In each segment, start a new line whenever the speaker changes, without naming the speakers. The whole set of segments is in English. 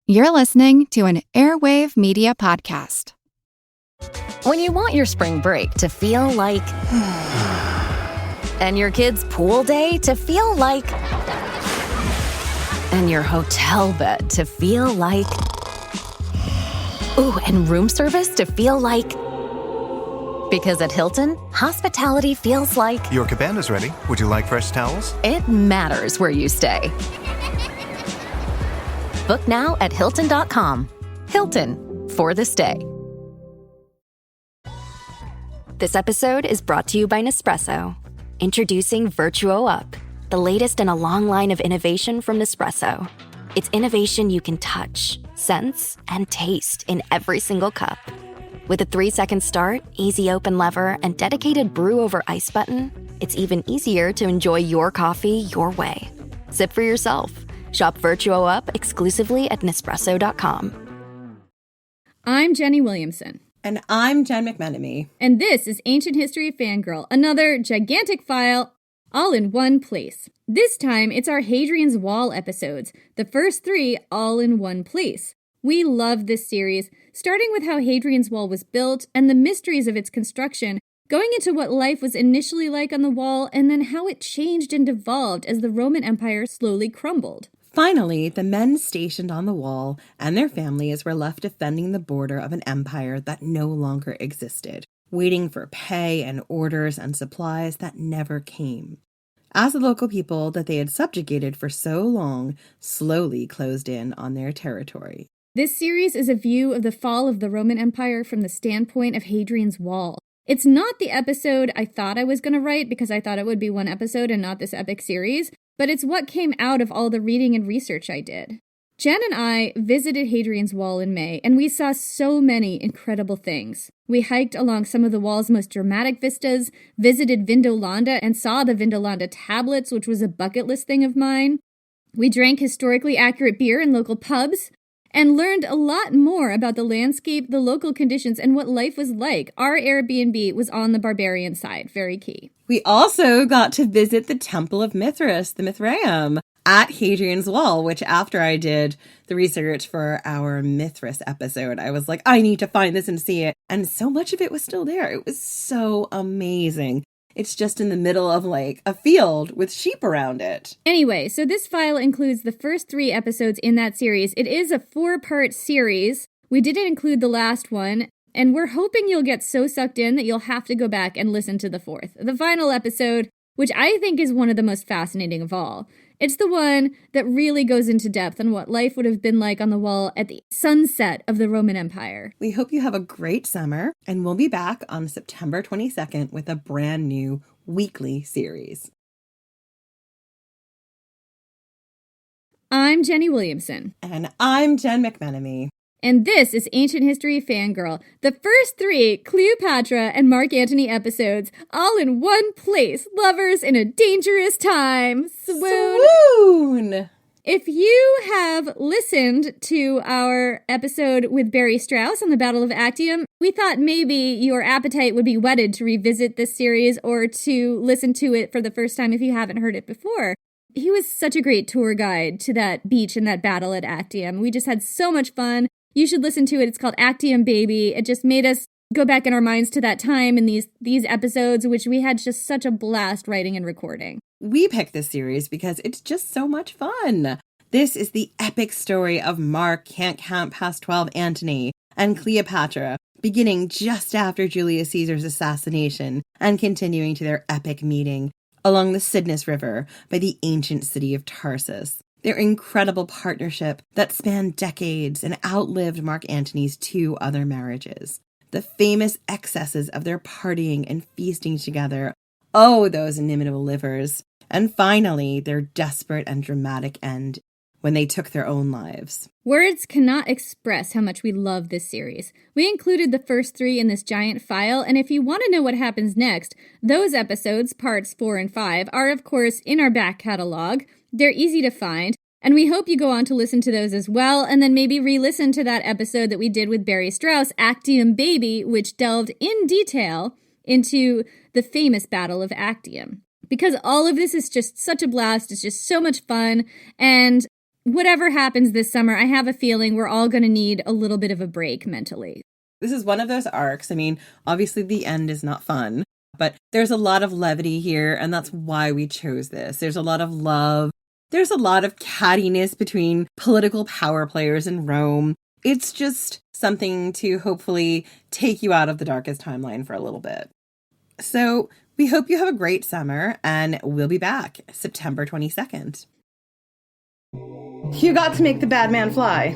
You're listening to an Airwave Media Podcast.
When you want your spring break to feel like... and your kids' pool day to feel like... and your hotel bed to feel like... ooh, and room service to feel like... because at Hilton, hospitality feels like...
Your cabana's ready. Would you like fresh towels?
It matters where you stay. Book now at Hilton.com. Hilton, for the stay.
This episode is brought to you by Nespresso. Introducing Virtuo Up, the latest in a long line of innovation from Nespresso. It's innovation you can touch, sense, and taste in every single cup. With a 3-second start, easy open lever, and dedicated brew over ice button, it's even easier to enjoy your coffee your way. Sip for yourself. Shop Virtuo Up exclusively at Nespresso.com.
I'm Jenny Williamson.
And I'm Jen McMenemy.
And this is Ancient History Fangirl, another gigantic file all in one place. This time, it's our Hadrian's Wall episodes, the first 3 all in one place. We love this series, starting with how Hadrian's Wall was built and the mysteries of its construction, going into what life was initially like on the wall, and then how it changed and evolved as the Roman Empire slowly crumbled.
Finally, the men stationed on the wall and their families were left defending the border of an empire that no longer existed, waiting for pay and orders and supplies that never came. As the local people that they had subjugated for so long slowly closed in on their territory.
This series is a view of the fall of the Roman Empire from the standpoint of Hadrian's Wall. It's not the episode I thought I was going to write because I thought it would be one episode and not this epic series, but it's what came out of all the reading and research I did. Jen and I visited Hadrian's Wall in May, and we saw so many incredible things. We hiked along some of the wall's most dramatic vistas, visited Vindolanda and saw the Vindolanda tablets, which was a bucket list thing of mine. We drank historically accurate beer in local pubs, and learned a lot more about the landscape, the local conditions, and what life was like. Our Airbnb was on the barbarian side, very key.
We also got to visit the Temple of Mithras, the Mithraeum, at Hadrian's Wall, which after I did the research for our Mithras episode, I was like, I need to find this and see it. And so much of it was still there. It was so amazing. It's just in the middle of like a field with sheep around it.
Anyway, so this file includes the first 3 episodes in that series. It is a 4-part series. We didn't include the last one, and we're hoping you'll get so sucked in that you'll have to go back and listen to the 4th. The final episode, which I think is one of the most fascinating of all. It's the one that really goes into depth on what life would have been like on the wall at the sunset of the Roman Empire.
We hope you have a great summer, and we'll be back on September 22nd with a brand new weekly series.
I'm Jenny Williamson.
And I'm Jen McMenemy.
And this is Ancient History Fangirl, the first 3 Cleopatra and Mark Antony episodes, all in one place. Lovers in a dangerous time. Swoon! If you have listened to our episode with Barry Strauss on the Battle of Actium, we thought maybe your appetite would be whetted to revisit this series or to listen to it for the first time if you haven't heard it before. He was such a great tour guide to that beach and that battle at Actium. We just had so much fun. You should listen to it. It's called Actium Baby. It just made us go back in our minds to that time in these episodes, which we had just such a blast writing and recording.
We picked this series because it's just so much fun. This is the epic story of Mark Can't Count Past 12 Antony and Cleopatra, beginning just after Julius Caesar's assassination and continuing to their epic meeting along the Cydnus River by the ancient city of Tarsus. Their incredible partnership that spanned decades and outlived Mark Antony's 2 other marriages. The famous excesses of their partying and feasting together. Oh, those inimitable livers. And finally, their desperate and dramatic end when they took their own lives.
Words cannot express how much we love this series. We included the first 3 in this giant file, and if you want to know what happens next, those episodes, parts 4 and 5, are of course in our back catalog. They're easy to find, and we hope you go on to listen to those as well, and then maybe re-listen to that episode that we did with Barry Strauss, Actium Baby, which delved in detail into the famous Battle of Actium. Because all of this is just such a blast, it's just so much fun, and whatever happens this summer, I have a feeling we're all going to need a little bit of a break mentally.
This is one of those arcs. I mean, obviously the end is not fun, but there's a lot of levity here, and that's why we chose this. There's a lot of love. There's a lot of cattiness between political power players in Rome. It's just something to hopefully take you out of the darkest timeline for a little bit. So we hope you have a great summer, and we'll be back September 22nd. You got to make the bad man fly.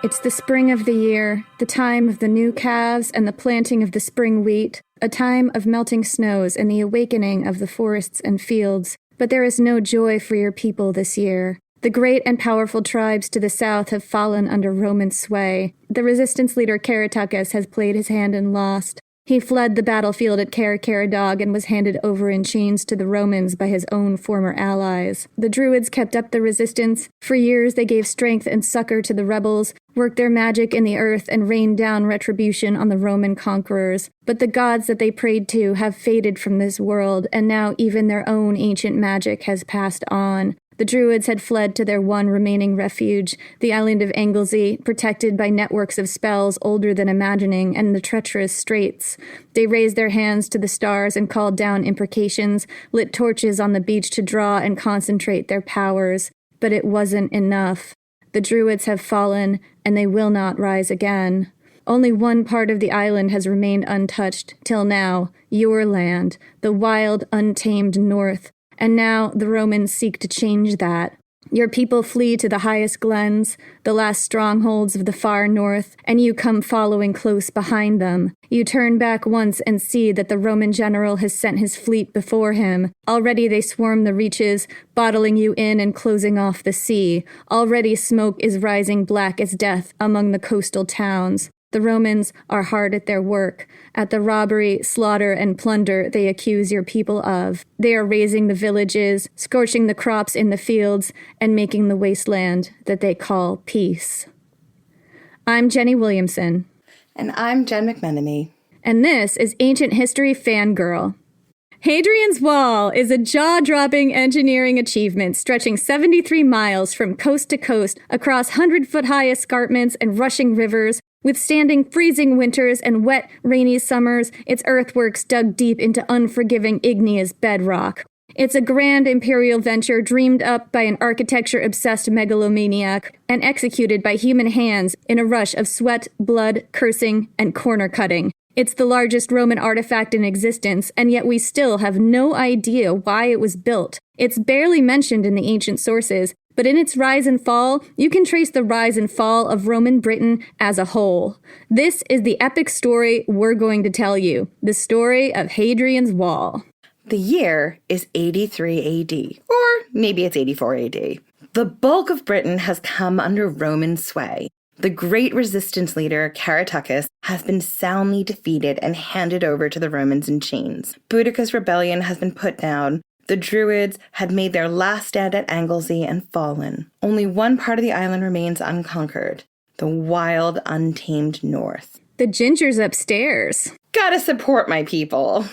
It's the spring of the year, the time of the new calves and the planting of the spring wheat, a time of melting snows and the awakening of the forests and fields. But there is no joy for your people this year. The great and powerful tribes to the south have fallen under Roman sway. The resistance leader Caratacus has played his hand and lost. He fled the battlefield at Caradog and was handed over in chains to the Romans by his own former allies. The Druids kept up the resistance. For years they gave strength and succor to the rebels, worked their magic in the earth, and rained down retribution on the Roman conquerors. But the gods that they prayed to have faded from this world, and now even their own ancient magic has passed on. The Druids had fled to their one remaining refuge, the island of Anglesey, protected by networks of spells older than imagining and the treacherous straits. They raised their hands to the stars and called down imprecations, lit torches on the beach to draw and concentrate their powers. But it wasn't enough. The Druids have fallen, and they will not rise again. Only one part of the island has remained untouched, till now, your land, the wild, untamed north. And now the Romans seek to change that. Your people flee to the highest glens, the last strongholds of the far north, and you come following close behind them. You turn back once and see that the Roman general has sent his fleet before him. Already they swarm the reaches, bottling you in and closing off the sea. Already smoke is rising black as death among the coastal towns. The Romans are hard at their work, at the robbery, slaughter, and plunder they accuse your people of. They are razing the villages, scorching the crops in the fields, and making the wasteland that they call peace. I'm Jenny Williamson.
And I'm Jen McMenemy.
And this is Ancient History Fangirl. Hadrian's Wall is a jaw-dropping engineering achievement stretching 73 miles from coast to coast across 100-foot-high escarpments and rushing rivers. Withstanding freezing winters and wet, rainy summers, its earthworks dug deep into unforgiving igneous bedrock. It's a grand imperial venture dreamed up by an architecture-obsessed megalomaniac and executed by human hands in a rush of sweat, blood, cursing, and corner-cutting. It's the largest Roman artifact in existence, and yet we still have no idea why it was built. It's barely mentioned in the ancient sources, but in its rise and fall, you can trace the rise and fall of Roman Britain as a whole. This is the epic story we're going to tell you, the story of Hadrian's Wall.
The year is 83 AD, or maybe it's 84 AD. The bulk of Britain has come under Roman sway. The great resistance leader, Caratacus, has been soundly defeated and handed over to the Romans in chains. Boudicca's rebellion has been put down. The Druids had made their last stand at Anglesey and fallen. Only one part of the island remains unconquered, the wild, untamed north.
The ginger's upstairs.
Gotta support my people.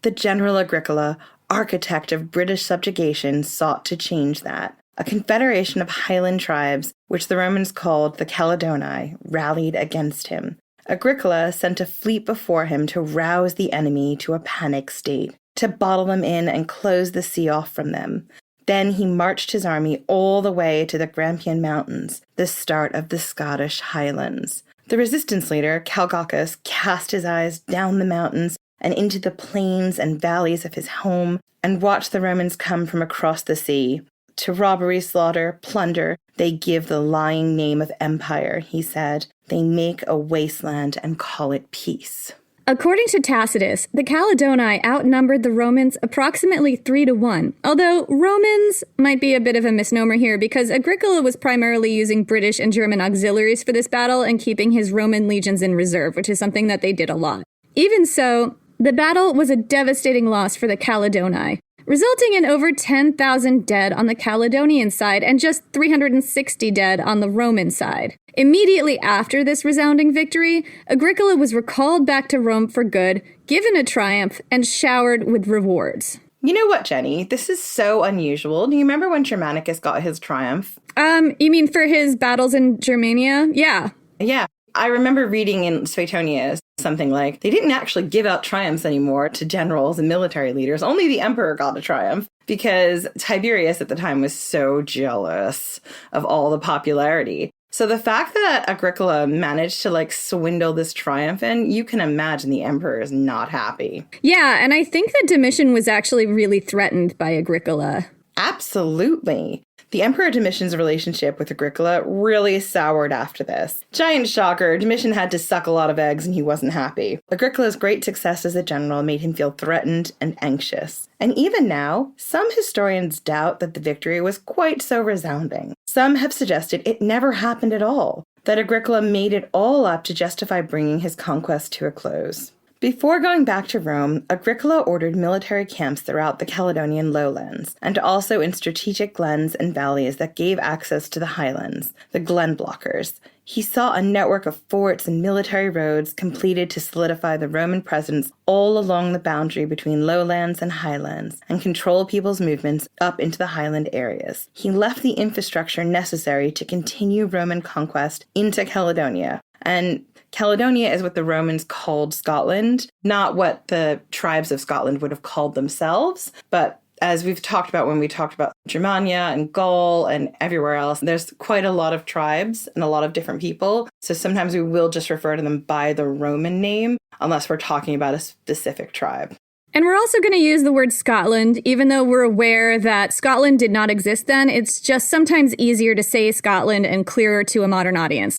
The General Agricola, architect of British subjugation, sought to change that. A confederation of Highland tribes, which the Romans called the Caledonii, rallied against him. Agricola sent a fleet before him to rouse the enemy to a panic state, to bottle them in and close the sea off from them. Then he marched his army all the way to the Grampian Mountains, the start of the Scottish Highlands. The resistance leader, Calgacus, cast his eyes down the mountains and into the plains and valleys of his home and watched the Romans come from across the sea. To robbery, slaughter, plunder, they give the lying name of empire, he said. They make a wasteland and call it peace.
According to Tacitus, the Caledonii outnumbered the Romans approximately 3-1, although Romans might be a bit of a misnomer here because Agricola was primarily using British and German auxiliaries for this battle and keeping his Roman legions in reserve, which is something that they did a lot. Even so, the battle was a devastating loss for the Caledonii. resulting in over 10,000 dead on the Caledonian side and just 360 dead on the Roman side. Immediately after this resounding victory, Agricola was recalled back to Rome for good, given a triumph, and showered with rewards.
You know what, Jenny? This is so unusual. Do you remember when Germanicus got his triumph?
You mean for his battles in Germania? Yeah.
Yeah. I remember reading in Suetonius something like, they didn't actually give out triumphs anymore to generals and military leaders. Only the emperor got a triumph because Tiberius at the time was so jealous of all the popularity. So the fact that Agricola managed to swindle this triumph in, you can imagine the emperor is not happy.
Yeah, and I think that Domitian was actually really threatened by Agricola.
Absolutely. The Emperor Domitian's relationship with Agricola really soured after this. Giant shocker, Domitian had to suck a lot of eggs and he wasn't happy. Agricola's great success as a general made him feel threatened and anxious. And even now, some historians doubt that the victory was quite so resounding. Some have suggested it never happened at all, that Agricola made it all up to justify bringing his conquest to a close. Before going back to Rome, Agricola ordered military camps throughout the Caledonian lowlands, and also in strategic glens and valleys that gave access to the highlands, the glen blockers. He saw a network of forts and military roads completed to solidify the Roman presence all along the boundary between lowlands and highlands, and control people's movements up into the highland areas. He left the infrastructure necessary to continue Roman conquest into Caledonia, and Caledonia is what the Romans called Scotland, not what the tribes of Scotland would have called themselves. But as we've talked about when we talked about Germania and Gaul and everywhere else, there's quite a lot of tribes and a lot of different people. So sometimes we will just refer to them by the Roman name, unless we're talking about a specific tribe.
And we're also going to use the word Scotland, even though we're aware that Scotland did not exist then. It's just sometimes easier to say Scotland and clearer to a modern audience.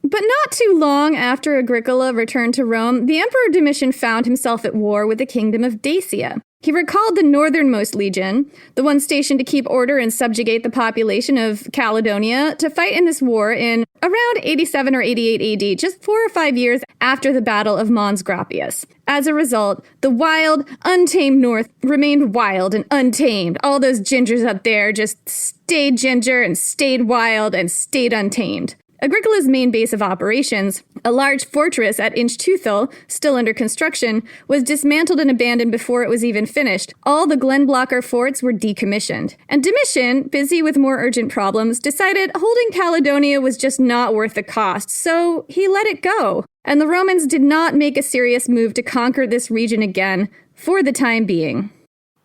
But not too long after Agricola returned to Rome, the Emperor Domitian found himself at war with the kingdom of Dacia. He recalled the northernmost legion, the one stationed to keep order and subjugate the population of Caledonia, to fight in this war in around 87 or 88 AD, just 4 or 5 years after the Battle of Mons Graupius. As a result, the wild, untamed north remained wild and untamed. All those gingers up there just stayed ginger and stayed wild and stayed untamed. Agricola's main base of operations, a large fortress at Inchtuthil, still under construction, was dismantled and abandoned before it was even finished. All the Glenblocker forts were decommissioned. And Domitian, busy with more urgent problems, decided holding Caledonia was just not worth the cost, so he let it go. And the Romans did not make a serious move to conquer this region again, for the time being.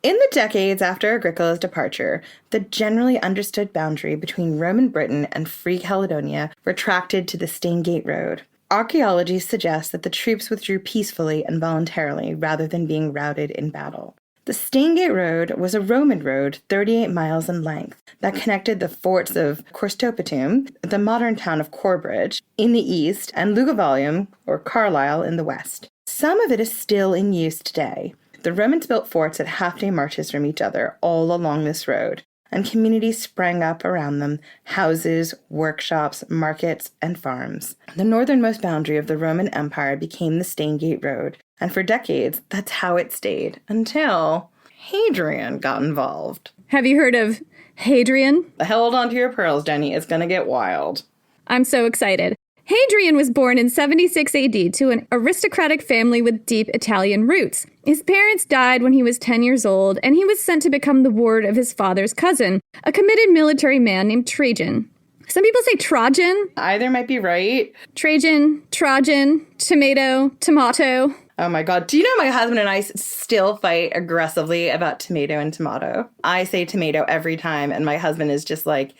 In the decades after Agricola's departure, the generally understood boundary between Roman Britain and Free Caledonia retracted to the Staingate Road. Archaeology suggests that the troops withdrew peacefully and voluntarily rather than being routed in battle. The Staingate Road was a Roman road 38 miles in length that connected the forts of Corstopatum, the modern town of Corbridge, in the east, and Lugavalium, or Carlisle, in the west. Some of it is still in use today. The Romans built forts at half-day marches from each other all along this road, and communities sprang up around them, houses, workshops, markets, and farms. The northernmost boundary of the Roman Empire became the Staingate Road, and for decades, that's how it stayed, until Hadrian got involved.
Have you heard of Hadrian?
Hold on to your pearls, Jenny. It's gonna get wild.
I'm so excited. Hadrian was born in 76 AD to an aristocratic family with deep Italian roots. His parents died when he was 10 years old, and he was sent to become the ward of his father's cousin, a committed military man named Trajan. Some people say Trajan.
Either might be right.
Trajan, tomato.
Oh my god. Do you know my husband and I still fight aggressively about tomato and tomato? I say tomato every time, and my husband is just like,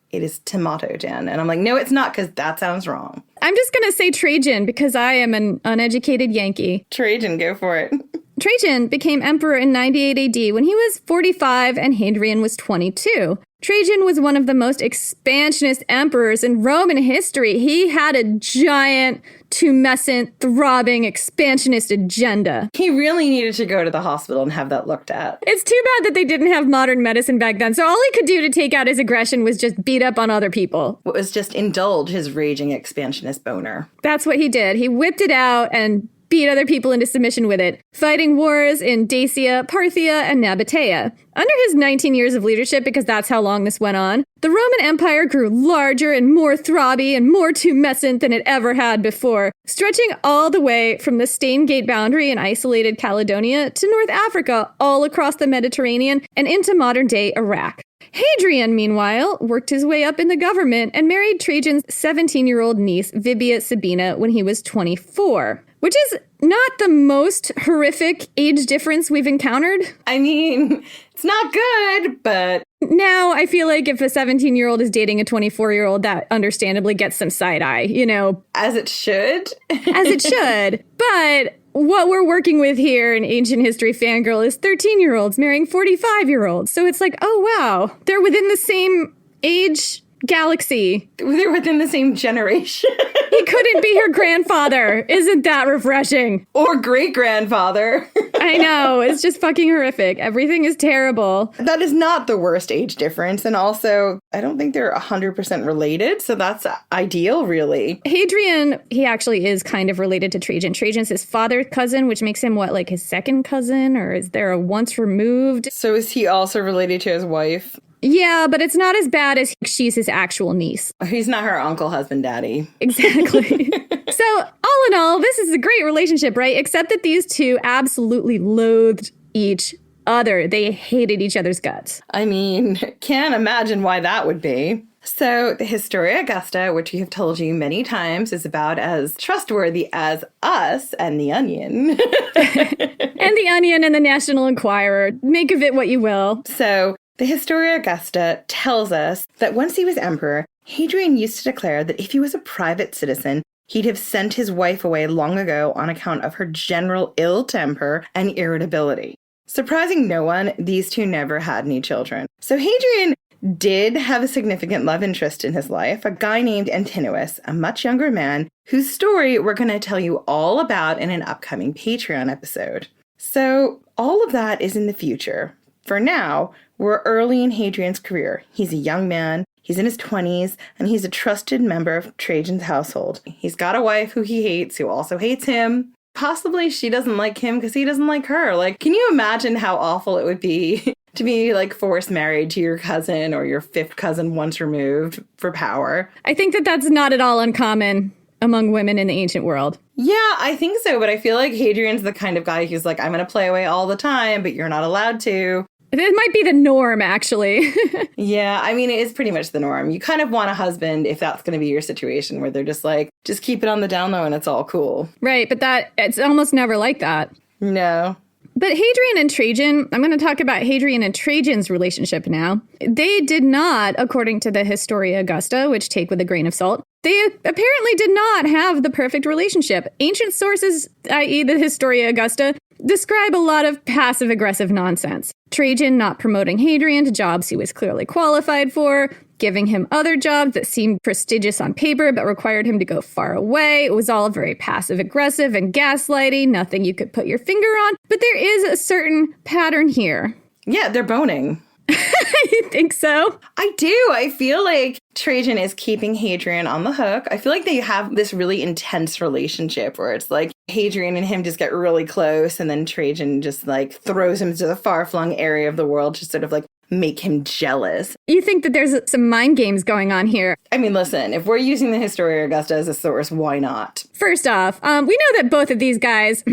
it is tomato, Jen. And I'm like, no, it's not, because that sounds wrong.
I'm just going to say Trajan because I am an uneducated Yankee.
Trajan, go for it.
Trajan became emperor in 98 AD when he was 45 and Hadrian was 22. Trajan was one of the most expansionist emperors in Roman history. He had a giant, tumescent, throbbing, expansionist agenda.
He really needed to go to the hospital and have that looked at.
It's too bad that they didn't have modern medicine back then, so all he could do to take out his aggression was just beat up on other people.
It was just indulge his raging expansionist boner.
That's what he did. He whipped it out and beat other people into submission with it, fighting wars in Dacia, Parthia, and Nabatea. Under his 19 years of leadership, because that's how long this went on, the Roman Empire grew larger and more throbby and more tumescent than it ever had before, stretching all the way from the Staingate boundary in isolated Caledonia to North Africa, all across the Mediterranean and into modern-day Iraq. Hadrian, meanwhile, worked his way up in the government and married Trajan's 17-year-old niece, Vibia Sabina, when he was 24. Which is not the most horrific age difference we've encountered.
I mean, it's not good, but...
Now, I feel like if a 17-year-old is dating a 24-year-old, that understandably gets some side-eye, you know.
As it should.
As it should. But what we're working with here in Ancient History Fangirl is 13-year-olds marrying 45-year-olds. So it's like, oh, wow, they're within the same age galaxy.
They're within the same generation.
He couldn't be her grandfather. Isn't that refreshing?
Or great-grandfather.
I know. It's just fucking horrific. Everything is terrible.
That is not the worst age difference. And also, I don't think they're 100% related. So that's ideal, really.
Hadrian, he actually is kind of related to Trajan. Trajan's his father's cousin, which makes him, what, like his second cousin? Or is there a once removed?
So is he also related to his wife?
Yeah, but it's not as bad as she's his actual niece.
He's not her uncle, husband, daddy.
Exactly. So, all in all, this is a great relationship, right? Except that these two absolutely loathed each other. They hated each other's guts.
I mean, can't imagine why that would be. So, the Historia Augusta, which we have told you many times, is about as trustworthy as Us and The Onion.
And The Onion and the National Enquirer. Make of it what you will.
So, the Historia Augusta tells us that once he was emperor, Hadrian used to declare that if he was a private citizen, he'd have sent his wife away long ago on account of her general ill temper and irritability. Surprising no one, these two never had any children. So Hadrian did have a significant love interest in his life, a guy named Antinous, a much younger man, whose story we're going to tell you all about in an upcoming Patreon episode. So all of that is in the future. For now, we're early in Hadrian's career. He's a young man, he's in his 20s, and he's a trusted member of Trajan's household. He's got a wife who he hates, who also hates him. Possibly she doesn't like him because he doesn't like her. Like, can you imagine how awful it would be to be, like, forced married to your cousin or your fifth cousin once removed for power?
I think that that's not at all uncommon among women in the ancient world.
Yeah, I think so, but I feel like Hadrian's the kind of guy who's like, I'm going to play away all the time, but you're not allowed to.
It might be the norm, actually.
Yeah, I mean, it is pretty much the norm. You kind of want a husband if that's going to be your situation where they're just like, just keep it on the down low and it's all cool.
Right, but it's almost never like that.
No.
But Hadrian and Trajan, I'm going to talk about Hadrian and Trajan's relationship now. They did not, according to the Historia Augusta, which take with a grain of salt, they apparently did not have the perfect relationship. Ancient sources, i.e. the Historia Augusta, describe a lot of passive-aggressive nonsense. Trajan not promoting Hadrian to jobs he was clearly qualified for, giving him other jobs that seemed prestigious on paper but required him to go far away. It was all very passive-aggressive and gaslighty, nothing you could put your finger on. But there is a certain pattern here.
Yeah, they're boning.
You think so?
I do. I feel like Trajan is keeping Hadrian on the hook. I feel like they have this really intense relationship where it's like Hadrian and him just get really close and then Trajan just like throws him to the far-flung area of the world to sort of like make him jealous.
You think that there's some mind games going on here?
I mean, listen, if we're using the Historia Augusta as a source, why not?
First off, we know that both of these guys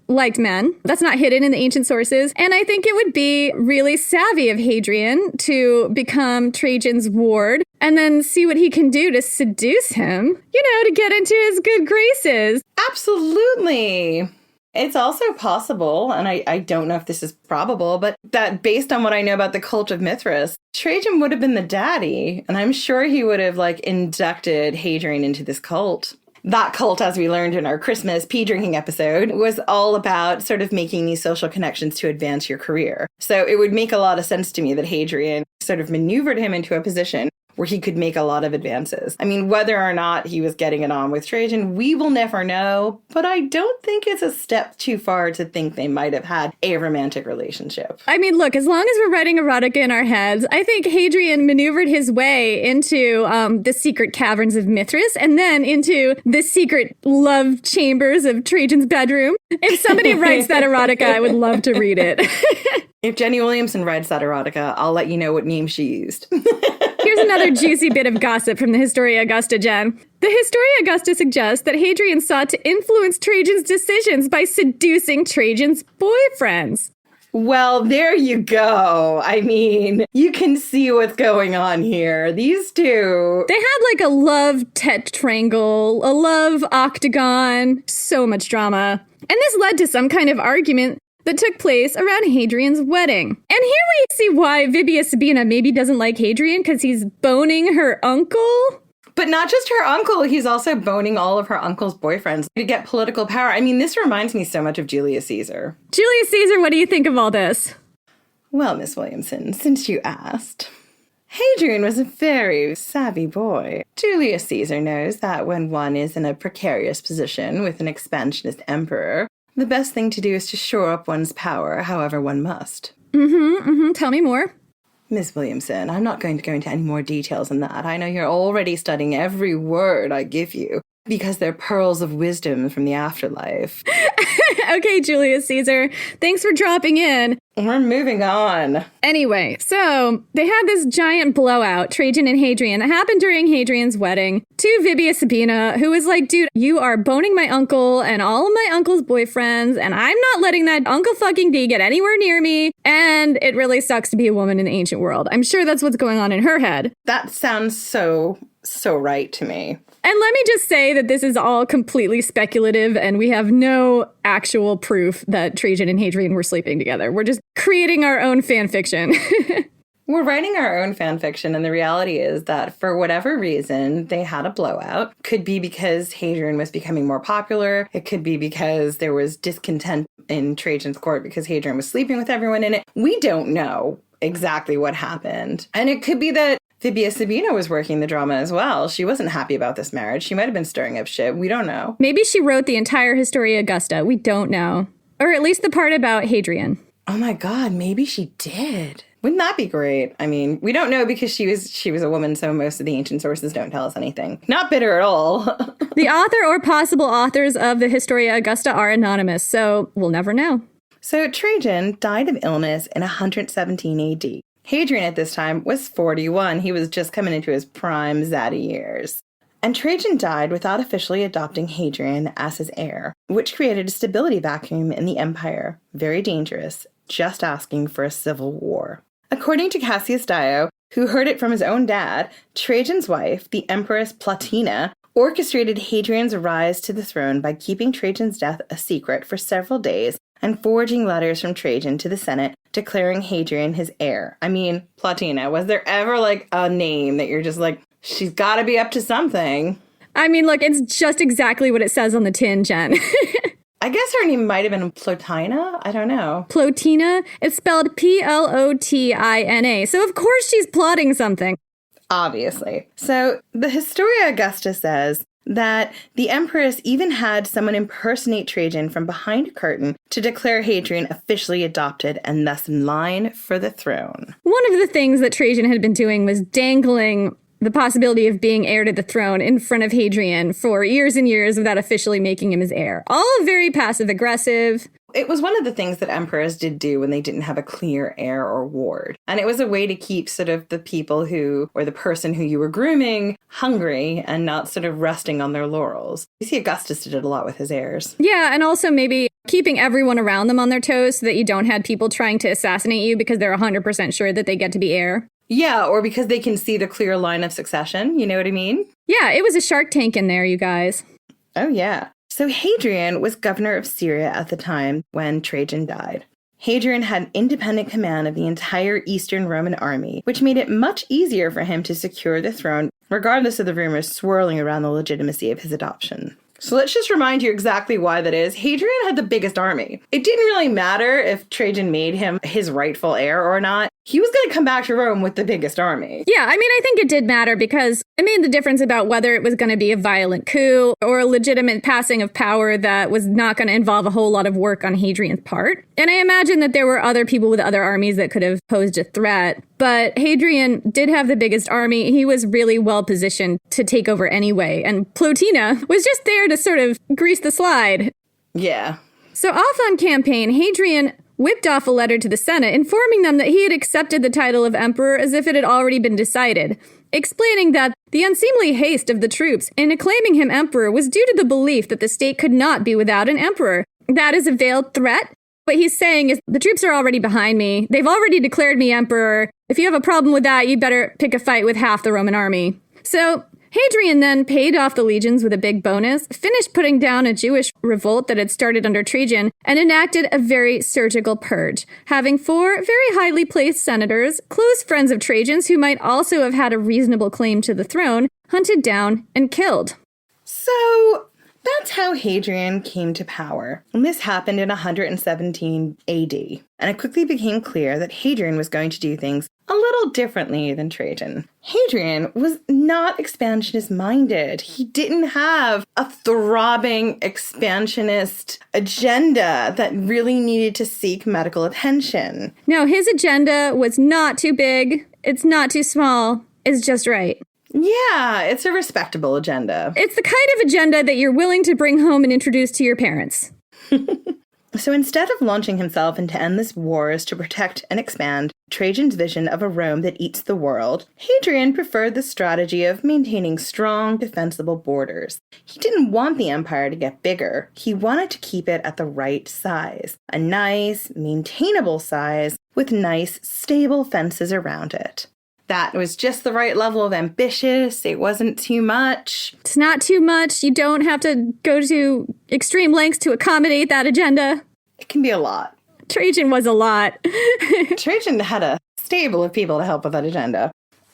liked men. That's not hidden in the ancient sources. And I think it would be really savvy of Hadrian to become Trajan's ward and then see what he can do to seduce him, to get into his good graces.
Absolutely. It's also possible, and I don't know if this is probable, but that based on what I know about the cult of Mithras, Trajan would have been the daddy, and I'm sure he would have, inducted Hadrian into this cult. That cult, as we learned in our Christmas pea drinking episode, was all about sort of making these social connections to advance your career. So it would make a lot of sense to me that Hadrian sort of maneuvered him into a position where he could make a lot of advances. I mean, whether or not he was getting it on with Trajan, we will never know, but I don't think it's a step too far to think they might have had a romantic relationship.
I mean, look, as long as we're writing erotica in our heads, I think Hadrian maneuvered his way into the secret caverns of Mithras and then into the secret love chambers of Trajan's bedroom. If somebody writes that erotica, I would love to read it.
If Jenny Williamson writes that erotica, I'll let you know what name she used.
Here's another juicy bit of gossip from the Historia Augusta, Jen. The Historia Augusta suggests that Hadrian sought to influence Trajan's decisions by seducing Trajan's boyfriends.
Well, there you go. I mean, you can see what's going on here. These two.
They had like a love tetrangle, a love octagon, so much drama. And this led to some kind of argument that took place around Hadrian's wedding. And here we see why Vibia Sabina maybe doesn't like Hadrian, because he's boning her uncle.
But not just her uncle, he's also boning all of her uncle's boyfriends to get political power. I mean, this reminds me so much of Julius Caesar.
Julius Caesar, what do you think of all this?
Well, Miss Williamson, since you asked, Hadrian was a very savvy boy. Julius Caesar knows that when one is in a precarious position with an expansionist emperor, the best thing to do is to shore up one's power however one must.
Tell me more.
Miss Williamson, I'm not going to go into any more details than that. I know you're already studying every word I give you, because they're pearls of wisdom from the afterlife.
Okay, Julius Caesar, thanks for dropping in.
We're moving on.
Anyway, so they had this giant blowout, Trajan and Hadrian, that happened during Hadrian's wedding to Vibia Sabina, who was like, dude, you are boning my uncle and all of my uncle's boyfriends, and I'm not letting that Uncle fucking D get anywhere near me. And it really sucks to be a woman in the ancient world. I'm sure that's what's going on in her head.
That sounds so right to me.
And let me just say that this is all completely speculative, and we have no actual proof that Trajan and Hadrian were sleeping together. We're just creating our own fan fiction.
We're writing our own fan fiction, and the reality is that for whatever reason, they had a blowout. Could be because Hadrian was becoming more popular. It could be because there was discontent in Trajan's court because Hadrian was sleeping with everyone in it. We don't know exactly what happened. And it could be that Vibia Sabina was working the drama as well. She wasn't happy about this marriage. She might have been stirring up shit. We don't know.
Maybe she wrote the entire Historia Augusta. We don't know. Or at least the part about Hadrian.
Oh my God, maybe she did. Wouldn't that be great? I mean, we don't know because she was a woman, so most of the ancient sources don't tell us anything. Not bitter at all.
The author or possible authors of the Historia Augusta are anonymous, so we'll never know.
So Trajan died of illness in 117 AD. Hadrian at this time was 41. He was just coming into his prime zaddy years. And Trajan died without officially adopting Hadrian as his heir, which created a stability vacuum in the empire. Very dangerous, just asking for a civil war. According to Cassius Dio, who heard it from his own dad, Trajan's wife, the Empress Plotina, orchestrated Hadrian's rise to the throne by keeping Trajan's death a secret for several days and forging letters from Trajan to the Senate declaring Hadrian his heir. I mean, Plotina, was there ever like a name that you're just like, she's got to be up to something?
I mean, look, it's just exactly what it says on the tin, Jen.
I guess her name might have been Plotina. I don't know.
Plotina? It's spelled Plotina. So of course she's plotting something.
Obviously. So the Historia Augusta says that the Empress even had someone impersonate Trajan from behind a curtain to declare Hadrian officially adopted and thus in line for the throne.
One of the things that Trajan had been doing was dangling the possibility of being heir to the throne in front of Hadrian for years and years without officially making him his heir. All very passive-aggressive.
It was one of the things that emperors did do when they didn't have a clear heir or ward. And it was a way to keep sort of the people who, or the person who you were grooming, hungry and not sort of resting on their laurels. You see, Augustus did it a lot with his heirs.
Yeah, and also maybe keeping everyone around them on their toes so that you don't have people trying to assassinate you because they're 100% sure that they get to be heir.
Yeah, or because they can see the clear line of succession. You know what I mean?
Yeah, it was a Shark Tank in there, you guys.
Oh, yeah. So Hadrian was governor of Syria at the time when Trajan died. Hadrian had independent command of the entire Eastern Roman army, which made it much easier for him to secure the throne, regardless of the rumors swirling around the legitimacy of his adoption. So let's just remind you exactly why that is. Hadrian had the biggest army. It didn't really matter if Trajan made him his rightful heir or not. He was going to come back to Rome with the biggest army.
Yeah, I mean, I think it did matter because it made the difference about whether it was going to be a violent coup or a legitimate passing of power that was not going to involve a whole lot of work on Hadrian's part. And I imagine that there were other people with other armies that could have posed a threat. But Hadrian did have the biggest army. He was really well positioned to take over anyway. And Plotina was just there to sort of grease the slide.
Yeah.
So off on campaign, Hadrian whipped off a letter to the Senate informing them that he had accepted the title of emperor as if it had already been decided, explaining that the unseemly haste of the troops in acclaiming him emperor was due to the belief that the state could not be without an emperor. That is a veiled threat. What he's saying is, the troops are already behind me. They've already declared me emperor. If you have a problem with that, you better pick a fight with half the Roman army. So Hadrian then paid off the legions with a big bonus, finished putting down a Jewish revolt that had started under Trajan, and enacted a very surgical purge, having 4 very highly placed senators, close friends of Trajan's who might also have had a reasonable claim to the throne, hunted down and killed.
So that's how Hadrian came to power. And this happened in 117 AD. And it quickly became clear that Hadrian was going to do things a little differently than Trajan. Hadrian was not expansionist-minded. He didn't have a throbbing expansionist agenda that really needed to seek medical attention.
No, his agenda was not too big. It's not too small. It's just right.
Yeah, it's a respectable agenda.
It's the kind of agenda that you're willing to bring home and introduce to your parents.
So instead of launching himself into endless wars to protect and expand Trajan's vision of a Rome that eats the world, Hadrian preferred the strategy of maintaining strong, defensible borders. He didn't want the empire to get bigger. He wanted to keep it at the right size, a nice, maintainable size with nice, stable fences around it. That was just the right level of ambitious. It wasn't too much.
It's not too much. You don't have to go to extreme lengths to accommodate that agenda.
It can be a lot.
Trajan was a lot.
Trajan had a stable of people to help with that agenda.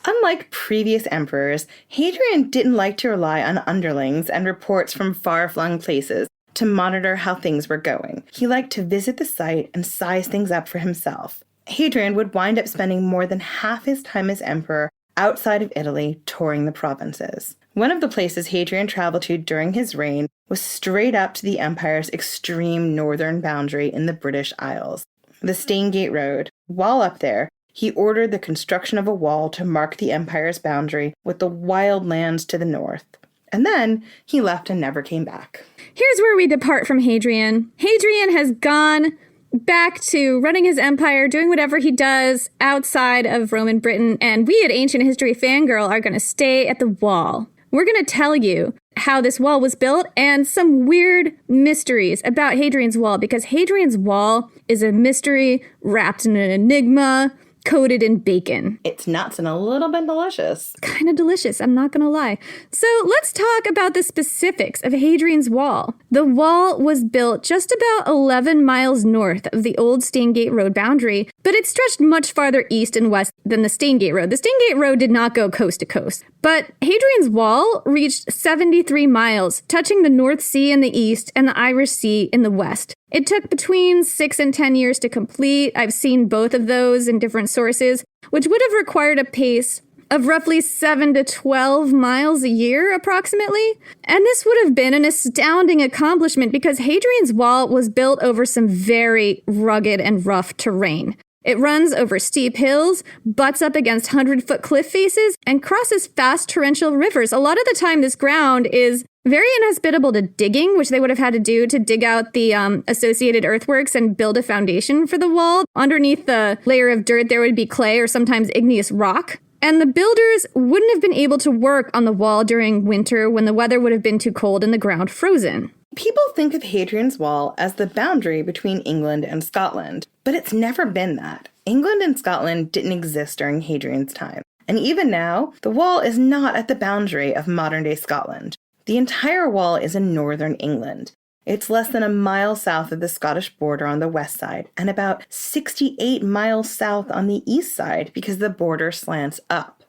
Unlike previous emperors, Hadrian didn't like to rely on underlings and reports from far-flung places to monitor how things were going. He liked to visit the site and size things up for himself. Hadrian would wind up spending more than half his time as emperor outside of Italy touring the provinces. One of the places Hadrian traveled to during his reign was straight up to the empire's extreme northern boundary in the British Isles, the Staingate Road. While up there, he ordered the construction of a wall to mark the empire's boundary with the wild lands to the north. And then he left and never came back.
Here's where we depart from Hadrian. Hadrian has gone back to running his empire, doing whatever he does outside of Roman Britain, and we at Ancient History Fangirl are going to stay at the wall. We're going to tell you how this wall was built and some weird mysteries about Hadrian's Wall, because Hadrian's Wall is a mystery wrapped in an enigma, coated in bacon.
It's nuts and a little bit delicious.
Kind of delicious, I'm not going to lie. So let's talk about the specifics of Hadrian's Wall. The wall was built just about 11 miles north of the old Staingate Road boundary, but it stretched much farther east and west than the Staingate Road. The Staingate Road did not go coast to coast, but Hadrian's Wall reached 73 miles, touching the North Sea in the east and the Irish Sea in the west. It took between 6 and 10 years to complete. I've seen both of those in different sources, which would have required a pace of roughly 7 to 12 miles a year, approximately. And this would have been an astounding accomplishment because Hadrian's Wall was built over some very rugged and rough terrain. It runs over steep hills, butts up against 100-foot cliff faces, and crosses fast torrential rivers. A lot of the time, this ground is very inhospitable to digging, which they would have had to do to dig out the associated earthworks and build a foundation for the wall. Underneath the layer of dirt, there would be clay or sometimes igneous rock. And the builders wouldn't have been able to work on the wall during winter when the weather would have been too cold and the ground frozen.
People think of Hadrian's Wall as the boundary between England and Scotland, but it's never been that. England and Scotland didn't exist during Hadrian's time. And even now, the wall is not at the boundary of modern-day Scotland. The entire wall is in northern England. It's less than a mile south of the Scottish border on the west side, and about 68 miles south on the east side because the border slants up.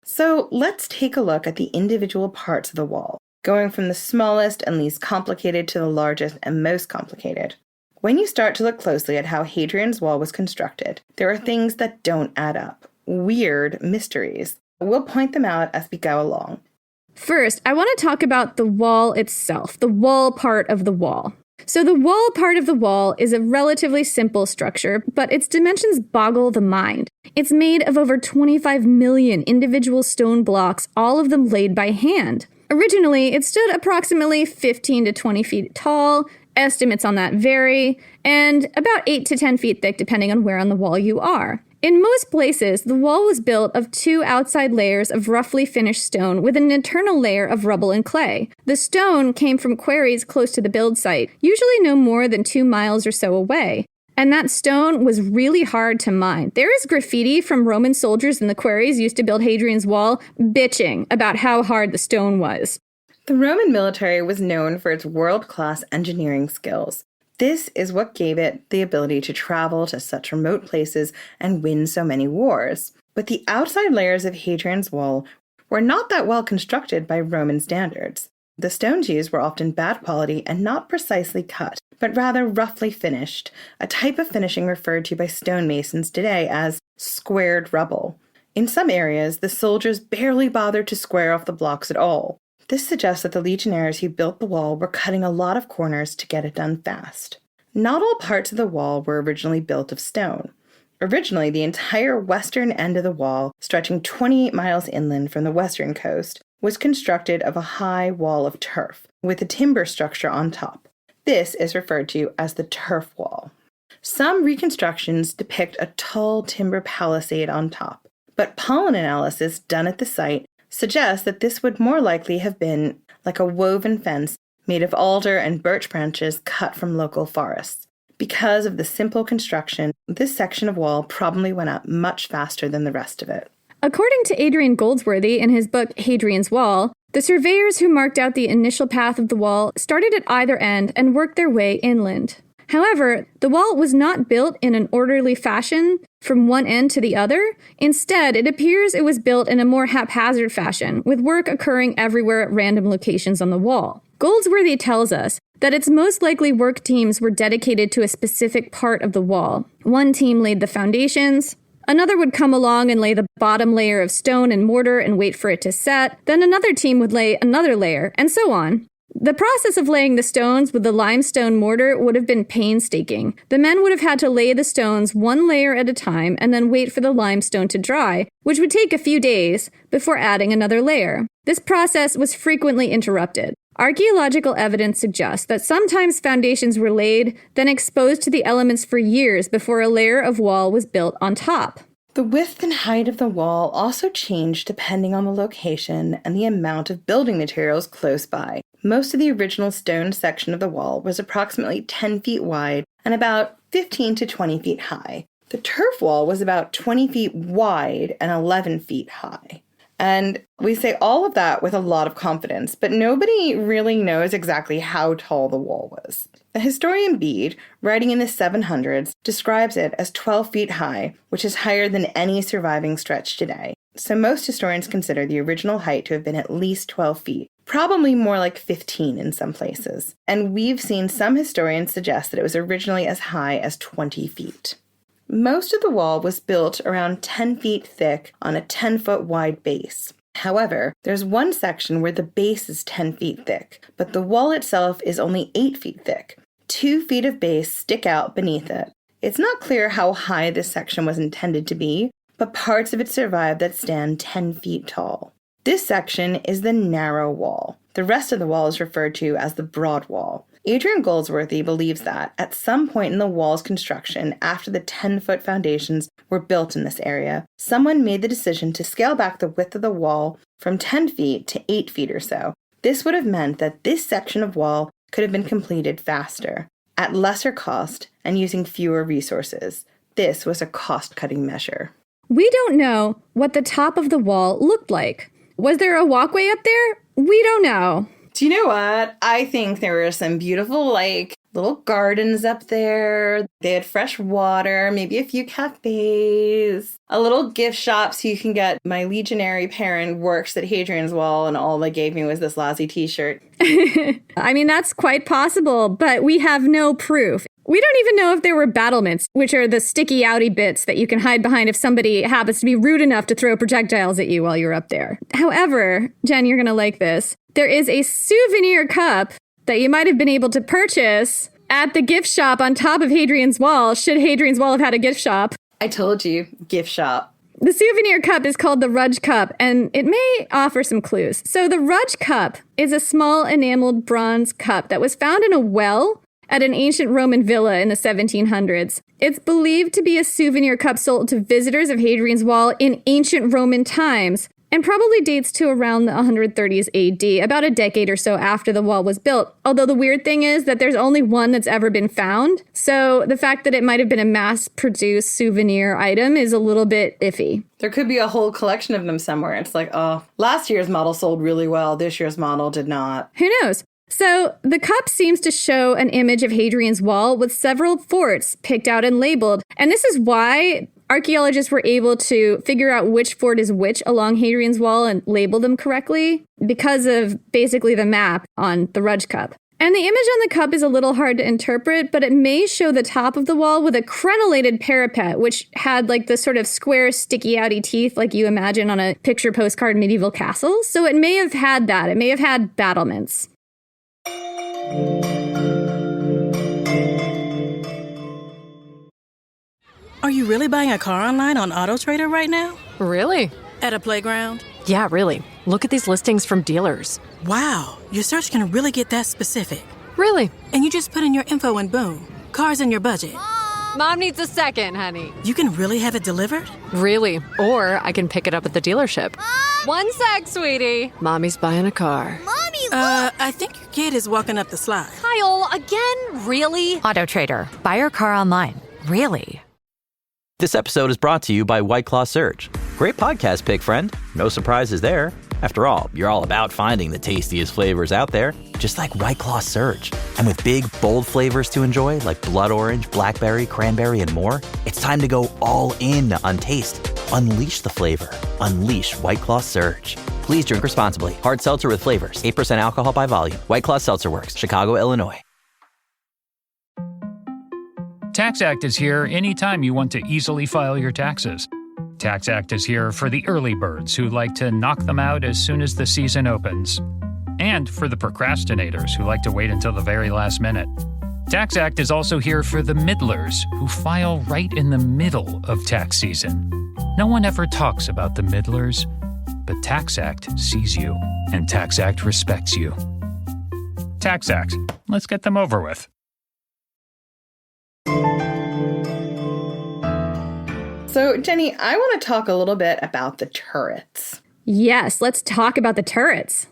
So let's take a look at the individual parts of the wall. going from the smallest and least complicated to the largest and most complicated. When you start to look closely at how Hadrian's Wall was constructed, there are things that don't add up. Weird mysteries. We'll point them out as we go along.
First, I want to talk about the wall itself, the wall part of the wall. So the wall part of the wall is a relatively simple structure, but its dimensions boggle the mind. It's made of over 25 million individual stone blocks, all of them laid by hand. Originally, it stood approximately 15 to 20 feet tall. Estimates on that vary, and about 8 to 10 feet thick depending on where on the wall you are. In most places, the wall was built of 2 outside layers of roughly finished stone with an internal layer of rubble and clay. The stone came from quarries close to the build site, usually no more than 2 miles or so away. And that stone was really hard to mine. There is graffiti from Roman soldiers in the quarries used to build Hadrian's Wall bitching about how hard the stone was.
The Roman military was known for its world-class engineering skills. This is what gave it the ability to travel to such remote places and win so many wars. But the outside layers of Hadrian's Wall were not that well constructed by Roman standards. The stones used were often bad quality and not precisely cut, but rather roughly finished, a type of finishing referred to by stonemasons today as squared rubble. In some areas, the soldiers barely bothered to square off the blocks at all. This suggests that the legionnaires who built the wall were cutting a lot of corners to get it done fast. Not all parts of the wall were originally built of stone. Originally, the entire western end of the wall, stretching 28 miles inland from the western coast, was constructed of a high wall of turf, with a timber structure on top. This is referred to as the turf wall. Some reconstructions depict a tall timber palisade on top, but pollen analysis done at the site suggests that this would more likely have been like a woven fence made of alder and birch branches cut from local forests. Because of the simple construction, this section of wall probably went up much faster than the rest of it.
According to Adrian Goldsworthy in his book Hadrian's Wall, the surveyors who marked out the initial path of the wall started at either end and worked their way inland. However, the wall was not built in an orderly fashion from one end to the other. Instead, it appears it was built in a more haphazard fashion, with work occurring everywhere at random locations on the wall. Goldsworthy tells us that its most likely work teams were dedicated to a specific part of the wall. One team laid the foundations, another would come along and lay the bottom layer of stone and mortar and wait for it to set, then another team would lay another layer, and so on. The process of laying the stones with the limestone mortar would have been painstaking. The men would have had to lay the stones one layer at a time and then wait for the limestone to dry, which would take a few days before adding another layer. This process was frequently interrupted. Archaeological evidence suggests that sometimes foundations were laid, then exposed to the elements for years before a layer of wall was built on top.
The width and height of the wall also changed depending on the location and the amount of building materials close by. Most of the original stone section of the wall was approximately 10 feet wide and about 15 to 20 feet high. The turf wall was about 20 feet wide and 11 feet high. And we say all of that with a lot of confidence, but nobody really knows exactly how tall the wall was. The historian Bede, writing in the 700s, describes it as 12 feet high, which is higher than any surviving stretch today. So most historians consider the original height to have been at least 12 feet, probably more like 15 in some places. And we've seen some historians suggest that it was originally as high as 20 feet. Most of the wall was built around 10 feet thick on a 10-foot wide base. However, there's one section where the base is 10 feet thick, but the wall itself is only 8 feet thick. 2 feet of base stick out beneath it. It's not clear how high this section was intended to be, but parts of it survive that stand 10 feet tall. This section is the narrow wall. The rest of the wall is referred to as the broad wall. Adrian Goldsworthy believes that, at some point in the wall's construction, after the 10-foot foundations were built in this area, someone made the decision to scale back the width of the wall from 10 feet to 8 feet or so. This would have meant that this section of wall could have been completed faster, at lesser cost, and using fewer resources. This was a cost-cutting measure.
We don't know what the top of the wall looked like. Was there a walkway up there? We don't know.
Do you know what? I think there were some beautiful, little gardens up there. They had fresh water, maybe a few cafes, a little gift shop so you can get my legionary parent works at Hadrian's Wall, and all they gave me was this lousy t-shirt.
I mean, that's quite possible, but we have no proof. We don't even know if there were battlements, which are the sticky outy bits that you can hide behind if somebody happens to be rude enough to throw projectiles at you while you're up there. However, Jen, you're going to like this. There is a souvenir cup that you might have been able to purchase at the gift shop on top of Hadrian's Wall, should Hadrian's Wall have had a gift shop.
I told you, gift shop.
The souvenir cup is called the Rudge Cup, and it may offer some clues. So the Rudge Cup is a small enameled bronze cup that was found in a well at an ancient Roman villa in the 1700s. It's believed to be a souvenir cup sold to visitors of Hadrian's Wall in ancient Roman times, and probably dates to around the 130s AD, about a decade or so after the wall was built. Although the weird thing is that there's only one that's ever been found, so the fact that it might have been a mass-produced souvenir item is a little bit iffy.
There could be a whole collection of them somewhere. It's like, oh, last year's model sold really well, this year's model did not.
Who knows? So the cup seems to show an image of Hadrian's Wall with several forts picked out and labeled. And this is why archaeologists were able to figure out which fort is which along Hadrian's Wall and label them correctly because of basically the map on the Rudge Cup. And the image on the cup is a little hard to interpret, but it may show the top of the wall with a crenellated parapet, which had the sort of square, sticky outy teeth like you imagine on a picture postcard medieval castle. So it may have had that. It may have had battlements.
Are you really buying a car online on AutoTrader right now?
Really?
At a playground?
Yeah, really. Look at these listings from dealers.
Wow, your search can really get that specific.
Really?
And you just put in your info and boom, car's in your budget.
Mom needs a second, honey.
You can really have it delivered?
Really. Or I can pick it up at the dealership. Mom! 1 sec, sweetie. Mommy's buying a car.
Mommy, look!
I think your kid is walking up the slide.
Kyle, again? Really?
AutoTrader. Buy your car online. Really?
This episode is brought to you by White Claw Surge. Great podcast pick, friend. No surprises there. After all, you're all about finding the tastiest flavors out there, just like White Claw Surge. And with big, bold flavors to enjoy, like blood orange, blackberry, cranberry, and more, it's time to go all in on taste. Unleash the flavor. Unleash White Claw Surge. Please drink responsibly. Hard seltzer with flavors. 8% alcohol by volume. White Claw Seltzer Works. Chicago, Illinois.
Tax Act is here anytime you want to easily file your taxes. Tax Act is here for the early birds who like to knock them out as soon as the season opens. And for the procrastinators who like to wait until the very last minute. Tax Act is also here for the middlers who file right in the middle of tax season. No one ever talks about the middlers, but Tax Act sees you, and Tax Act respects you. Tax Act. Let's get them over with.
So, Jenny, I want to talk a little bit about the turrets.
Yes, let's talk about the turrets.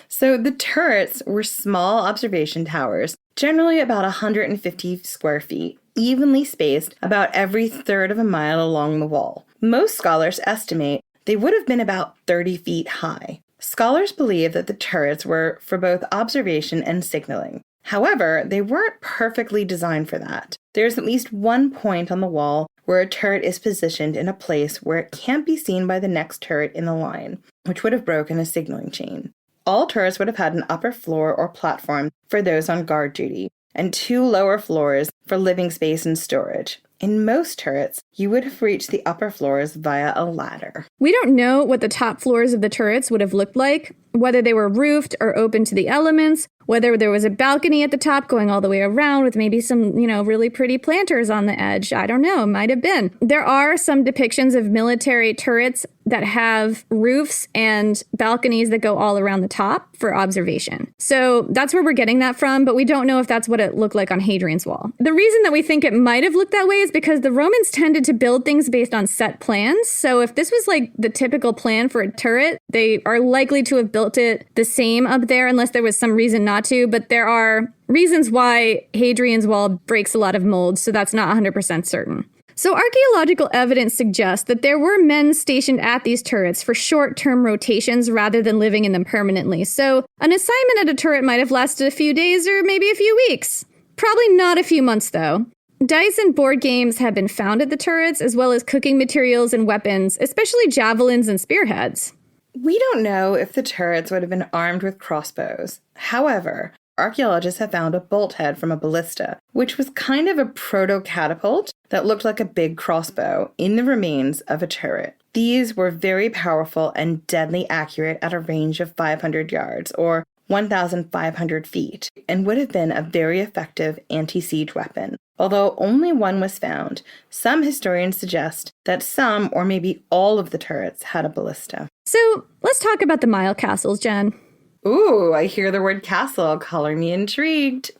So the turrets were small observation towers, generally about 150 square feet, evenly spaced about every third of a mile along the wall. Most scholars estimate they would have been about 30 feet high. Scholars believe that the turrets were for both observation and signaling. However, they weren't perfectly designed for that. There's at least one point on the wall where a turret is positioned in a place where it can't be seen by the next turret in the line, which would have broken a signaling chain. All turrets would have had an upper floor or platform for those on guard duty, and 2 lower floors for living space and storage. In most turrets, you would have reached the upper floors via a ladder.
We don't know what the top floors of the turrets would have looked like, whether they were roofed or open to the elements, whether there was a balcony at the top going all the way around with maybe some, really pretty planters on the edge. I don't know, might have been. There are some depictions of military turrets that have roofs and balconies that go all around the top for observation. So that's where we're getting that from, but we don't know if that's what it looked like on Hadrian's Wall. The reason that we think it might have looked that way is because the Romans tended to build things based on set plans. So if this was like the typical plan for a turret, they are likely to have built it the same up there unless there was some reason not to. But there are reasons why Hadrian's Wall breaks a lot of molds, so that's not 100% certain. So archaeological evidence suggests that there were men stationed at these turrets for short-term rotations rather than living in them permanently. So an assignment at a turret might have lasted a few days or maybe a few weeks. Probably not a few months, though. Dice and board games have been found at the turrets, as well as cooking materials and weapons, especially javelins and spearheads.
We don't know if the turrets would have been armed with crossbows. However, archaeologists have found a bolt head from a ballista, which was kind of a proto-catapult that looked like a big crossbow in the remains of a turret. These were very powerful and deadly accurate at a range of 500 yards, or 1,500 feet, and would have been a very effective anti-siege weapon. Although only one was found, some historians suggest that some or maybe all of the turrets had a ballista.
So let's talk about the Mile Castles, Jen.
Ooh, I hear the word castle, color me intrigued.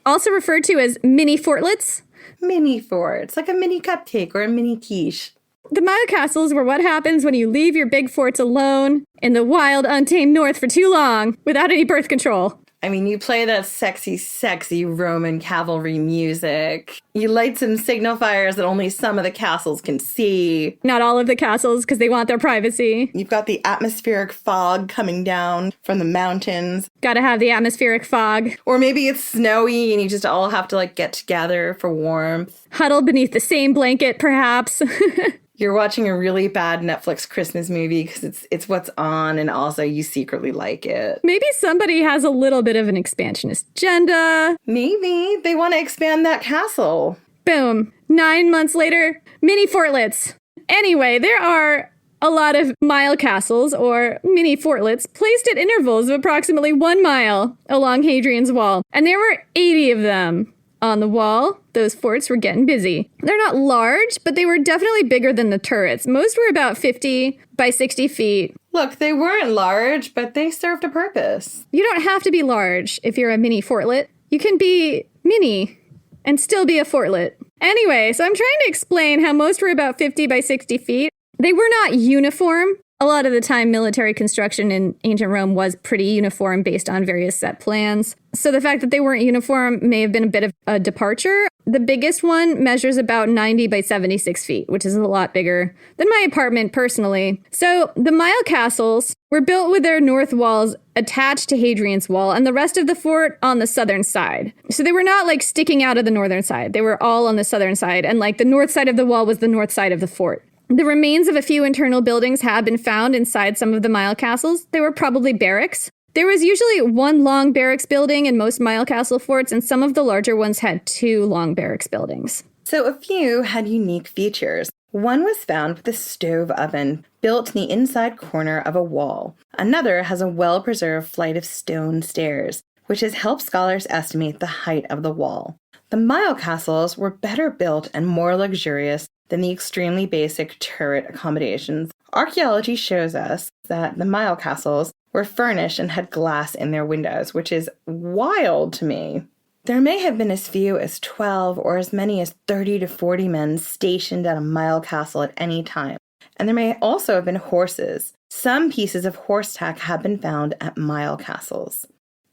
Also referred to as mini fortlets.
Mini forts, like a mini cupcake or a mini quiche.
The Mile Castles were what happens when you leave your big forts alone in the wild, untamed north for too long without any birth control.
I mean, you play that sexy, sexy Roman cavalry music. You light some signal fires that only some of the castles can see.
Not all of the castles, because they want their privacy.
You've got the atmospheric fog coming down from the mountains.
Gotta have the atmospheric fog.
Or maybe it's snowy and you just all have to, get together for warmth.
Huddle beneath the same blanket, perhaps.
You're watching a really bad Netflix Christmas movie because it's what's on, and also you secretly like it.
Maybe somebody has a little bit of an expansionist agenda.
Maybe they want to expand that castle.
Boom. 9 months later, mini fortlets. Anyway, there are a lot of mile castles, or mini fortlets, placed at intervals of approximately 1 mile along Hadrian's Wall. And there were 80 of them. On the wall, those forts were getting busy. They're not large, but they were definitely bigger than the turrets. Most were about 50 by 60 feet.
Look, they weren't large, but they served a purpose.
You don't have to be large if you're a mini fortlet. You can be mini and still be a fortlet. Anyway, so I'm trying to explain how most were about 50 by 60 feet. They were not uniform. A lot of the time, military construction in ancient Rome was pretty uniform based on various set plans. So the fact that they weren't uniform may have been a bit of a departure. The biggest one measures about 90 by 76 feet, which is a lot bigger than my apartment personally. So the Mile Castles were built with their north walls attached to Hadrian's Wall and the rest of the fort on the southern side. So they were not sticking out of the northern side. They were all on the southern side, and the north side of the wall was the north side of the fort. The remains of a few internal buildings have been found inside some of the Mile Castles. They were probably barracks. There was usually one long barracks building in most Mile Castle forts, and some of the larger ones had 2 long barracks buildings.
So a few had unique features. One was found with a stove oven built in the inside corner of a wall. Another has a well-preserved flight of stone stairs, which has helped scholars estimate the height of the wall. The Mile Castles were better built and more luxurious than the extremely basic turret accommodations. Archaeology shows us that the Mile Castles were furnished and had glass in their windows, which is wild to me. There may have been as few as 12 or as many as 30 to 40 men stationed at a Mile Castle at any time. And there may also have been horses. Some pieces of horse tack have been found at Mile Castles.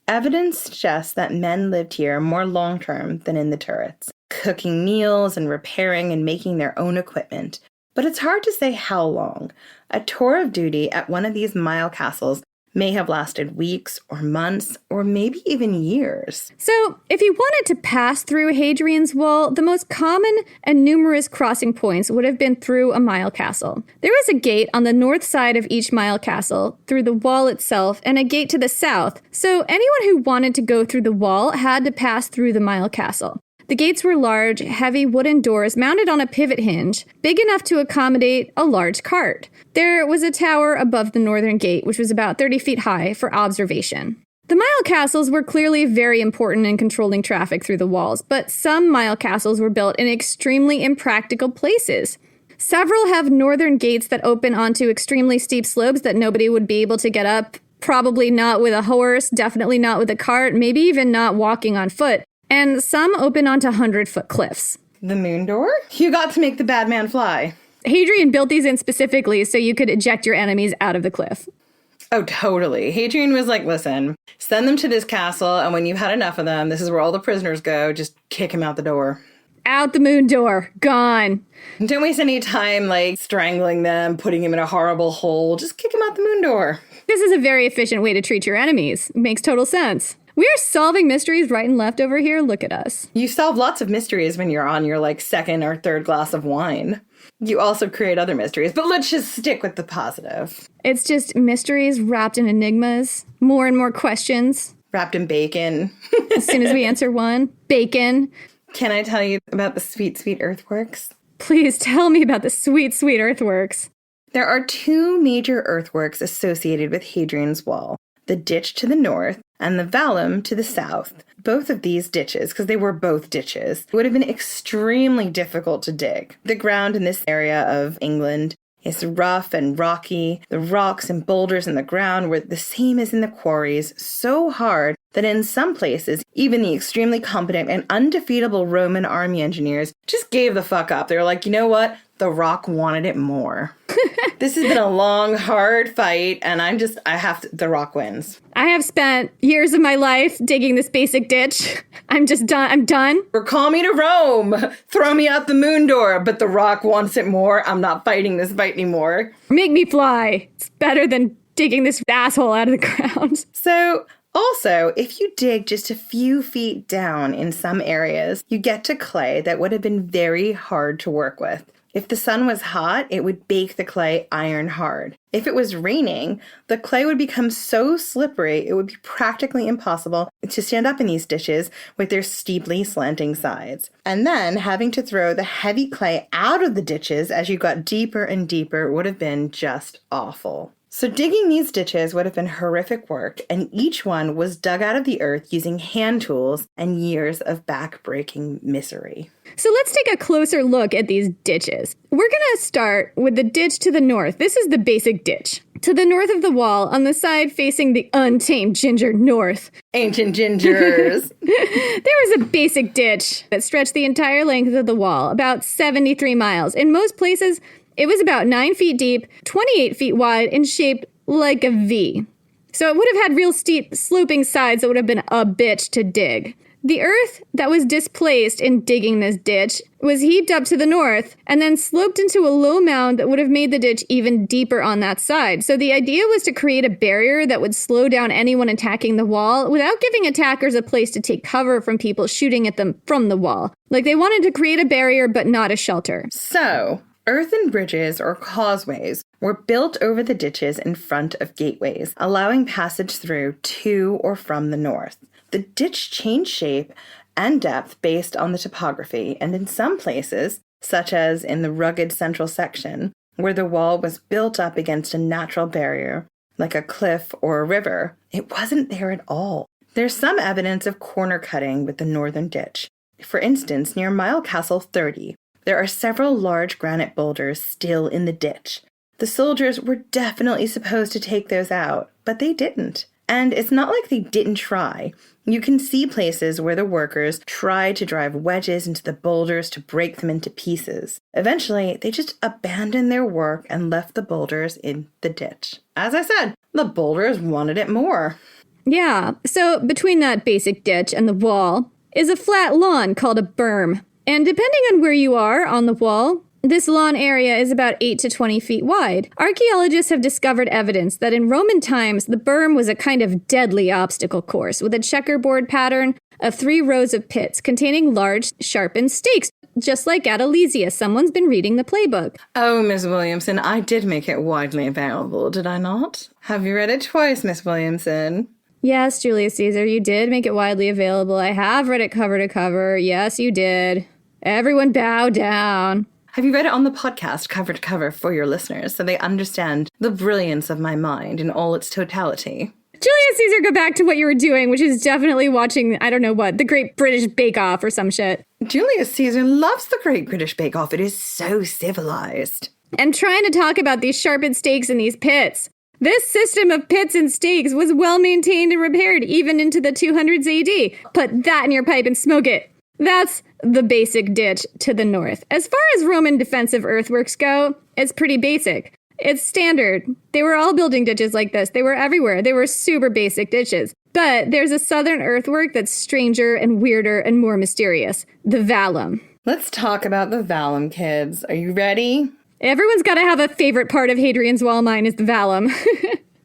Evidence suggests that men lived here more long-term than in the turrets, cooking meals and repairing and making their own equipment. But it's hard to say how long. A tour of duty at one of these Mile Castles may have lasted weeks or months or maybe even years.
So, if you wanted to pass through Hadrian's Wall, the most common and numerous crossing points would have been through a Mile Castle. There was a gate on the north side of each Mile Castle, through the wall itself, and a gate to the south. So, anyone who wanted to go through the wall had to pass through the Mile Castle. The gates were large, heavy wooden doors mounted on a pivot hinge, big enough to accommodate a large cart. There was a tower above the northern gate, which was about 30 feet high, for observation. The Mile Castles were clearly very important in controlling traffic through the walls, but some Mile Castles were built in extremely impractical places. Several have northern gates that open onto extremely steep slopes that nobody would be able to get up, probably not with a horse, definitely not with a cart, maybe even not walking on foot. And some open onto 100-foot cliffs.
The moon door? You got to make the bad man fly.
Hadrian built these in specifically so you could eject your enemies out of the cliff.
Oh, totally. Hadrian was like, listen, send them to this castle, and when you've had enough of them, this is where all the prisoners go, just kick them out the door.
Out the moon door. Gone.
Don't waste any time, like, strangling them, putting them in a horrible hole. Just kick them out the moon door.
This is a very efficient way to treat your enemies. It makes total sense. We are solving mysteries right and left over here. Look at us.
You solve lots of mysteries when you're on your, like, second or third glass of wine. You also create other mysteries, but let's just stick with the positive.
It's just mysteries wrapped in enigmas. More and more questions.
Wrapped in bacon.
As soon as we answer one, bacon.
Can I tell you about the sweet, sweet earthworks?
Please tell me about the sweet, sweet earthworks.
There are two major earthworks associated with Hadrian's Wall. The ditch to the north and the vallum to the south. Both of these ditches, because they were both ditches, would have been extremely difficult to dig. The ground in this area of England is rough and rocky. The rocks and boulders in the ground were the same as in the quarries, so hard that in some places, even the extremely competent and undefeatable Roman army engineers just gave the fuck up. They were like, you know what? The Rock wanted it more. This has been a long, hard fight, and The Rock wins.
I have spent years of my life digging this basic ditch. I'm just done. I'm done.
Or call me to Rome. Throw me out the moon door, but The Rock wants it more. I'm not fighting this fight anymore.
Make me fly. It's better than digging this asshole out of the ground.
So, also, if you dig just a few feet down in some areas, you get to clay that would have been very hard to work with. If the sun was hot, it would bake the clay iron hard. If it was raining, the clay would become so slippery it would be practically impossible to stand up in these ditches with their steeply slanting sides. And then having to throw the heavy clay out of the ditches as you got deeper and deeper would have been just awful. So digging these ditches would have been horrific work, and each one was dug out of the earth using hand tools and years of back-breaking misery.
So let's take a closer look at these ditches. We're going to start with the ditch to the north. This is the basic ditch. To the north of the wall, on the side facing the untamed ginger north.
Ancient gingers.
There was a basic ditch that stretched the entire length of the wall, about 73 miles. In most places, it was about 9 feet deep, 28 feet wide, and shaped like a V. So it would have had real steep, sloping sides that would have been a bitch to dig. The earth that was displaced in digging this ditch was heaped up to the north and then sloped into a low mound that would have made the ditch even deeper on that side. So the idea was to create a barrier that would slow down anyone attacking the wall without giving attackers a place to take cover from people shooting at them from the wall. Like they wanted to create a barrier but not a shelter.
So, earthen bridges or causeways were built over the ditches in front of gateways, allowing passage through to or from the north. The ditch changed shape and depth based on the topography, and in some places, such as in the rugged central section, where the wall was built up against a natural barrier, like a cliff or a river, it wasn't there at all. There's some evidence of corner cutting with the northern ditch. For instance, near Mile Castle 30, there are several large granite boulders still in the ditch. The soldiers were definitely supposed to take those out, but they didn't. And it's not like they didn't try. You can see places where the workers tried to drive wedges into the boulders to break them into pieces. Eventually, they just abandoned their work and left the boulders in the ditch. As I said, the boulders wanted it more.
Yeah, so between that basic ditch and the wall is a flat lawn called a berm. And depending on where you are on the wall, this lawn area is about 8 to 20 feet wide. Archaeologists have discovered evidence that in Roman times, the berm was a kind of deadly obstacle course with a checkerboard pattern of 3 rows of pits containing large, sharpened stakes, just like at Elysia. Someone's been reading the playbook.
Oh, Miss Williamson, I did make it widely available, did I not? Have you read it twice, Miss Williamson?
Yes, Julius Caesar, you did make it widely available. I have read it cover to cover. Yes, you did. Everyone bow down.
Have you read it on the podcast cover to cover for your listeners so they understand the brilliance of my mind in all its totality?
Julius Caesar, go back to what you were doing, which is definitely watching, I don't know what, the Great British Bake Off or some shit.
Julius Caesar loves the Great British Bake Off. It is so civilized.
And trying to talk about these sharpened stakes in these pits. This system of pits and stakes was well maintained and repaired even into the 200s AD. Put that in your pipe and smoke it. That's the basic ditch to the north. As far as Roman defensive earthworks go, it's pretty basic. It's standard. They were all building ditches like this. They were everywhere. They were super basic ditches. But there's a southern earthwork that's stranger and weirder and more mysterious. The vallum.
Let's talk about the vallum, kids. Are you ready?
Everyone's got to have a favorite part of Hadrian's Wall. Mine is the vallum.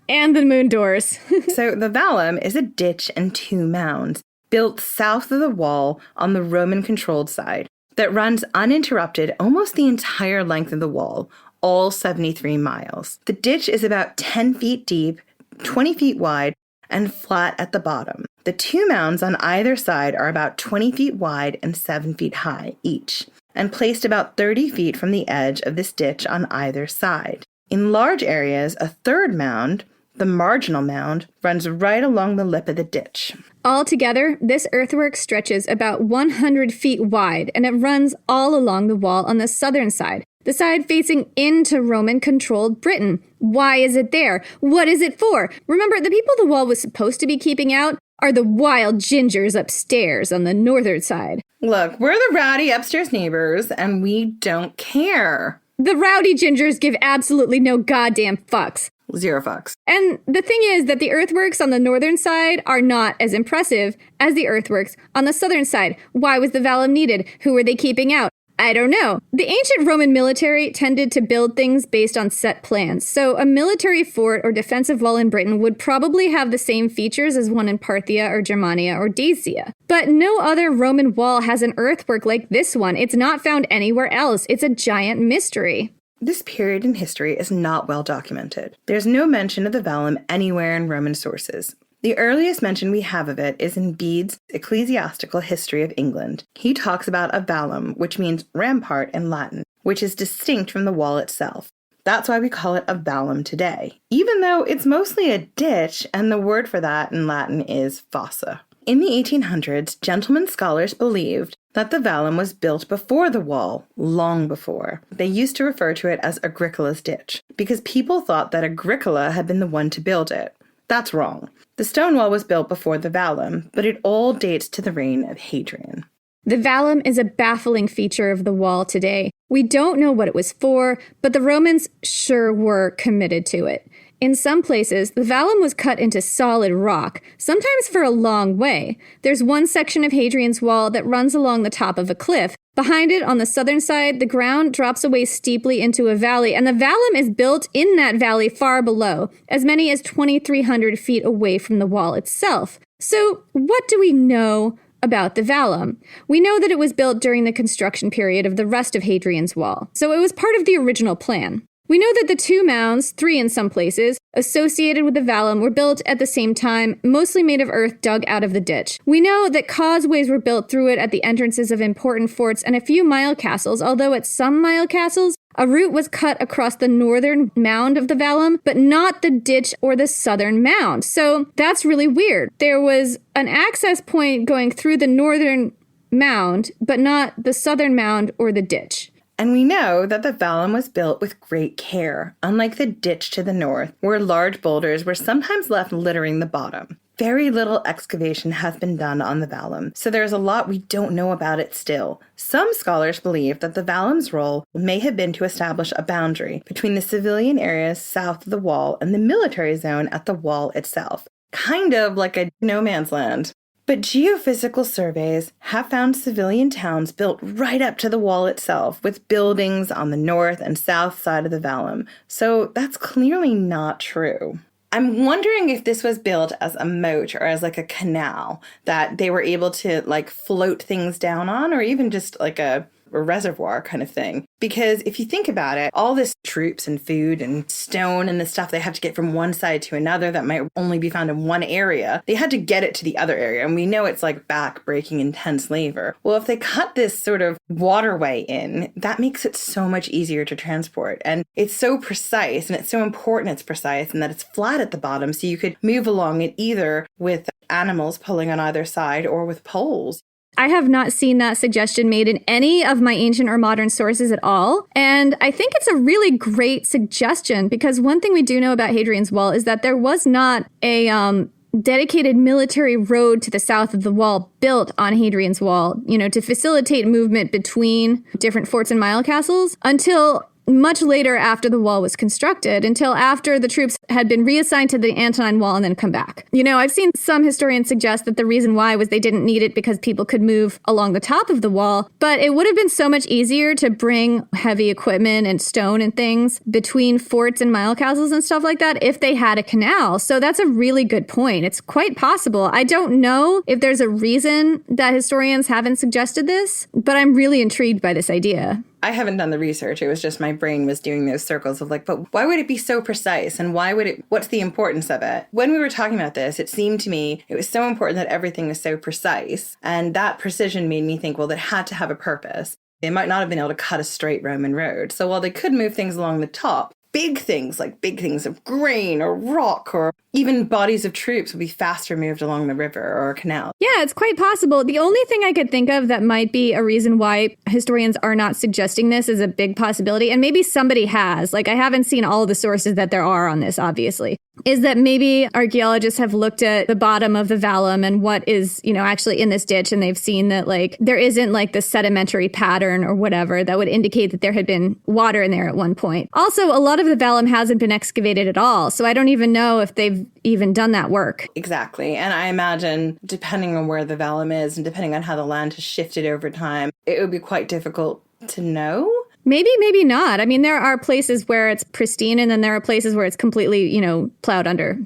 And the moon doors.
So the vallum is a ditch and 2 mounds built south of the wall on the Roman-controlled side that runs uninterrupted almost the entire length of the wall, all 73 miles. The ditch is about 10 feet deep, 20 feet wide, and flat at the bottom. The 2 mounds on either side are about 20 feet wide and 7 feet high each, and placed about 30 feet from the edge of this ditch on either side. In large areas, a 3rd mound, the marginal mound, runs right along the lip of the ditch.
Altogether, this earthwork stretches about 100 feet wide, and it runs all along the wall on the southern side, the side facing into Roman-controlled Britain. Why is it there? What is it for? Remember, the people the wall was supposed to be keeping out are the wild gingers upstairs on the northern side.
Look, we're the rowdy upstairs neighbors, and we don't care.
The rowdy gingers give absolutely no goddamn fucks.
0 fucks.
And the thing is that the earthworks on the northern side are not as impressive as the earthworks on the southern side. Why was the vallum needed? Who were they keeping out? I don't know. The ancient Roman military tended to build things based on set plans, so a military fort or defensive wall in Britain would probably have the same features as one in Parthia or Germania or Dacia. But no other Roman wall has an earthwork like this one. It's not found anywhere else. It's a giant mystery.
This period in history is not well documented. There's no mention of the vallum anywhere in Roman sources. The earliest mention we have of it is in Bede's Ecclesiastical History of England. He talks about a vallum, which means rampart in Latin, which is distinct from the wall itself. That's why we call it a vallum today, even though it's mostly a ditch, and the word for that in Latin is fossa. In the 1800s, gentlemen scholars believed that the vallum was built before the wall, long before. They used to refer to it as Agricola's ditch, because people thought that Agricola had been the one to build it. That's wrong. The stone wall was built before the vallum, but it all dates to the reign of Hadrian.
The vallum is a baffling feature of the wall today. We don't know what it was for, but the Romans sure were committed to it. In some places, the vallum was cut into solid rock, sometimes for a long way. There's one section of Hadrian's wall that runs along the top of a cliff. Behind it, on the southern side, the ground drops away steeply into a valley, and the vallum is built in that valley far below, as many as 2,300 feet away from the wall itself. So, what do we know about the vallum? We know that it was built during the construction period of the rest of Hadrian's wall, so it was part of the original plan. We know that the 2 mounds, 3 in some places, associated with the vallum were built at the same time, mostly made of earth dug out of the ditch. We know that causeways were built through it at the entrances of important forts and a few mile castles, although at some mile castles, a route was cut across the northern mound of the vallum, but not the ditch or the southern mound. So that's really weird. There was an access point going through the northern mound, but not the southern mound or the ditch.
And we know that the vallum was built with great care, unlike the ditch to the north, where large boulders were sometimes left littering the bottom. Very little excavation has been done on the vallum, so there's a lot we don't know about it still. Some scholars believe that the vallum's role may have been to establish a boundary between the civilian areas south of the wall and the military zone at the wall itself, kind of like a no man's land. But geophysical surveys have found civilian towns built right up to the wall itself, with buildings on the north and south side of the vallum, so that's clearly not true. I'm wondering if this was built as a moat or as like a canal that they were able to like float things down on, or even just like a reservoir kind of thing. Because if you think about it, all this troops and food and stone and the stuff they have to get from one side to another that might only be found in one area, they had to get it to the other area. And we know it's like back-breaking intense labor. Well, if they cut this sort of waterway in, that makes it so much easier to transport. And it's so precise, and it's so important it's precise, and that it's flat at the bottom, so you could move along it either with animals pulling on either side or with poles.
I have not seen that suggestion made in any of my ancient or modern sources at all. And I think it's a really great suggestion, because one thing we do know about Hadrian's Wall is that there was not a dedicated military road to the south of the wall built on Hadrian's Wall, to facilitate movement between different forts and mile castles until much later after the wall was constructed, until after the troops had been reassigned to the Antonine Wall and then come back. I've seen some historians suggest that the reason why was they didn't need it because people could move along the top of the wall, but it would have been so much easier to bring heavy equipment and stone and things between forts and mile castles and stuff like that if they had a canal. So that's a really good point. It's quite possible. I don't know if there's a reason that historians haven't suggested this, but I'm really intrigued by this idea.
I haven't done the research. It was just my brain was doing those circles of but why would it be so precise? And what's the importance of it? When we were talking about this, it seemed to me it was so important that everything was so precise. And that precision made me think, well, it had to have a purpose. They might not have been able to cut a straight Roman road. So while they could move things along the top, big things of grain or rock or even bodies of troops would be faster moved along the river or a canal.
Yeah, it's quite possible. The only thing I could think of that might be a reason why historians are not suggesting this is a big possibility, and maybe somebody has, I haven't seen all the sources that there are on this, obviously, is that maybe archaeologists have looked at the bottom of the vallum and what is, actually in this ditch, and they've seen that, there isn't, the sedimentary pattern or whatever that would indicate that there had been water in there at one point. Also, a lot of the vallum hasn't been excavated at all, so I don't even know if they've even done that work.
Exactly. And I imagine, depending on where the vallum is and depending on how the land has shifted over time, it would be quite difficult to know.
Maybe, maybe not. I mean, there are places where it's pristine, and then there are places where it's completely, plowed under.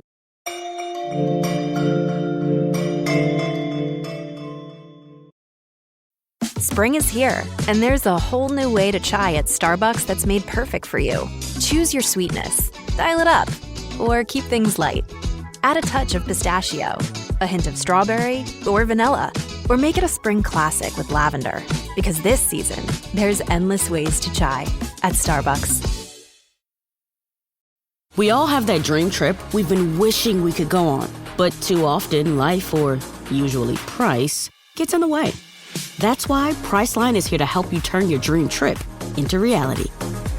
Spring is here, and there's a whole new way to chai at Starbucks that's made perfect for you. Choose your sweetness, dial it up, or keep things light. Add a touch of pistachio, a hint of strawberry, or vanilla, or make it a spring classic with lavender. Because this season, there's endless ways to chai at Starbucks.
We all have that dream trip we've been wishing we could go on, but too often life, or usually price, gets in the way. That's why Priceline is here to help you turn your dream trip into reality.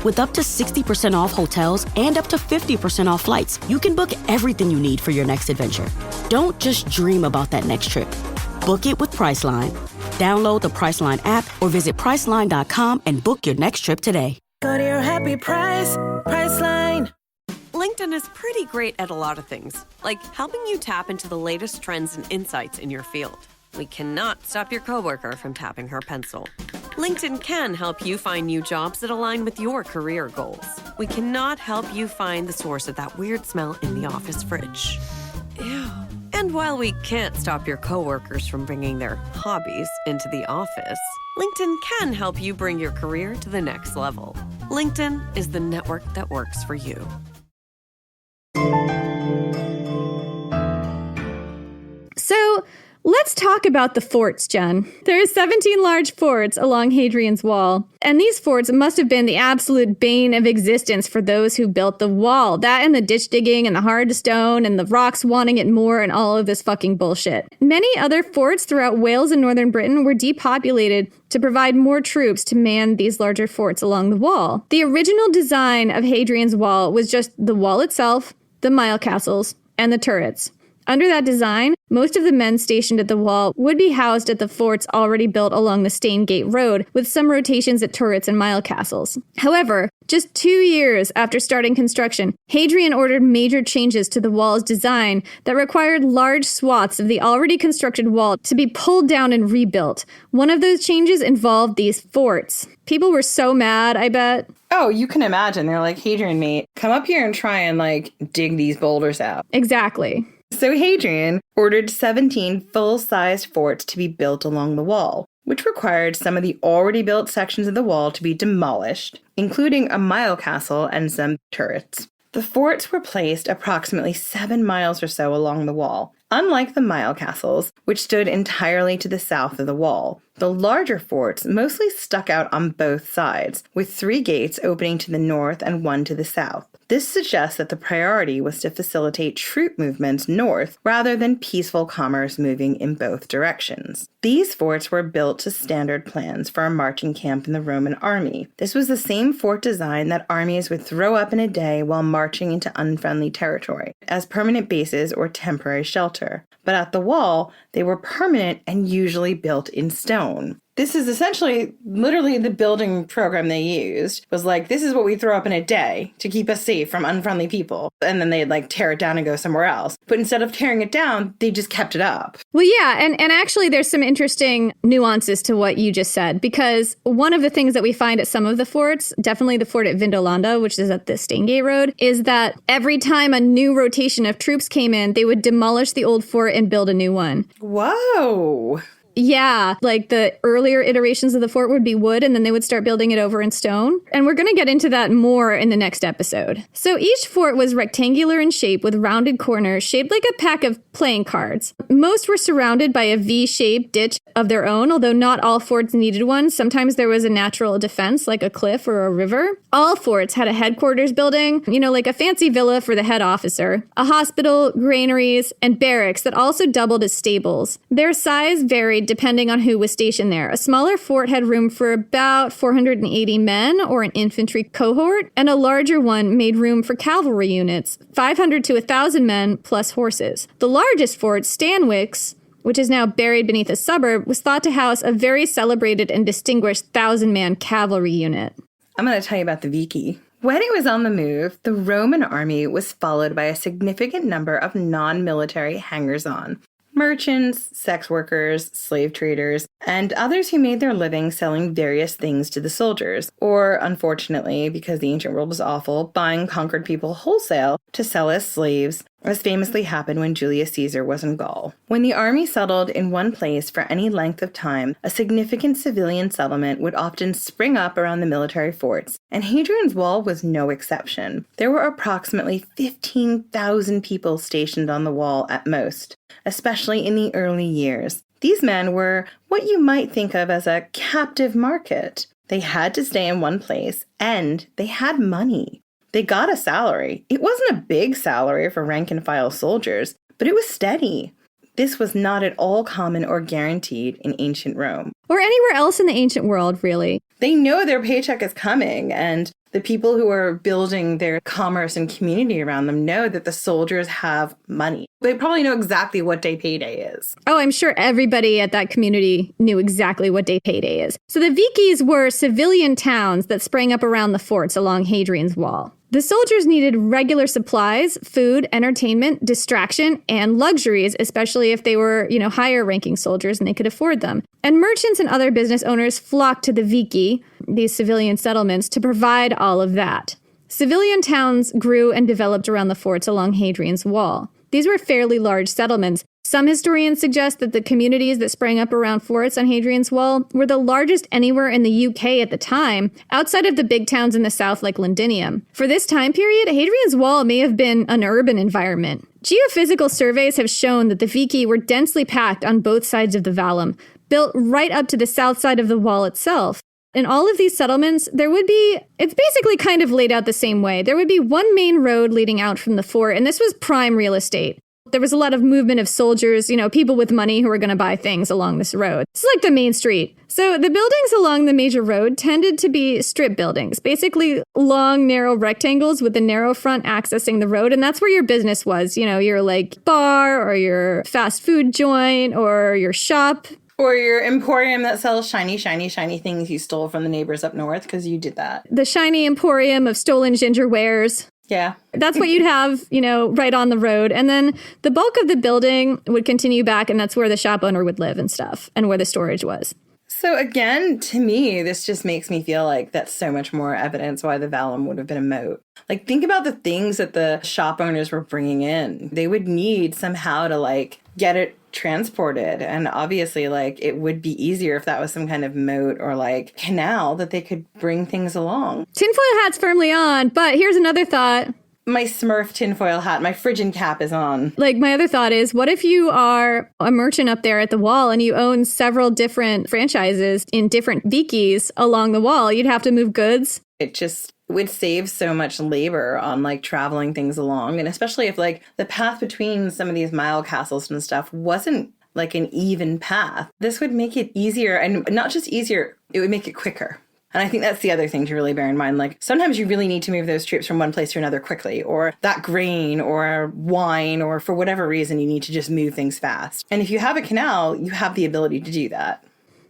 With up to 60% off hotels and up to 50% off flights, you can book everything you need for your next adventure. Don't just dream about that next trip. Book it with Priceline. Download the Priceline app or visit Priceline.com and book your next trip today.
Go to your happy price, Priceline.
LinkedIn is pretty great at a lot of things, like helping you tap into the latest trends and insights in your field. We cannot stop your coworker from tapping her pencil. LinkedIn can help you find new jobs that align with your career goals. We cannot help you find the source of that weird smell in the office fridge. Ew. And while we can't stop your coworkers from bringing their hobbies into the office, LinkedIn can help you bring your career to the next level. LinkedIn is the network that works for you.
So, let's talk about the forts, Jen. There are 17 large forts along Hadrian's Wall, and these forts must have been the absolute bane of existence for those who built the wall. That and the ditch digging and the hard stone and the rocks wanting it more and all of this fucking bullshit. Many other forts throughout Wales and northern Britain were depopulated to provide more troops to man these larger forts along the wall. The original design of Hadrian's Wall was just the wall itself, the mile castles, and the turrets. Under that design, most of the men stationed at the wall would be housed at the forts already built along the Stanegate Road, with some rotations at turrets and mile castles. However, just 2 years after starting construction, Hadrian ordered major changes to the wall's design that required large swaths of the already constructed wall to be pulled down and rebuilt. One of those changes involved these forts. People were so mad, I bet.
Oh, you can imagine. They're like, Hadrian, mate, come up here and try and, dig these boulders out.
Exactly.
So Hadrian ordered 17 full-sized forts to be built along the wall, which required some of the already built sections of the wall to be demolished, including a mile castle and some turrets. The forts were placed approximately 7 miles or so along the wall. Unlike the mile castles, which stood entirely to the south of the wall, the larger forts mostly stuck out on both sides, with 3 gates opening to the north and 1 to the south. This suggests that the priority was to facilitate troop movements north rather than peaceful commerce moving in both directions. These forts were built to standard plans for a marching camp in the Roman army. This was the same fort design that armies would throw up in a day while marching into unfriendly territory, as permanent bases or temporary shelter. But at the wall, they were permanent and usually built in stone. This is essentially literally the building program they used was like, this is what we throw up in a day to keep us safe from unfriendly people. And then they'd like tear it down and go somewhere else. But instead of tearing it down, they just kept it up.
Well, yeah. And actually, there's some interesting nuances to what you just said, because one of the things that we find at some of the forts, definitely the fort at Vindolanda, which is at the Staingate Road, is that every time a new rotation of troops came in, they would demolish the old fort and build a new one.
Whoa.
Yeah, like the earlier iterations of the fort would be wood, and then they would start building it over in stone. And we're going to get into that more in the next episode. So each fort was rectangular in shape with rounded corners shaped like a pack of playing cards. Most were surrounded by a V-shaped ditch of their own, although not all forts needed one. Sometimes there was a natural defense like a cliff or a river. All forts had a headquarters building, like a fancy villa for the head officer, a hospital, granaries, and barracks that also doubled as stables. Their size varied depending on who was stationed there. A smaller fort had room for about 480 men or an infantry cohort, and a larger one made room for cavalry units, 500 to 1,000 men plus horses. The largest fort, Stanwix, which is now buried beneath a suburb, was thought to house a very celebrated and distinguished 1,000-man cavalry unit.
I'm going to tell you about the Vici. When it was on the move, the Roman army was followed by a significant number of non-military hangers-on. Merchants, sex workers, slave traders, and others who made their living selling various things to the soldiers, or, unfortunately, because the ancient world was awful, buying conquered people wholesale to sell as slaves, as famously happened when Julius Caesar was in Gaul. When the army settled in one place for any length of time, a significant civilian settlement would often spring up around the military forts, and Hadrian's Wall was no exception. There were approximately 15,000 people stationed on the wall at most, especially in the early years. These men were what you might think of as a captive market. They had to stay in one place, and they had money. They got a salary. It wasn't a big salary for rank-and-file soldiers, but it was steady. This was not at all common or guaranteed in ancient Rome.
Or anywhere else in the ancient world, really.
They know their paycheck is coming, and the people who are building their commerce and community around them know that the soldiers have money. They probably know exactly what day payday is.
Oh, I'm sure everybody at that community knew exactly what day payday is. So the Vicis were civilian towns that sprang up around the forts along Hadrian's Wall. The soldiers needed regular supplies, food, entertainment, distraction, and luxuries, especially if they were, higher-ranking soldiers and they could afford them. And merchants and other business owners flocked to the Vici, these civilian settlements, to provide all of that. Civilian towns grew and developed around the forts along Hadrian's Wall. These were fairly large settlements. Some historians suggest that the communities that sprang up around forts on Hadrian's Wall were the largest anywhere in the UK at the time, outside of the big towns in the south like Londinium. For this time period, Hadrian's Wall may have been an urban environment. Geophysical surveys have shown that the Vici were densely packed on both sides of the vallum, built right up to the south side of the wall itself. In all of these settlements, it's basically kind of laid out the same way. There would be one main road leading out from the fort, and this was prime real estate. There was a lot of movement of soldiers, people with money who were going to buy things along this road. It's like the main street. So the buildings along the major road tended to be strip buildings, basically long, narrow rectangles with a narrow front accessing the road. And that's where your business was, your like bar or your fast food joint or your shop.
Or your emporium that sells shiny, shiny, shiny things you stole from the neighbors up north, because you did that.
The shiny emporium of stolen ginger wares.
Yeah.
That's what you'd have, right on the road. And then the bulk of the building would continue back, and that's where the shop owner would live and stuff, and where the storage was.
So again, to me, this just makes me feel like that's so much more evidence why the vallum would have been a moat. Like, think about the things that the shop owners were bringing in. They would need somehow to, get it transported. And obviously, it would be easier if that was some kind of moat or, canal that they could bring things along.
Tinfoil hat's firmly on, but here's another thought.
My Smurf tinfoil hat, my Phrygian cap is on.
My other thought is, what if you are a merchant up there at the wall and you own several different franchises in different Vicis along the wall? You'd have to move goods.
It just would save so much labor on traveling things along. And especially if the path between some of these mile castles and stuff wasn't an even path. This would make it easier, and not just easier, it would make it quicker. And I think that's the other thing to really bear in mind. Sometimes you really need to move those troops from one place to another quickly, or that grain or wine, or for whatever reason, you need to just move things fast. And if you have a canal, you have the ability to do that.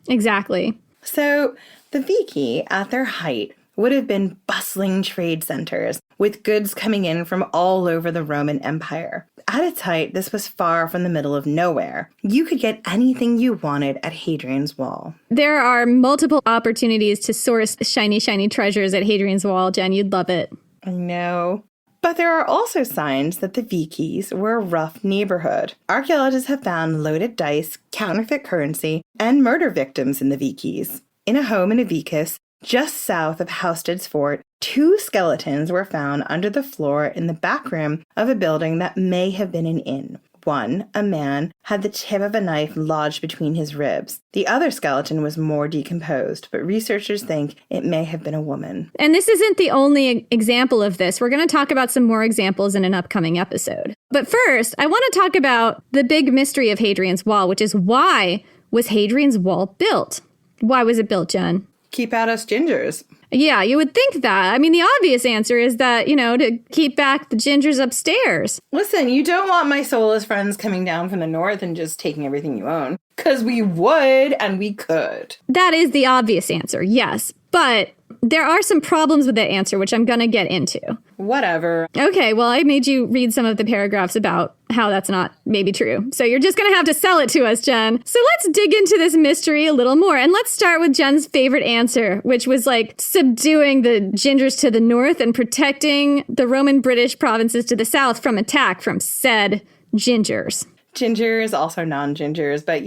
Exactly.
So the Vici, at their height, would have been bustling trade centers with goods coming in from all over the Roman Empire. At its height, this was far from the middle of nowhere. You could get anything you wanted at Hadrian's Wall.
There are multiple opportunities to source shiny, shiny treasures at Hadrian's Wall, Jen. You'd love it.
I know. But there are also signs that the Vicis were a rough neighborhood. Archaeologists have found loaded dice, counterfeit currency, and murder victims in the Vicis. In a home in a vicus, just south of Housted's fort, 2 skeletons were found under the floor in the back room of a building that may have been an inn. One, a man, had the tip of a knife lodged between his ribs. The other skeleton was more decomposed, but researchers think it may have been a woman.
And this isn't the only example of this. We're going to talk about some more examples in an upcoming episode. But first, I want to talk about the big mystery of Hadrian's Wall, which is why was Hadrian's Wall built? Why was it built, Jen?
Keep out us gingers.
Yeah, you would think that. I mean, the obvious answer is that, to keep back the gingers upstairs.
Listen, you don't want my soulless friends coming down from the north and just taking everything you own. Because we would and we could.
That is the obvious answer, yes. But there are some problems with that answer, which I'm going to get into.
Whatever.
Okay, well, I made you read some of the paragraphs about how that's not maybe true. So you're just going to have to sell it to us, Jen. So let's dig into this mystery a little more. And let's start with Jen's favorite answer, which was like subduing the gingers to the north and protecting the Roman British provinces to the south from attack from said gingers.
Gingers, also non-gingers, but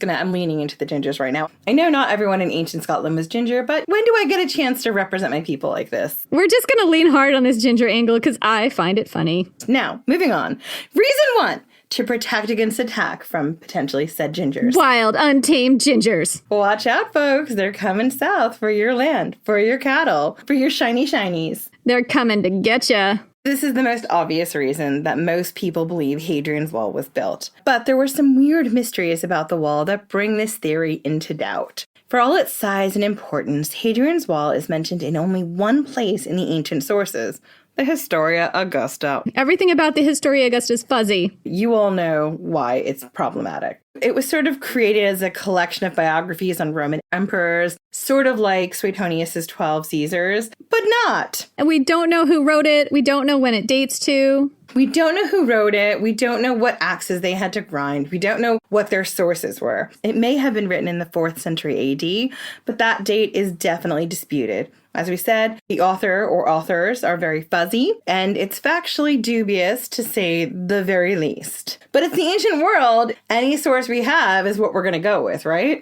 I'm leaning into the gingers right now. I know not everyone in ancient Scotland was ginger, but when do I get a chance to represent my people like this?
We're just going to lean hard on this ginger angle because I find it funny.
Now, moving on. Reason 1, to protect against attack from potentially said gingers.
Wild, untamed gingers.
Watch out, folks. They're coming south for your land, for your cattle, for your shiny shinies.
They're coming to get ya.
This is the most obvious reason that most people believe Hadrian's Wall was built. But there were some weird mysteries about the wall that bring this theory into doubt. For all its size and importance, Hadrian's Wall is mentioned in only one place in the ancient sources, the Historia Augusta.
Everything about the Historia Augusta is fuzzy.
You all know why it's problematic. It was sort of created as a collection of biographies on Roman emperors, sort of like Suetonius's 12 Caesars, but not.
And we don't know who wrote it. We don't know when it dates to.
We don't know who wrote it. We don't know what axes they had to grind. We don't know what their sources were. It may have been written in the 4th century AD, but that date is definitely disputed. As we said, the author or authors are very fuzzy, and it's factually dubious to say the very least. But it's the ancient world. Any source we have is what we're going to go with, right?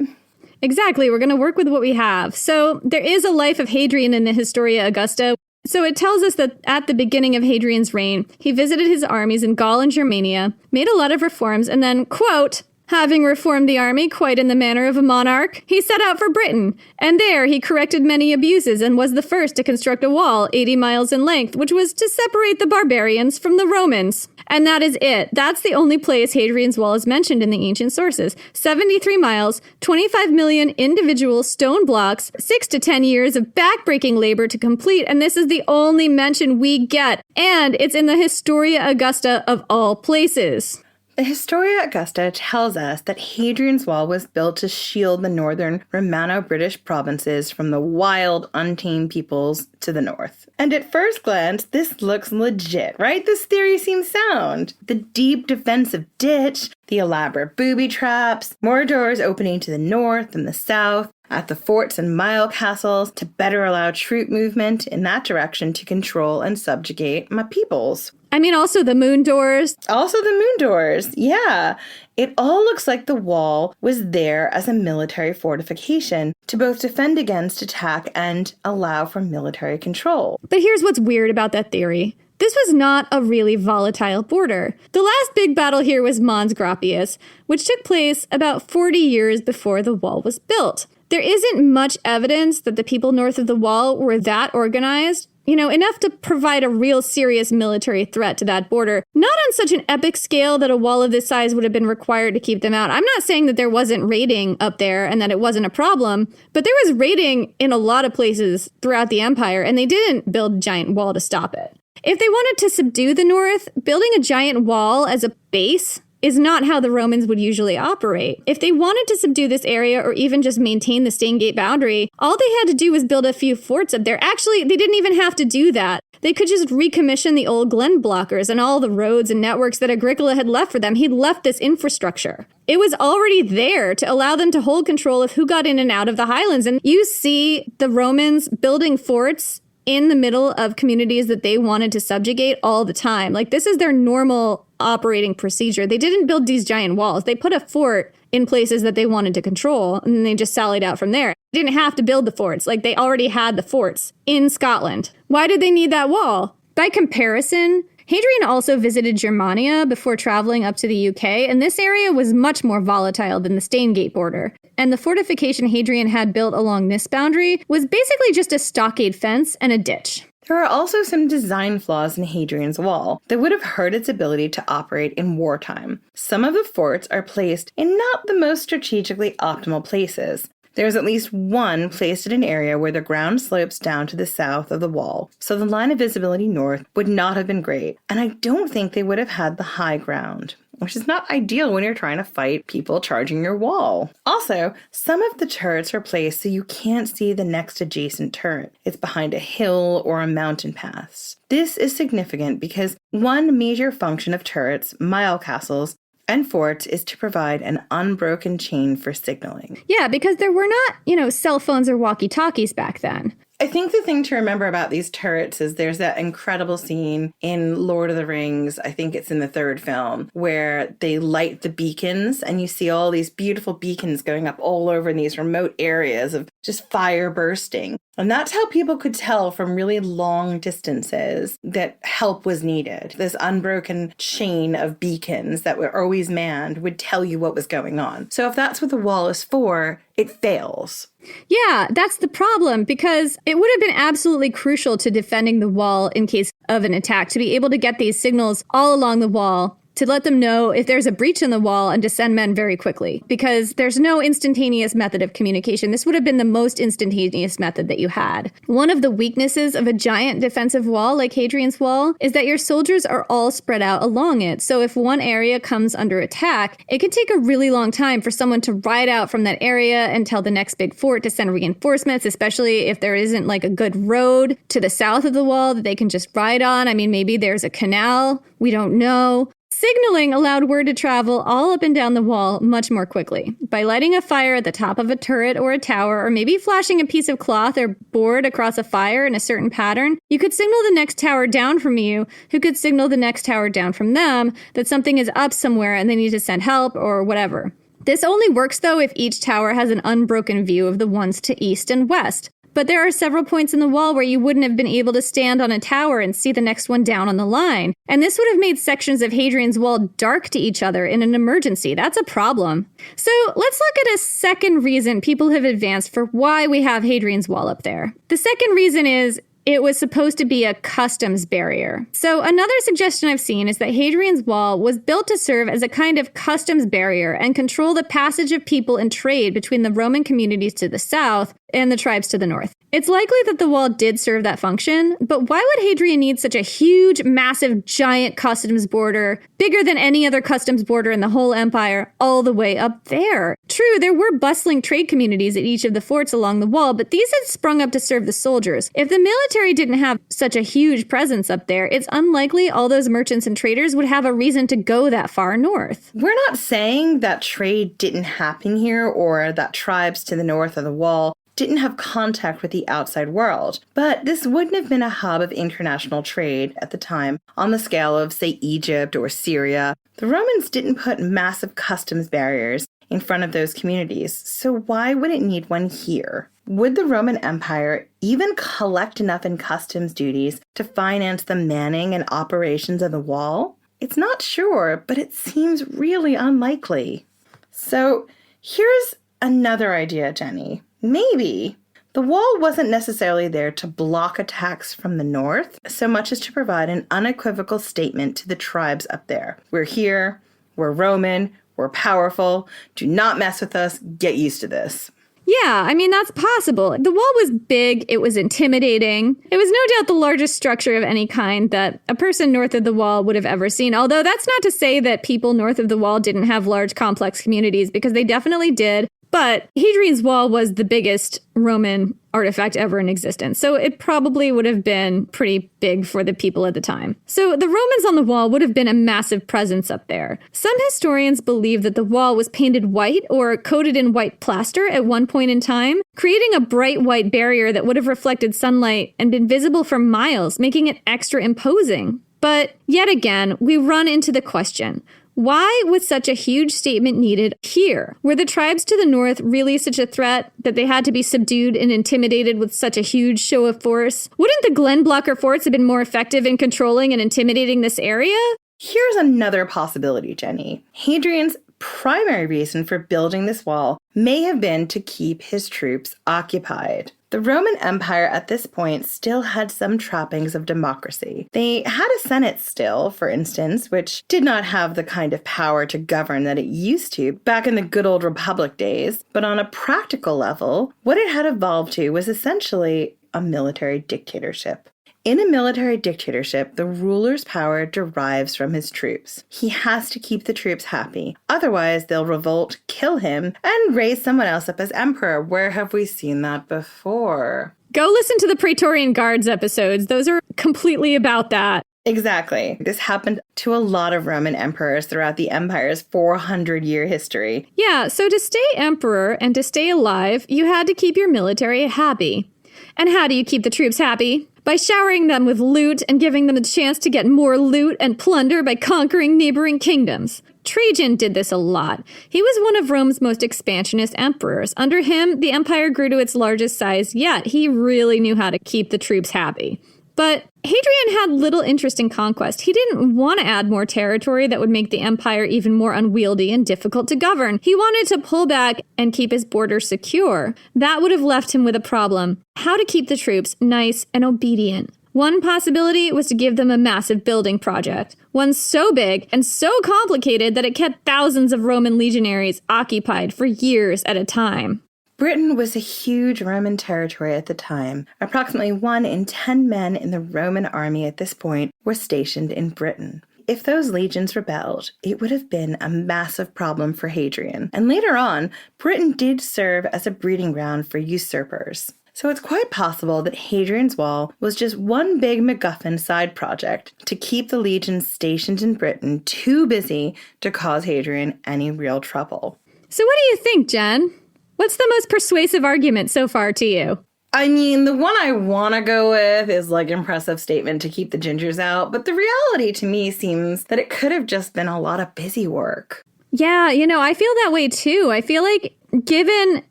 Exactly. We're going to work with what we have. So there is a life of Hadrian in the Historia Augusta. So it tells us that at the beginning of Hadrian's reign, he visited his armies in Gaul and Germania, made a lot of reforms, and then, quote, having reformed the army quite in the manner of a monarch, he set out for Britain, and there he corrected many abuses and was the first to construct a wall 80 miles in length, which was to separate the barbarians from the Romans. And that is it. That's the only place Hadrian's Wall is mentioned in the ancient sources. 73 miles, 25 million individual stone blocks, 6 to 10 years of backbreaking labor to complete, and this is the only mention we get. And it's in the Historia Augusta of all places.
The Historia Augusta tells us that Hadrian's Wall was built to shield the northern Romano-British provinces from the wild, untamed peoples to the north. And at first glance, this looks legit, right? This theory seems sound. The deep defensive ditch, the elaborate booby traps, more doors opening to the north and the south, at the forts and mile castles to better allow troop movement in that direction to control and subjugate my peoples.
I mean, also the moon doors.
Also the moon doors, yeah. It all looks like the wall was there as a military fortification to both defend against attack and allow for military control.
But here's what's weird about that theory. This was not a really volatile border. The last big battle here was Mons Graupius, which took place about 40 years before the wall was built. There isn't much evidence that the people north of the wall were that organized, enough to provide a real serious military threat to that border. Not on such an epic scale that a wall of this size would have been required to keep them out. I'm not saying that there wasn't raiding up there and that it wasn't a problem, but there was raiding in a lot of places throughout the empire, and they didn't build a giant wall to stop it. If they wanted to subdue the north, building a giant wall as a base is not how the Romans would usually operate. If they wanted to subdue this area or even just maintain the Stained Gate boundary, all they had to do was build a few forts up there. Actually, they didn't even have to do that. They could just recommission the old Glen blockers and all the roads and networks that Agricola had left for them. He'd left this infrastructure. It was already there to allow them to hold control of who got in and out of the highlands. And you see the Romans building forts in the middle of communities that they wanted to subjugate all the time. Like, this is their normal operating procedure. They didn't build these giant walls. They put a fort in places that they wanted to control, and then they just sallied out from there. They didn't have to build the forts. Like, they already had the forts in Scotland. Why did they need that wall? By comparison, Hadrian also visited Germania before traveling up to the UK, and this area was much more volatile than the Stained Gate border. And the fortification Hadrian had built along this boundary was basically just a stockade fence and a ditch.
There are also some design flaws in Hadrian's Wall that would have hurt its ability to operate in wartime. Some of the forts are placed in not the most strategically optimal places. There's at least one placed in an area where the ground slopes down to the south of the wall, so the line of visibility north would not have been great, and I don't think they would have had the high ground, which is not ideal when you're trying to fight people charging your wall. Also, some of the turrets are placed so you can't see the next adjacent turret. It's behind a hill or a mountain pass. This is significant because one major function of turrets, mile castles, and forts is to provide an unbroken chain for signaling.
Yeah, because there were not, cell phones or walkie-talkies back then.
I think the thing to remember about these turrets is there's that incredible scene in Lord of the Rings, I think it's in the third film, where they light the beacons and you see all these beautiful beacons going up all over in these remote areas of just fire bursting. And that's how people could tell from really long distances that help was needed. This unbroken chain of beacons that were always manned would tell you what was going on. So if that's what the wall is for, it fails.
Yeah, that's the problem, because it would have been absolutely crucial to defending the wall in case of an attack, to be able to get these signals all along the wall, to let them know if there's a breach in the wall and to send men very quickly, because there's no instantaneous method of communication. This would have been the most instantaneous method that you had. One of the weaknesses of a giant defensive wall like Hadrian's Wall is that your soldiers are all spread out along it. So if one area comes under attack, it can take a really long time for someone to ride out from that area and tell the next big fort to send reinforcements, especially if there isn't like a good road to the south of the wall that they can just ride on. I mean, maybe there's a canal. We don't know. Signaling allowed word to travel all up and down the wall much more quickly. By lighting a fire at the top of a turret or a tower, or maybe flashing a piece of cloth or board across a fire in a certain pattern, you could signal the next tower down from you, who could signal the next tower down from them, that something is up somewhere and they need to send help or whatever. This only works, though, if each tower has an unbroken view of the ones to east and west. But there are several points in the wall where you wouldn't have been able to stand on a tower and see the next one down on the line. And this would have made sections of Hadrian's Wall dark to each other in an emergency. That's a problem. So let's look at a second reason people have advanced for why we have Hadrian's Wall up there. The second reason is it was supposed to be a customs barrier. So another suggestion I've seen is that Hadrian's Wall was built to serve as a kind of customs barrier and control the passage of people and trade between the Roman communities to the south and the tribes to the north. It's likely that the wall did serve that function, but why would Hadrian need such a huge, massive, giant customs border, bigger than any other customs border in the whole empire, all the way up there? True, there were bustling trade communities at each of the forts along the wall, but these had sprung up to serve the soldiers. If the military didn't have such a huge presence up there, it's unlikely all those merchants and traders would have a reason to go that far north.
We're not saying that trade didn't happen here or that tribes to the north of the wall didn't have contact with the outside world, but this wouldn't have been a hub of international trade at the time on the scale of, say, Egypt or Syria. The Romans didn't put massive customs barriers in front of those communities, so why would it need one here? Would the Roman Empire even collect enough in customs duties to finance the manning and operations of the wall? It's not sure, but it seems really unlikely. So here's another idea, Jenny. Maybe the wall wasn't necessarily there to block attacks from the north, so much as to provide an unequivocal statement to the tribes up there. We're here, we're Roman, we're powerful, do not mess with us, get used to this.
Yeah, I mean, that's possible. The wall was big. It was intimidating. It was no doubt the largest structure of any kind that a person north of the wall would have ever seen. Although that's not to say that people north of the wall didn't have large, complex communities, because they definitely did. But Hadrian's Wall was the biggest Roman artifact ever in existence, so it probably would have been pretty big for the people at the time. So the Romans on the wall would have been a massive presence up there. Some historians believe that the wall was painted white or coated in white plaster at one point in time, creating a bright white barrier that would have reflected sunlight and been visible for miles, making it extra imposing. But yet again, we run into the question, why was such a huge statement needed here? Were the tribes to the north really such a threat that they had to be subdued and intimidated with such a huge show of force? Wouldn't the Glenblocker forts have been more effective in controlling and intimidating this area?
Here's another possibility, Jenny. Hadrian's primary reason for building this wall may have been to keep his troops occupied. The Roman Empire at this point still had some trappings of democracy. They had a Senate still, for instance, which did not have the kind of power to govern that it used to back in the good old Republic days. But on a practical level, what it had evolved to was essentially a military dictatorship. In a military dictatorship, the ruler's power derives from his troops. He has to keep the troops happy. Otherwise, they'll revolt, kill him, and raise someone else up as emperor. Where have we seen that before?
Go listen to the Praetorian Guards episodes. Those are completely about that.
Exactly. This happened to a lot of Roman emperors throughout the empire's 400-year history.
Yeah, so to stay emperor and to stay alive, you had to keep your military happy. And how do you keep the troops happy? By showering them with loot and giving them a chance to get more loot and plunder by conquering neighboring kingdoms. Trajan did this a lot. He was one of Rome's most expansionist emperors. Under him, the empire grew to its largest size yet. He really knew how to keep the troops happy. But Hadrian had little interest in conquest. He didn't want to add more territory that would make the empire even more unwieldy and difficult to govern. He wanted to pull back and keep his borders secure. That would have left him with a problem: how to keep the troops nice and obedient. One possibility was to give them a massive building project, one so big and so complicated that it kept thousands of Roman legionaries occupied for years at a time.
Britain was a huge Roman territory at the time. Approximately 1 in 10 men in the Roman army at this point were stationed in Britain. If those legions rebelled, it would have been a massive problem for Hadrian. And later on, Britain did serve as a breeding ground for usurpers. So it's quite possible that Hadrian's Wall was just one big MacGuffin side project to keep the legions stationed in Britain too busy to cause Hadrian any real trouble.
So what do you think, Jen? What's the most persuasive argument so far to you?
I mean, the one I want to go with is like impressive statement to keep the gingers out. But the reality to me seems that it could have just been a lot of busy work.
Yeah, I feel that way too. I feel like given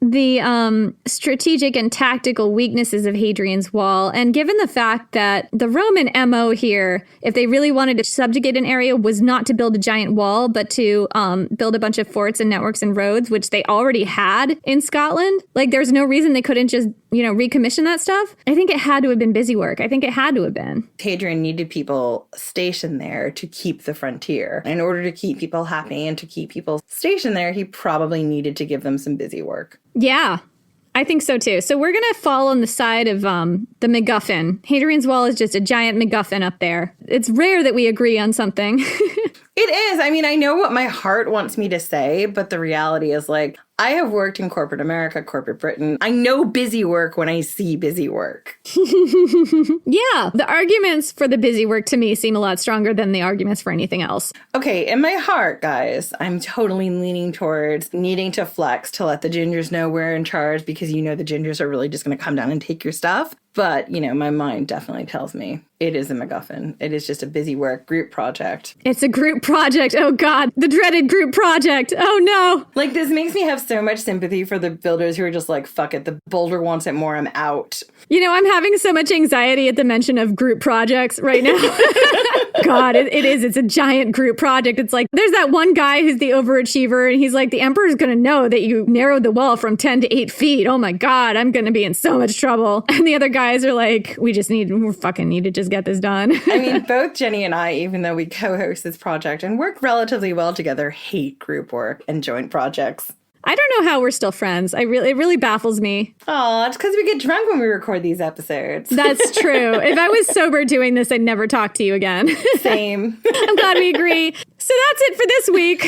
the strategic and tactical weaknesses of Hadrian's Wall, and given the fact that the Roman MO here, if they really wanted to subjugate an area, was not to build a giant wall, but to build a bunch of forts and networks and roads, which they already had in Scotland. Like, there's no reason they couldn't just, recommission that stuff. I think it had to have been busy work. I think it had to have been.
Hadrian needed people stationed there to keep the frontier. In order to keep people happy and to keep people stationed there, he probably needed to give them some busy work.
Yeah, I think so too. So we're going to fall on the side of the MacGuffin. Hadrian's Wall is just a giant MacGuffin up there. It's rare that we agree on something.
It is. I mean, I know what my heart wants me to say, but the reality is like, I have worked in corporate America, corporate Britain. I know busy work when I see busy work.
Yeah, the arguments for the busy work to me seem a lot stronger than the arguments for anything else.
Okay, in my heart, guys, I'm totally leaning towards needing to flex to let the gingers know we're in charge because the gingers are really just going to come down and take your stuff. But, my mind definitely tells me it is a MacGuffin. It is just a busy work group project.
It's a group project. Oh, God. The dreaded group project. Oh, no.
Like, this makes me have so much sympathy for the builders who are just like, fuck it. The boulder wants it more. I'm out.
I'm having so much anxiety at the mention of group projects right now. God, it is. It's a giant group project. It's like, there's that one guy who's the overachiever, and he's like, the emperor's going to know that you narrowed the wall from 10 to 8 feet. Oh, my God. I'm going to be in so much trouble. And the other guys are like, we fucking need to just get this done.
I mean, both Jenny and I, even though we co-host this project and work relatively well together, hate group work and joint projects.
I don't know how we're still friends. It really baffles me.
Oh, it's because we get drunk when we record these episodes.
That's true. If I was sober doing this, I'd never talk to you again.
Same.
I'm glad we agree. So that's it for this week.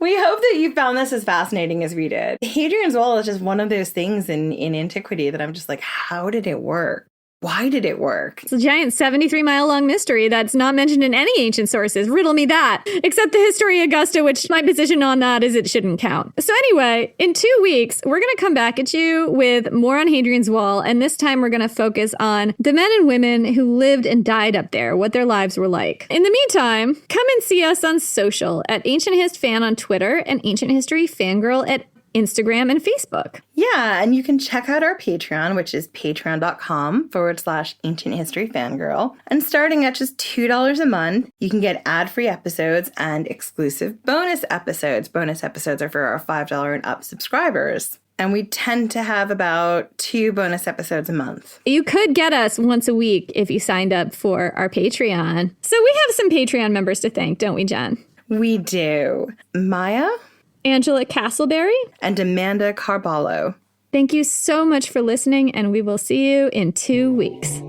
We hope that you found this as fascinating as we did. Hadrian's Wall is just one of those things in antiquity that I'm just like, how did it work? Why did it work?
It's a giant 73-mile-long mystery that's not mentioned in any ancient sources. Riddle me that. Except the Historia Augusta, which my position on that is it shouldn't count. So anyway, in 2 weeks, we're going to come back at you with more on Hadrian's Wall, and this time we're going to focus on the men and women who lived and died up there, what their lives were like. In the meantime, come and see us on social at Ancient Hist Fan on Twitter and Ancient History Fangirl at Instagram and Facebook.
Yeah, and you can check out our Patreon, which is patreon.com/Ancient History Fangirl. And starting at just $2 a month, you can get ad-free episodes and exclusive bonus episodes. Bonus episodes are for our $5 and up subscribers. And we tend to have about 2 bonus episodes a month.
You could get us once a week if you signed up for our Patreon. So we have some Patreon members to thank, don't we, Jen?
We do. Maya,
Angela Castleberry,
and Amanda Carballo.
Thank you so much for listening, and we will see you in 2 weeks.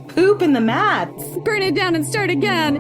Poop in the mats.
Burn it down and start again.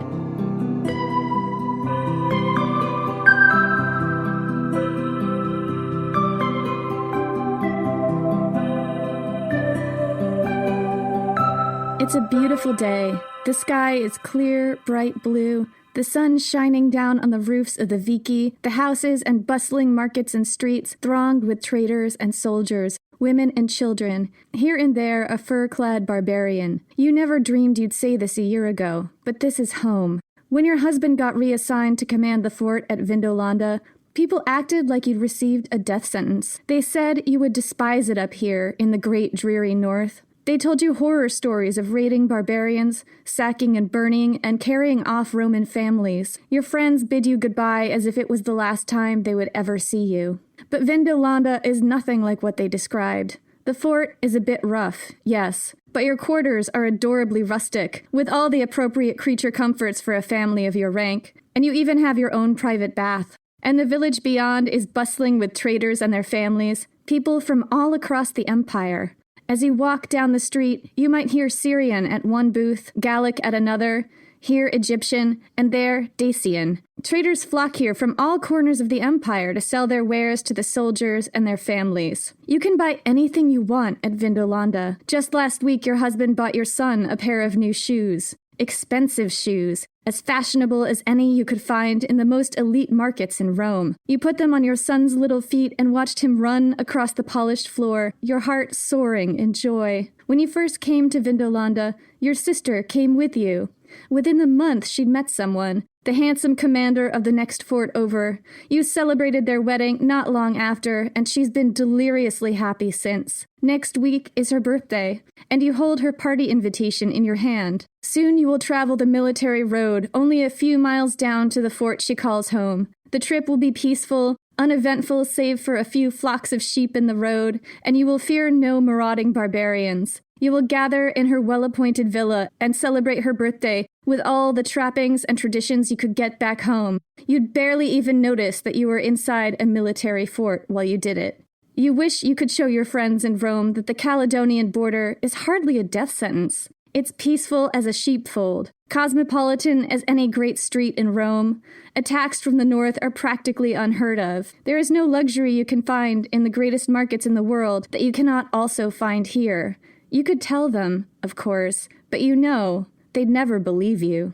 It's a beautiful day. The sky is clear, bright blue. The sun shining down on the roofs of the Viki, the houses and bustling markets and streets thronged with traders and soldiers, women and children, here and there a fur-clad barbarian. You never dreamed you'd say this a year ago, but this is home. When your husband got reassigned to command the fort at Vindolanda, people acted like you'd received a death sentence. They said you would despise it up here in the great dreary north. They told you horror stories of raiding barbarians, sacking and burning, and carrying off Roman families. Your friends bid you goodbye as if it was the last time they would ever see you. But Vindolanda is nothing like what they described. The fort is a bit rough, yes, but your quarters are adorably rustic, with all the appropriate creature comforts for a family of your rank, and you even have your own private bath. And the village beyond is bustling with traders and their families, people from all across the empire. As you walk down the street, you might hear Syrian at one booth, Gallic at another, here Egyptian, and there Dacian. Traders flock here from all corners of the empire to sell their wares to the soldiers and their families. You can buy anything you want at Vindolanda. Just last week, your husband bought your son a pair of new shoes. Expensive shoes, as fashionable as any you could find in the most elite markets in Rome. You put them on your son's little feet and watched him run across the polished floor, your heart soaring in joy. When you first came to Vindolanda, your sister came with you. Within the month, she'd met someone, the handsome commander of the next fort over. You celebrated their wedding not long after, and she's been deliriously happy since. Next week is her birthday, and you hold her party invitation in your hand. Soon you will travel the military road, only a few miles down to the fort she calls home. The trip will be peaceful, uneventful save for a few flocks of sheep in the road, and you will fear no marauding barbarians. You will gather in her well-appointed villa and celebrate her birthday with all the trappings and traditions you could get back home. You'd barely even notice that you were inside a military fort while you did it. You wish you could show your friends in Rome that the Caledonian border is hardly a death sentence. It's peaceful as a sheepfold, cosmopolitan as any great street in Rome. Attacks from the north are practically unheard of. There is no luxury you can find in the greatest markets in the world that you cannot also find here. You could tell them, of course, but you know, they'd never believe you.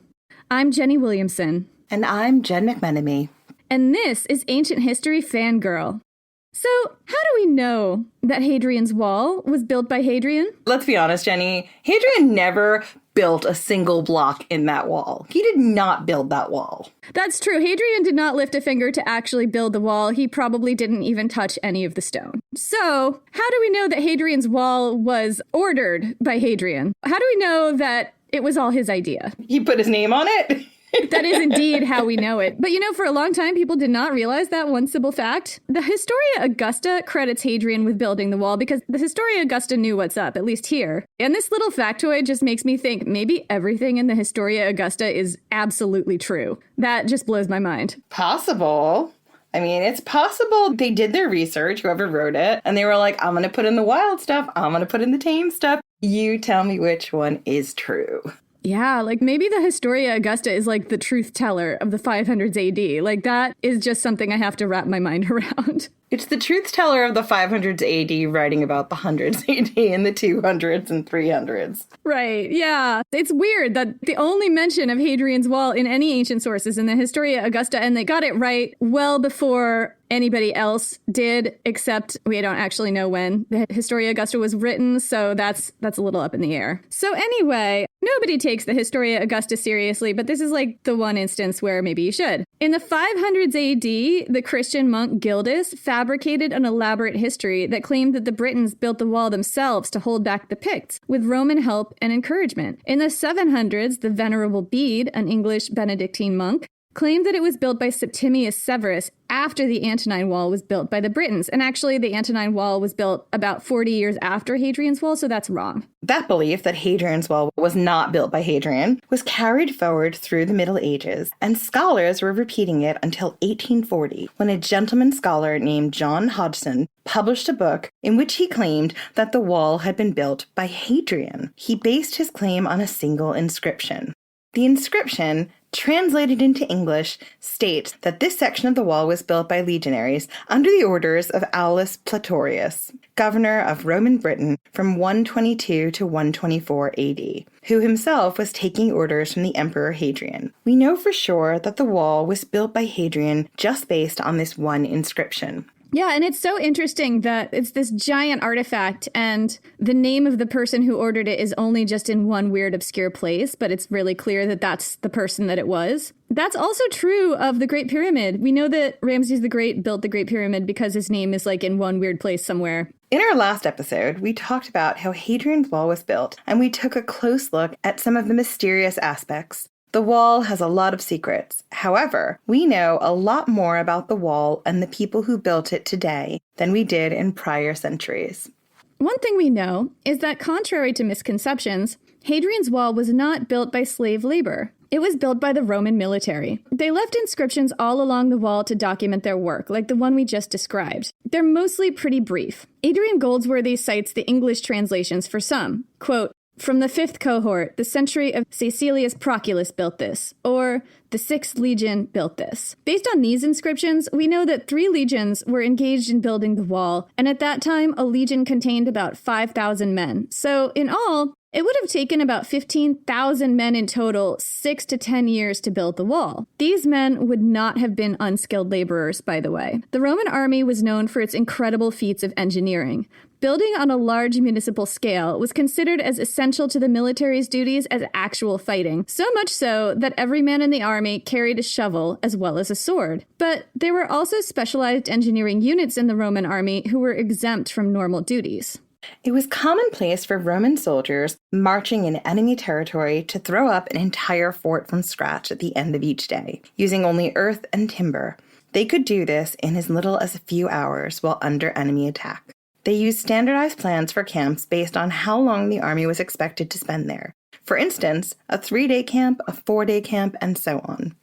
I'm Jenny Williamson.
And I'm Jen McMenemy.
And this is Ancient History Fangirl. So, how do we know that Hadrian's Wall was built by Hadrian?
Let's be honest, Jenny. Hadrian never built a single block in that wall. He did not build that wall.
That's true. Hadrian did not lift a finger to actually build the wall. He probably didn't even touch any of the stone. So, how do we know that Hadrian's Wall was ordered by Hadrian? How do we know that it was all his idea?
He put his name on it?
That is indeed how we know it. But for a long time, people did not realize that one simple fact. The Historia Augusta credits Hadrian with building the wall because the Historia Augusta knew what's up, at least here. And this little factoid just makes me think maybe everything in the Historia Augusta is absolutely true. That just blows my mind.
Possible. I mean, it's possible they did their research, whoever wrote it, and they were like, I'm going to put in the wild stuff. I'm going to put in the tame stuff. You tell me which one is true.
Yeah, like maybe the Historia Augusta is like the truth teller of the 500s AD. Like that is just something I have to wrap my mind around.
It's the truth teller of the 500s AD writing about the 100s AD and the 200s and 300s.
Right, yeah. It's weird that the only mention of Hadrian's Wall in any ancient source is in the Historia Augusta, and they got it right well before anybody else did, except we don't actually know when the Historia Augusta was written, so that's a little up in the air. So anyway, nobody takes the Historia Augusta seriously, but this is like the one instance where maybe you should. In the 500s AD, the Christian monk Gildas fabricated an elaborate history that claimed that the Britons built the wall themselves to hold back the Picts, with Roman help and encouragement. In the 700s, the Venerable Bede, an English Benedictine monk, claimed that it was built by Septimius Severus after the Antonine Wall was built by the Britons. And actually, the Antonine Wall was built about 40 years after Hadrian's Wall, so that's wrong.
That belief that Hadrian's Wall was not built by Hadrian was carried forward through the Middle Ages, and scholars were repeating it until 1840, when a gentleman scholar named John Hodgson published a book in which he claimed that the wall had been built by Hadrian. He based his claim on a single inscription. The inscription, translated into English, states that this section of the wall was built by legionaries under the orders of Aulus Platorius, governor of Roman Britain from 122 to 124 AD, who himself was taking orders from the Emperor Hadrian. We know for sure that the wall was built by Hadrian just based on this one inscription.
Yeah, and it's so interesting that it's this giant artifact and the name of the person who ordered it is only just in one weird obscure place, but it's really clear that that's the person that it was. That's also true of the Great Pyramid. We know that Ramses the Great built the Great Pyramid because his name is like in one weird place somewhere.
In our last episode, we talked about how Hadrian's Wall was built, and we took a close look at some of the mysterious aspects. The wall has a lot of secrets. However, we know a lot more about the wall and the people who built it today than we did in prior centuries.
One thing we know is that contrary to misconceptions, Hadrian's Wall was not built by slave labor. It was built by the Roman military. They left inscriptions all along the wall to document their work, like the one we just described. They're mostly pretty brief. Adrian Goldsworthy cites the English translations for some. Quote, "From the 5th cohort, the century of Caecilius Proculus built this," or "the 6th legion built this." Based on these inscriptions, we know that 3 legions were engaged in building the wall, and at that time, a legion contained about 5,000 men. So, in all, it would have taken about 15,000 men in total 6 to 10 years to build the wall. These men would not have been unskilled laborers, by the way. The Roman army was known for its incredible feats of engineering. Building on a large municipal scale was considered as essential to the military's duties as actual fighting, so much so that every man in the army carried a shovel as well as a sword. But there were also specialized engineering units in the Roman army who were exempt from normal duties.
It was commonplace for Roman soldiers marching in enemy territory to throw up an entire fort from scratch at the end of each day, using only earth and timber. They could do this in as little as a few hours while under enemy attack. They used standardized plans for camps based on how long the army was expected to spend there. For instance, a 3-day camp, a 4-day camp, and so on.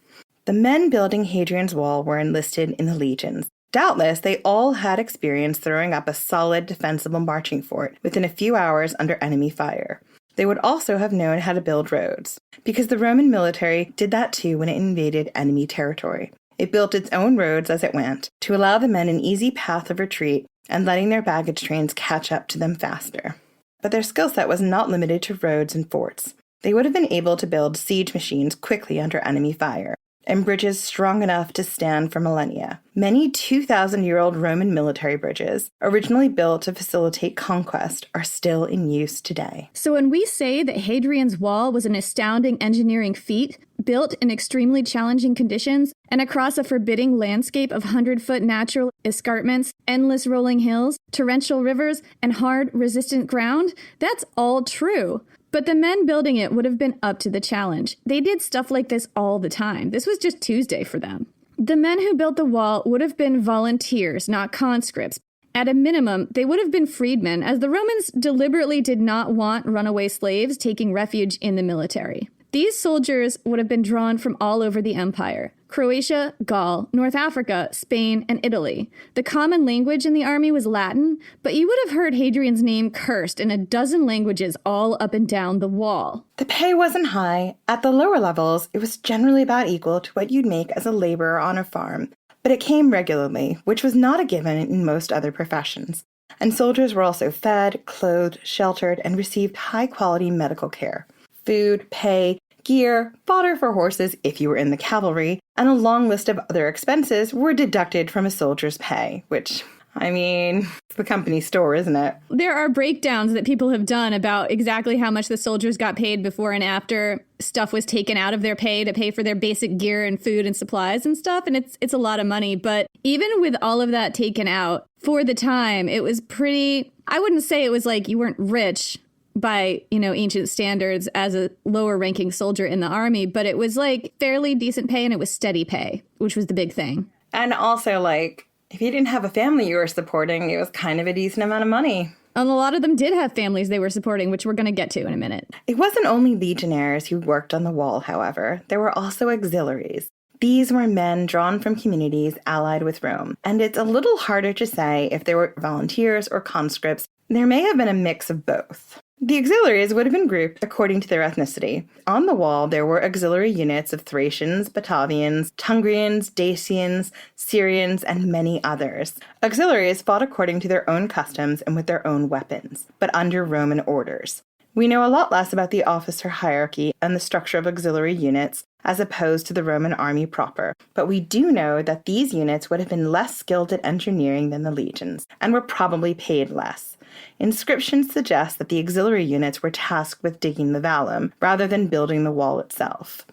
The men building Hadrian's Wall were enlisted in the legions. Doubtless, they all had experience throwing up a solid, defensible marching fort within a few hours under enemy fire. They would also have known how to build roads, because the Roman military did that too when it invaded enemy territory. It built its own roads as it went, to allow the men an easy path of retreat and letting their baggage trains catch up to them faster. But their skill set was not limited to roads and forts. They would have been able to build siege machines quickly under enemy fire, and bridges strong enough to stand for millennia. Many 2,000-year-old Roman military bridges, originally built to facilitate conquest, are still in use today.
So when we say that Hadrian's Wall was an astounding engineering feat, built in extremely challenging conditions and across a forbidding landscape of 100-foot natural escarpments, endless rolling hills, torrential rivers, and hard, resistant ground, that's all true. But the men building it would have been up to the challenge. They did stuff like this all the time. This was just Tuesday for them. The men who built the wall would have been volunteers, not conscripts. At a minimum, they would have been freedmen, as the Romans deliberately did not want runaway slaves taking refuge in the military. These soldiers would have been drawn from all over the empire: Croatia, Gaul, North Africa, Spain, and Italy. The common language in the army was Latin, but you would have heard Hadrian's name cursed in a dozen languages all up and down the wall.
The pay wasn't high. At the lower levels, it was generally about equal to what you'd make as a laborer on a farm, but it came regularly, which was not a given in most other professions. And soldiers were also fed, clothed, sheltered, and received high-quality medical care. Food, pay, gear, fodder for horses if you were in the cavalry, and a long list of other expenses were deducted from a soldier's pay, which, I mean, it's the company store, isn't it?
There are breakdowns that people have done about exactly how much the soldiers got paid before and after stuff was taken out of their pay to pay for their basic gear and food and supplies and stuff, and it's a lot of money. But even with all of that taken out, for the time, it was pretty, I wouldn't say it was like you weren't rich by, ancient standards as a lower ranking soldier in the army, but it was like fairly decent pay, and it was steady pay, which was the big thing.
And also, like, if you didn't have a family you were supporting, it was kind of a decent amount of money.
And a lot of them did have families they were supporting, which we're going to get to in a minute.
It wasn't only legionnaires who worked on the wall, however. There were also auxiliaries. These were men drawn from communities allied with Rome, and it's a little harder to say if they were volunteers or conscripts. There may have been a mix of both. The auxiliaries would have been grouped according to their ethnicity. On the wall, there were auxiliary units of Thracians, Batavians, Tungrians, Dacians, Syrians, and many others. Auxiliaries fought according to their own customs and with their own weapons, but under Roman orders. We know a lot less about the officer hierarchy and the structure of auxiliary units as opposed to the Roman army proper, but we do know that these units would have been less skilled at engineering than the legions, and were probably paid less. Inscriptions suggest that the auxiliary units were tasked with digging the vallum, rather than building the wall itself.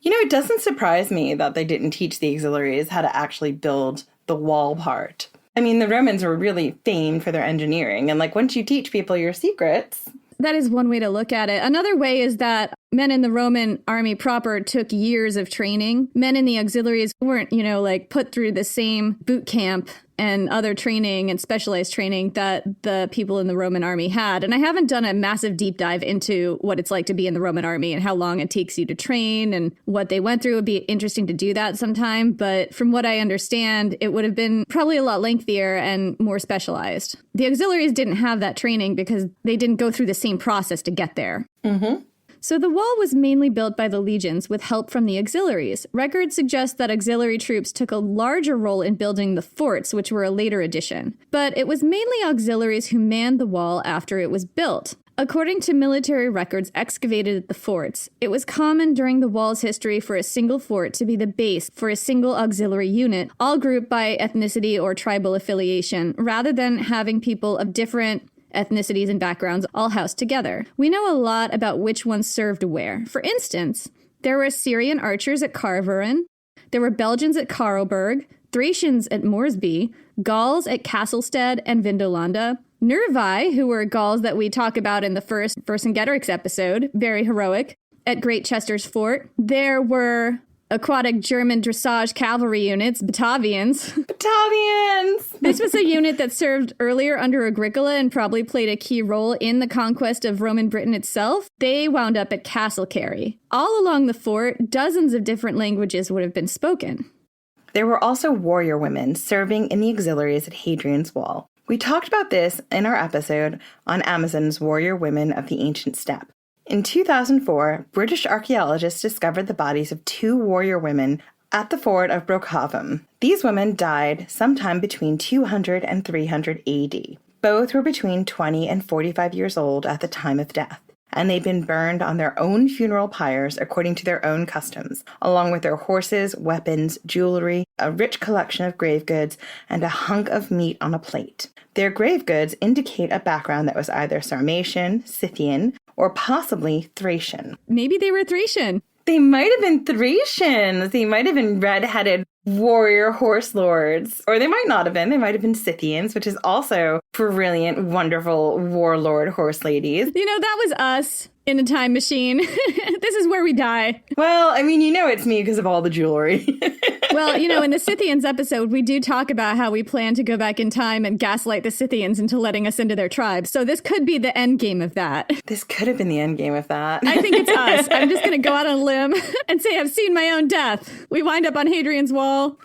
It doesn't surprise me that they didn't teach the auxiliaries how to actually build the wall part. I mean, the Romans were really famed for their engineering, and once you teach people your secrets...
That is one way to look at it. Another way is that men in the Roman army proper took years of training. Men in the auxiliaries weren't, put through the same boot camp and other training and specialized training that the people in the Roman army had. And I haven't done a massive deep dive into what it's like to be in the Roman army and how long it takes you to train and what they went through. It would be interesting to do that sometime. But from what I understand, it would have been probably a lot lengthier and more specialized. The auxiliaries didn't have that training because they didn't go through the same process to get there.
Mm-hmm.
So the wall was mainly built by the legions with help from the auxiliaries. Records suggest that auxiliary troops took a larger role in building the forts, which were a later addition. But it was mainly auxiliaries who manned the wall after it was built. According to military records excavated at the forts, it was common during the wall's history for a single fort to be the base for a single auxiliary unit, all grouped by ethnicity or tribal affiliation, rather than having people of different ethnicities and backgrounds all housed together. We know a lot about which ones served where. For instance, there were Assyrian archers at Carverin, there were Belgians at Karlberg, Thracians at Moresby, Gauls at Castlestead and Vindolanda, Nervi, who were Gauls that we talk about in the first Vercingetorix episode, very heroic, at Great Chester's Fort. There were aquatic German dressage cavalry units, Batavians.
Batavians!
This was a unit that served earlier under Agricola and probably played a key role in the conquest of Roman Britain itself. They wound up at Castle Cary. All along the fort, dozens of different languages would have been spoken.
There were also warrior women serving in the auxiliaries at Hadrian's Wall. We talked about this in our episode on Amazon's Warrior Women of the Ancient Steppe. In 2004, British archaeologists discovered the bodies of 2 warrior women at the fort of Brochavum. These women died sometime between 200 and 300 AD. Both were between 20 and 45 years old at the time of death, and they'd been burned on their own funeral pyres according to their own customs, along with their horses, weapons, jewelry, a rich collection of grave goods, and a hunk of meat on a plate. Their grave goods indicate a background that was either Sarmatian, Scythian, or possibly Thracian.
Maybe they were Thracian.
They might have been Thracians. They might have been red-headed warrior horse lords. Or they might not have been. They might have been Scythians, which is also brilliant, wonderful warlord horse ladies.
You know, that was us in a time machine. This is where we die.
Well, I mean, you know it's me because of all the jewelry.
Well, you know, in the Scythians episode, we do talk about how we plan to go back in time and gaslight the Scythians into letting us into their tribe. So this could be the end game of that.
This could have been the end game of that.
I think it's us. I'm just going to go out on a limb and say I've seen my own death. We wind up on Hadrian's Wall.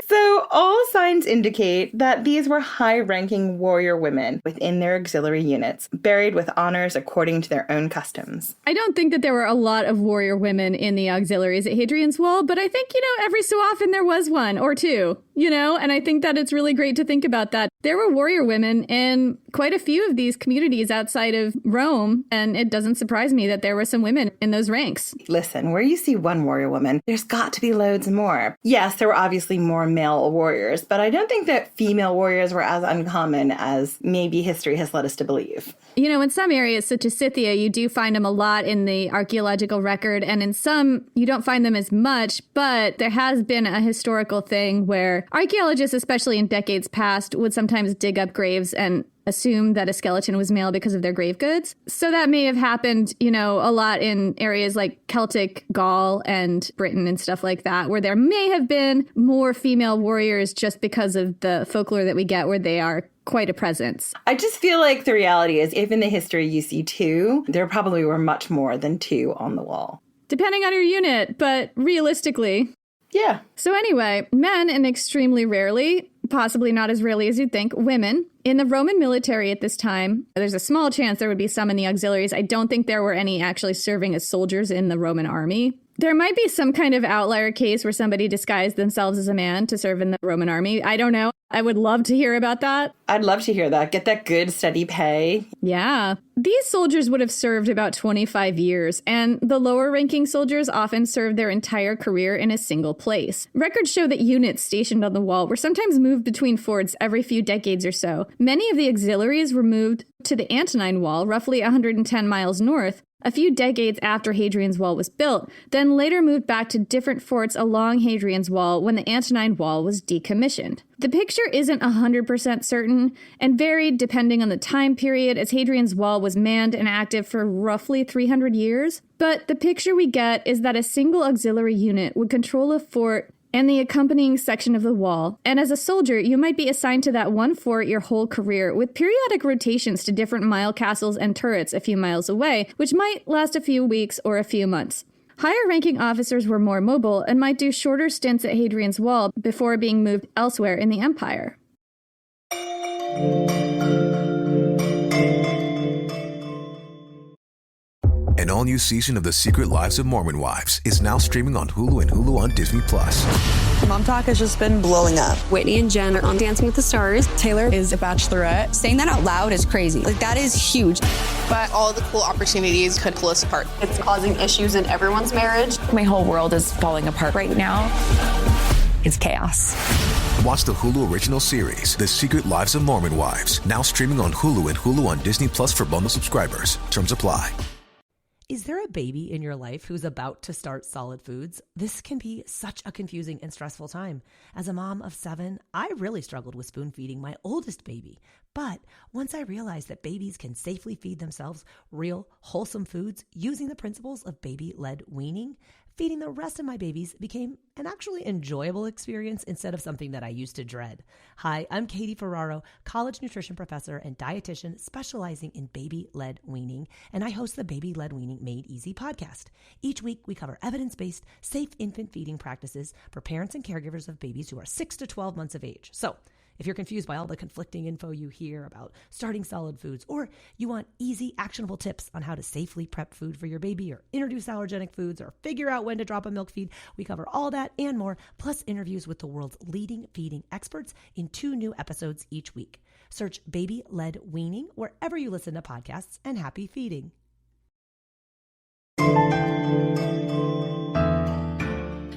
So all signs indicate that these were high-ranking warrior women within their auxiliary units, buried with honors according to their own customs.
I don't think that there were a lot of warrior women in the auxiliaries at Hadrian's Wall, but I think, you know, every so often there was one or two, you know, and I think that it's really great to think about that. There were warrior women in quite a few of these communities outside of Rome, and it doesn't surprise me that there were some women in those ranks.
Listen, where you see one warrior woman, there's got to be loads more. Yes, there were obviously more male warriors, but I don't think that female warriors were as uncommon as maybe history has led us to believe.
You know, in some areas, such as Scythia, you do find them a lot in the archaeological record, and in some, you don't find them as much, but there has been a historical thing where archaeologists, especially in decades past, would sometimes dig up graves and assume that a skeleton was male because of their grave goods. So that may have happened, you know, a lot in areas like Celtic Gaul and Britain and stuff like that, where there may have been more female warriors just because of the folklore that we get where they are quite a presence.
I just feel like the reality is, if in the history you see two, there probably were much more than two on the wall.
Depending on your unit, but realistically.
Yeah.
So anyway, men, and extremely rarely, possibly not as rarely as you'd think, women. In the Roman military at this time, there's a small chance there would be some in the auxiliaries. I don't think there were any actually serving as soldiers in the Roman army. There might be some kind of outlier case where somebody disguised themselves as a man to serve in the Roman army. I don't know. I would love to hear about that.
I'd love to hear that. Get that good, steady pay.
Yeah. These soldiers would have served about 25 years, and the lower-ranking soldiers often served their entire career in a single place. Records show that units stationed on the wall were sometimes moved between forts every few decades or so. Many of the auxiliaries were moved to the Antonine Wall, roughly 110 miles north, a few decades after Hadrian's Wall was built, then later moved back to different forts along Hadrian's Wall when the Antonine Wall was decommissioned. The picture isn't 100% certain and varied depending on the time period, as Hadrian's Wall was manned and active for roughly 300 years. But the picture we get is that a single auxiliary unit would control a fort and the accompanying section of the wall. And as a soldier, you might be assigned to that one fort your whole career, with periodic rotations to different mile castles and turrets a few miles away, which might last a few weeks or a few months. Higher-ranking officers were more mobile and might do shorter stints at Hadrian's Wall before being moved elsewhere in the empire.
An all-new season of The Secret Lives of Mormon Wives is now streaming on Hulu and Hulu on Disney+.
Mom Talk has just been blowing up.
Whitney and Jen are on Dancing with the Stars.
Taylor is a bachelorette.
Saying that out loud is crazy. Like, that is huge.
But all the cool opportunities could pull us apart.
It's causing issues in everyone's marriage.
My whole world is falling apart right now. It's chaos.
Watch the Hulu original series, The Secret Lives of Mormon Wives, now streaming on Hulu and Hulu on Disney Plus for bundle subscribers. Terms apply.
Is there a baby in your life who's about to start solid foods? This can be such a confusing and stressful time. As a mom of 7, I really struggled with spoon feeding my oldest baby. But once I realized that babies can safely feed themselves real, wholesome foods using the principles of baby-led weaning, feeding the rest of my babies became an actually enjoyable experience instead of something that I used to dread. Hi, I'm Katie Ferraro, college nutrition professor and dietitian specializing in baby-led weaning, and I host the Baby-Led Weaning Made Easy podcast. Each week, we cover evidence-based, safe infant feeding practices for parents and caregivers of babies who are 6 to 12 months of age. So, if you're confused by all the conflicting info you hear about starting solid foods, or you want easy, actionable tips on how to safely prep food for your baby, or introduce allergenic foods, or figure out when to drop a milk feed, we cover all that and more, plus interviews with the world's leading feeding experts in 2 new episodes each week. Search Baby-Led Weaning wherever you listen to podcasts, and happy feeding.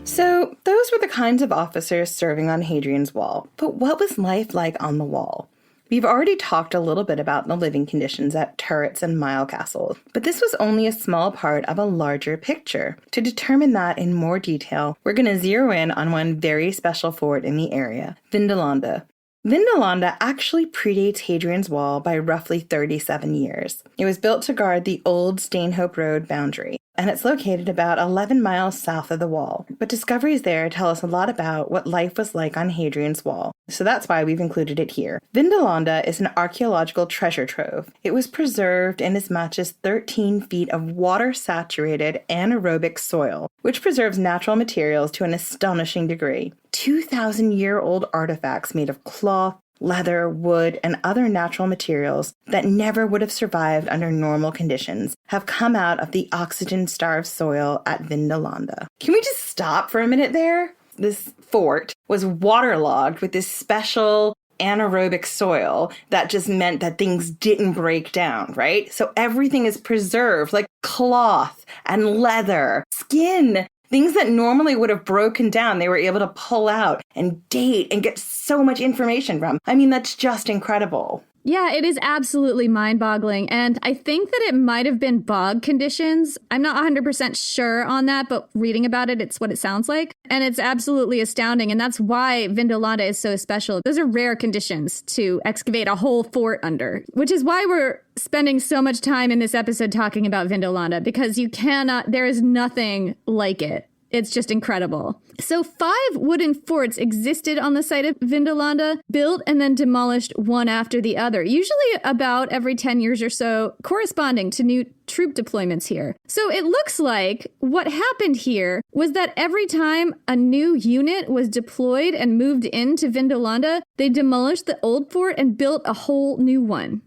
So those were the kinds of officers serving on Hadrian's Wall. But what was life like on the wall? We've already talked a little bit about the living conditions at turrets and mile castles, but this was only a small part of a larger picture. To determine that in more detail, we're going to zero in on one very special fort in the area, Vindolanda. Vindolanda actually predates Hadrian's Wall by roughly 37 years. It was built to guard the old Stanhope Road boundary, and it's located about 11 miles south of the wall. But discoveries there tell us a lot about what life was like on Hadrian's Wall, so that's why we've included it here. Vindolanda is an archaeological treasure trove. It was preserved in as much as 13 feet of water-saturated anaerobic soil, which preserves natural materials to an astonishing degree. 2,000-year-old artifacts made of cloth, leather, wood, and other natural materials that never would have survived under normal conditions have come out of the oxygen-starved soil at Vindolanda. Can we just stop for a minute there? This fort was waterlogged with this special anaerobic soil that just meant that things didn't break down, right? So everything is preserved, like cloth and leather, skin. Things that normally would have broken down, they were able to pull out and date and get so much information from. I mean, that's just incredible.
Yeah, it is absolutely mind-boggling. And I think that it might have been bog conditions. I'm not 100% sure on that, but reading about it, it's what it sounds like. And it's absolutely astounding. And that's why Vindolanda is so special. Those are rare conditions to excavate a whole fort under, which is why we're spending so much time in this episode talking about Vindolanda, because there is nothing like it. It's just incredible. So 5 wooden forts existed on the site of Vindolanda, built and then demolished one after the other, usually about every 10 years or so, corresponding to new troop deployments here. So it looks like what happened here was that every time a new unit was deployed and moved into Vindolanda, they demolished the old fort and built a whole new one.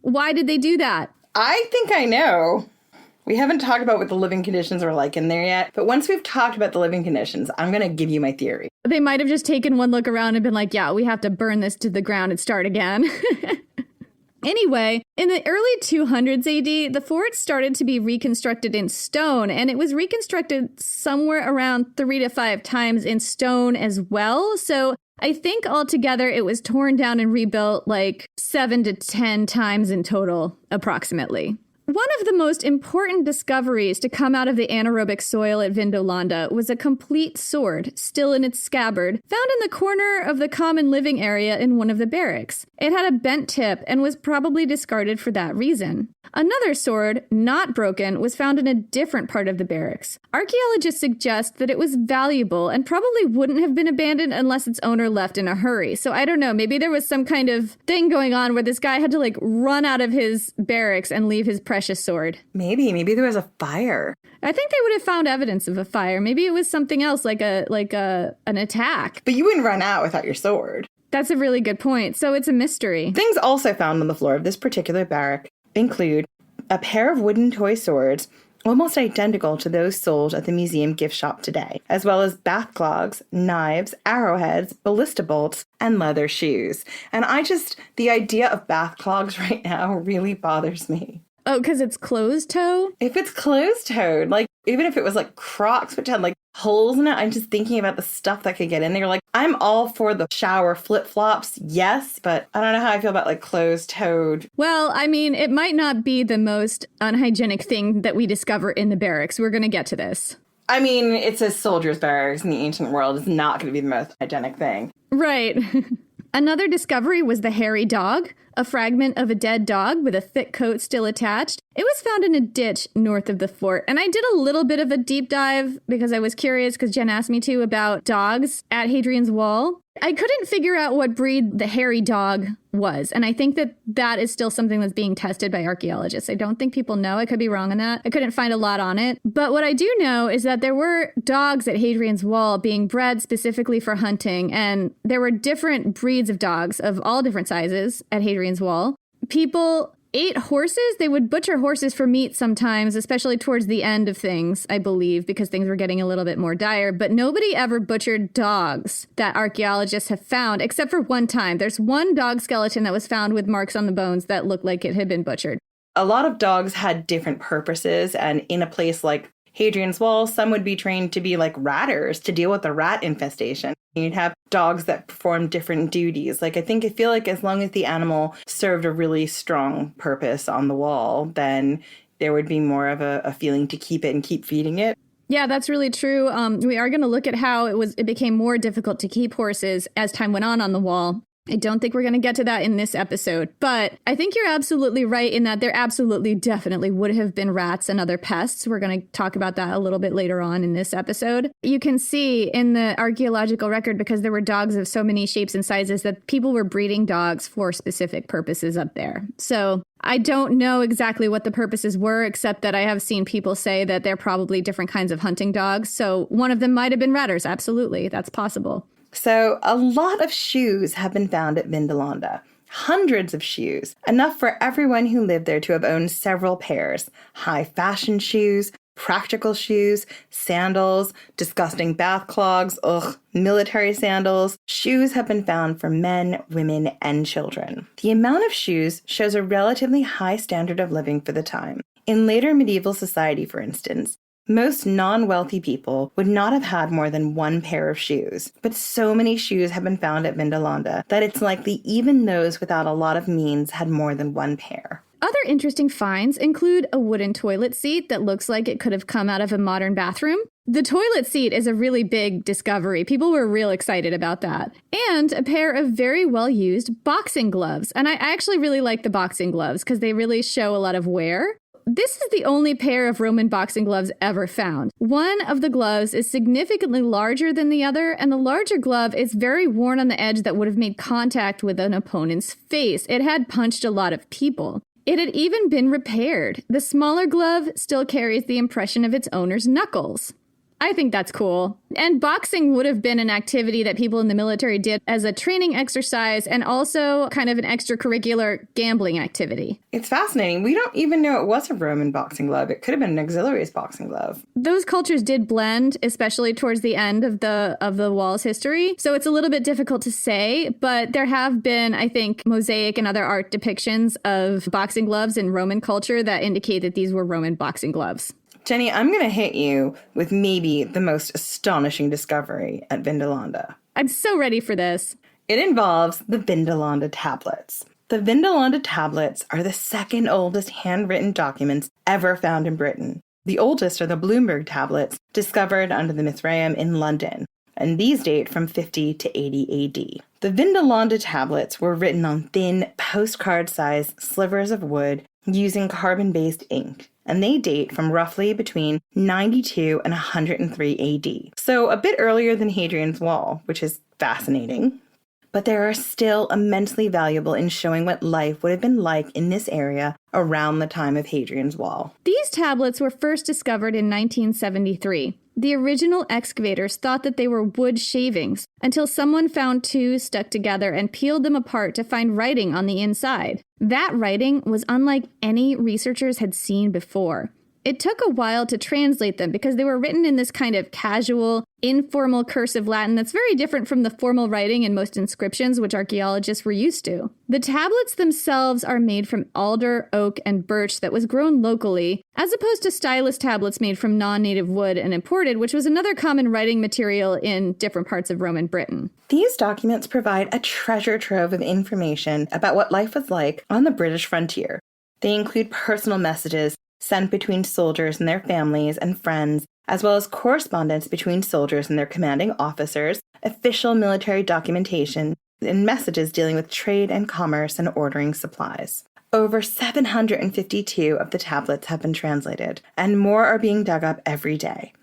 Why did they do that?
I think I know. We haven't talked about what the living conditions are like in there yet, but once we've talked about the living conditions, I'm going to give you my theory.
They might have just taken one look around and been like, yeah, we have to burn this to the ground and start again. Anyway, in the early 200s AD, the fort started to be reconstructed in stone, and it was reconstructed somewhere around 3 to 5 times in stone as well. So I think altogether it was torn down and rebuilt like 7 to 10 times in total, approximately. One of the most important discoveries to come out of the anaerobic soil at Vindolanda was a complete sword, still in its scabbard, found in the corner of the common living area in one of the barracks. It had a bent tip and was probably discarded for that reason. Another sword, not broken, was found in a different part of the barracks. Archaeologists suggest that it was valuable and probably wouldn't have been abandoned unless its owner left in a hurry. So I don't know, maybe there was some kind of thing going on where this guy had to run out of his barracks and leave his precious sword.
Maybe there was a fire.
I think they would have found evidence of a fire. Maybe it was something else, like an attack.
But you wouldn't run out without your sword.
That's a really good point. So it's a mystery.
Things also found on the floor of this particular barrack include a pair of wooden toy swords almost identical to those sold at the museum gift shop today, as well as bath clogs, knives, arrowheads, ballista bolts, and leather shoes. And the idea of bath clogs right now really bothers me.
Oh, because it's closed-toe?
If it's closed-toed, even if it was Crocs, which had holes in it, I'm just thinking about the stuff that could get in there. I'm all for the shower flip-flops, yes, but I don't know how I feel about closed-toed.
Well, I mean, it might not be the most unhygienic thing that we discover in the barracks. We're going to get to this.
I mean, it's a soldier's barracks in the ancient world. It's not going to be the most hygienic thing.
Right. Another discovery was the hairy dog, a fragment of a dead dog with a thick coat still attached. It was found in a ditch north of the fort, and I did a little bit of a deep dive because I was curious, because Jen asked me to, about dogs at Hadrian's Wall. I couldn't figure out what breed the hairy dog was, and I think that is still something that's being tested by archaeologists. I don't think people know. I could be wrong on that. I couldn't find a lot on it. But what I do know is that there were dogs at Hadrian's Wall being bred specifically for hunting, and there were different breeds of dogs of all different sizes at Hadrian's Wall. People ate horses. They would butcher horses for meat sometimes, especially towards the end of things, I believe, because things were getting a little bit more dire. But nobody ever butchered dogs that archaeologists have found, except for one time. There's one dog skeleton that was found with marks on the bones that looked like it had been butchered.
A lot of dogs had different purposes, and in a place like Hadrian's Wall, some would be trained to be like ratters to deal with the rat infestation. You'd have dogs that perform different duties. I feel like as long as the animal served a really strong purpose on the wall, then there would be more of a feeling to keep it and keep feeding it.
Yeah, that's really true. We are going to look at how it became more difficult to keep horses as time went on the wall. I don't think we're going to get to that in this episode, but I think you're absolutely right in that there absolutely definitely would have been rats and other pests. We're going to talk about that a little bit later on in this episode. You can see in the archaeological record, because there were dogs of so many shapes and sizes, that people were breeding dogs for specific purposes up there. So I don't know exactly what the purposes were, except that I have seen people say that they're probably different kinds of hunting dogs. So one of them might have been ratters. Absolutely. That's possible.
So a lot of shoes have been found at Vindolanda. Hundreds of shoes, enough for everyone who lived there to have owned several pairs. High fashion shoes, practical shoes, sandals, disgusting bath clogs, military sandals. Shoes have been found for men, women, and children. The amount of shoes shows a relatively high standard of living for the time. In later medieval society, for instance, most non-wealthy people would not have had more than one pair of shoes, but so many shoes have been found at Vindolanda that it's likely even those without a lot of means had more than one pair.
Other interesting finds include a wooden toilet seat that looks like it could have come out of a modern bathroom. The toilet seat is a really big discovery. People were real excited about that. And a pair of very well-used boxing gloves. And I actually really like the boxing gloves because they really show a lot of wear. This is the only pair of Roman boxing gloves ever found. One of the gloves is significantly larger than the other, and the larger glove is very worn on the edge that would have made contact with an opponent's face. It had punched a lot of people. It had even been repaired. The smaller glove still carries the impression of its owner's knuckles. I think that's cool. And boxing would have been an activity that people in the military did as a training exercise and also kind of an extracurricular gambling activity.
It's fascinating. We don't even know it was a Roman boxing glove. It could have been an auxiliary's boxing glove.
Those cultures did blend, especially towards the end of the wall's history. So it's a little bit difficult to say, but there have been, I think, mosaic and other art depictions of boxing gloves in Roman culture that indicate that these were Roman boxing gloves.
Jenny, I'm going to hit you with maybe the most astonishing discovery at Vindolanda.
I'm so ready for this.
It involves the Vindolanda tablets. The Vindolanda tablets are the second oldest handwritten documents ever found in Britain. The oldest are the Bloomberg tablets, discovered under the Mithraeum in London, and these date from 50 to 80 AD. The Vindolanda tablets were written on thin, postcard-sized slivers of wood using carbon-based ink, and they date from roughly between 92 and 103 AD. So a bit earlier than Hadrian's Wall, which is fascinating. But they are still immensely valuable in showing what life would have been like in this area around the time of Hadrian's Wall.
These tablets were first discovered in 1973. The original excavators thought that they were wood shavings until someone found two stuck together and peeled them apart to find writing on the inside. That writing was unlike any researchers had seen before. It took a while to translate them because they were written in this kind of casual, informal cursive Latin that's very different from the formal writing in most inscriptions, which archaeologists were used to. The tablets themselves are made from alder, oak, and birch that was grown locally, as opposed to stylus tablets made from non-native wood and imported, which was another common writing material in different parts of Roman Britain.
These documents provide a treasure trove of information about what life was like on the British frontier. They include personal messages sent between soldiers and their families and friends, as well as correspondence between soldiers and their commanding officers, official military documentation, and messages dealing with trade and commerce and ordering supplies. Over 752 of the tablets have been translated, and more are being dug up every day.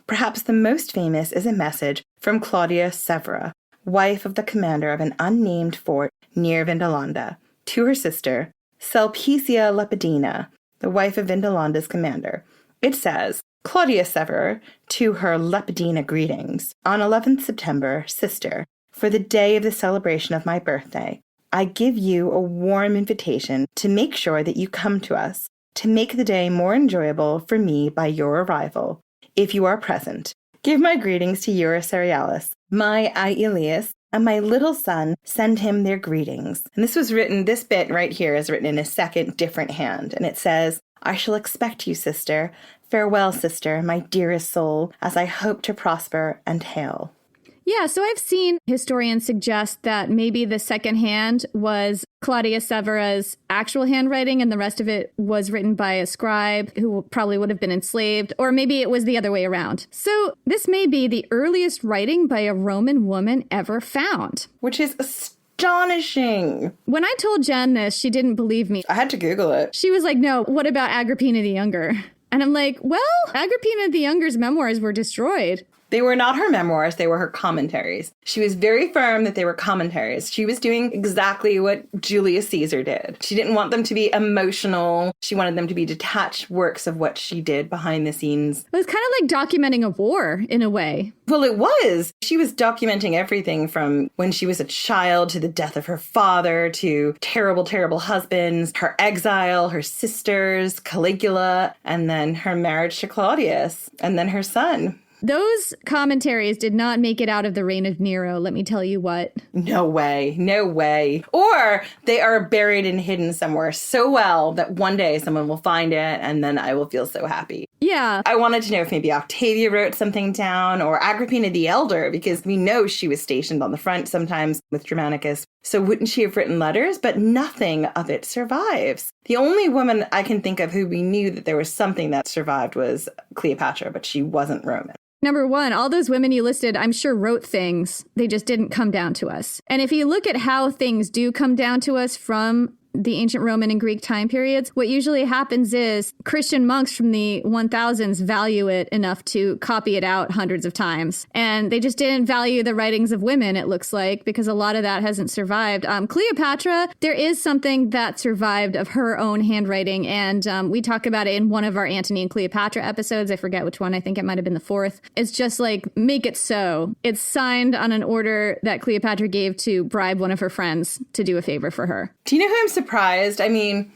Perhaps the most famous is a message from Claudia Severa, wife of the commander of an unnamed fort near Vindolanda, to her sister, Sulpicia Lepidina, the wife of Vindolanda's commander. It says, Claudia Severa, to her Lepidina greetings. On 11th September, sister, for the day of the celebration of my birthday, I give you a warm invitation to make sure that you come to us, to make the day more enjoyable for me by your arrival. If you are present, give my greetings to Eurus Cerealis, my Aelius, and my little son, send him their greetings. And this bit right here is written in a second different hand. And it says, I shall expect you, sister, Farewell, sister, my dearest soul, as I hope to prosper and hail.
Yeah, so I've seen historians suggest that maybe the second hand was Claudia Severa's actual handwriting and the rest of it was written by a scribe who probably would have been enslaved, or maybe it was the other way around. So this may be the earliest writing by a Roman woman ever found.
Which is astonishing.
When I told Jen this, she didn't believe me.
I had to Google it.
She was like, no, what about Agrippina the Younger? And I'm like, well, Agrippina the Younger's memoirs were destroyed.
They were not her memoirs, they were her commentaries. She was very firm that they were commentaries. She was doing exactly what Julius Caesar did. She didn't want them to be emotional. She wanted them to be detached works of what she did behind the scenes.
It was kind of like documenting a war in a way.
Well, it was. She was documenting everything from when she was a child to the death of her father to terrible, terrible husbands, her exile, her sisters, Caligula, and then her marriage to Claudius, and then her son.
Those commentaries did not make it out of the reign of Nero, let me tell you what.
No way. No way. Or they are buried and hidden somewhere so well that one day someone will find it and then I will feel so happy.
Yeah.
I wanted to know if maybe Octavia wrote something down or Agrippina the Elder, because we know she was stationed on the front sometimes with Germanicus. So wouldn't she have written letters? But nothing of it survives. The only woman I can think of who we knew that there was something that survived was Cleopatra, but she wasn't Roman.
Number one, all those women you listed, I'm sure wrote things. They just didn't come down to us. And if you look at how things do come down to us from the ancient Roman and Greek time periods, what usually happens is Christian monks from the 1000s value it enough to copy it out hundreds of times. And they just didn't value the writings of women, it looks like, because a lot of that hasn't survived. Cleopatra, there is something that survived of her own handwriting. And we talk about it in one of our Antony and Cleopatra episodes. I forget which one. I think it might have been the 4th. It's just like, make it so. It's signed on an order that Cleopatra gave to bribe one of her friends to do a favor for her.
Do you know who I'm surprised? I mean,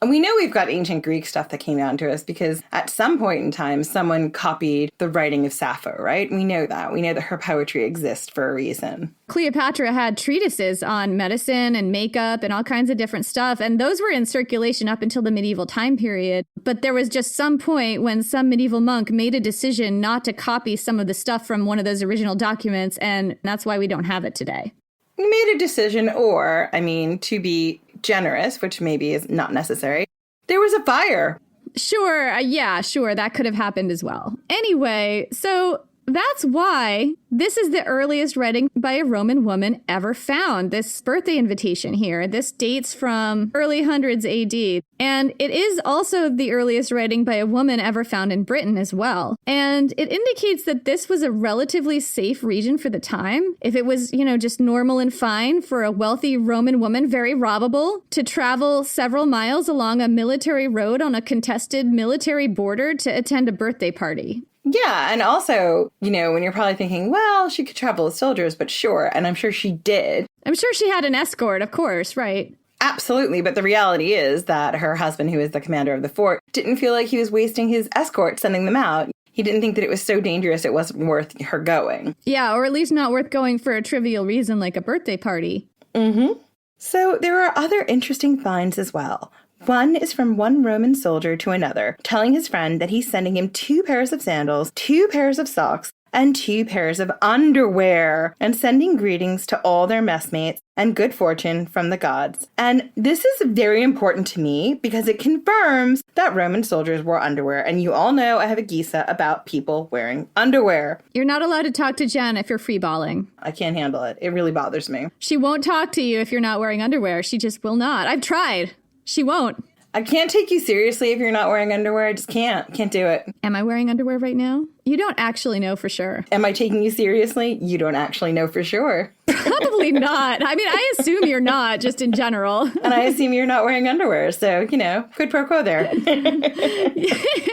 we know we've got ancient Greek stuff that came down to us because at some point in time, someone copied the writing of Sappho, right? We know that. We know that her poetry exists for a reason.
Cleopatra had treatises on medicine and makeup and all kinds of different stuff. And those were in circulation up until the medieval time period. But there was just some point when some medieval monk made a decision not to copy some of the stuff from one of those original documents. And that's why we don't have it today.
We made a decision, or, I mean, to be generous, which maybe is not necessary, there was a fire.
Sure, sure, that could have happened as well. Anyway, so that's why this is the earliest writing by a Roman woman ever found. This birthday invitation here, this dates from early hundreds AD. And it is also the earliest writing by a woman ever found in Britain as well. And it indicates that this was a relatively safe region for the time. If it was, just normal and fine for a wealthy Roman woman, very robbable, to travel several miles along a military road on a contested military border to attend a birthday party.
Yeah, and also, when you're probably thinking, well, she could travel with soldiers, but sure, and I'm sure she did.
I'm sure she had an escort, of course, right?
Absolutely, but the reality is that her husband, who is the commander of the fort, didn't feel like he was wasting his escort sending them out. He didn't think that it was so dangerous it wasn't worth her going.
Yeah, or at least not worth going for a trivial reason like a birthday party.
Mm-hmm. So there are other interesting finds as well. One is from one Roman soldier to another, telling his friend that he's sending him 2 pairs of sandals, 2 pairs of socks, and 2 pairs of underwear, and sending greetings to all their messmates and good fortune from the gods. And this is very important to me because it confirms that Roman soldiers wore underwear. And you all know I have a Gisa about people wearing underwear.
You're not allowed to talk to Jen if you're freeballing.
I can't handle it. It really bothers me.
She won't talk to you if you're not wearing underwear. She just will not. I've tried. She won't.
I can't take you seriously if you're not wearing underwear. I just can't. Can't do it.
Am I wearing underwear right now? You don't actually know for sure.
Am I taking you seriously? You don't actually know for sure.
Probably not. I mean, I assume you're not, just in general.
And I assume you're not wearing underwear. So, quid pro quo there.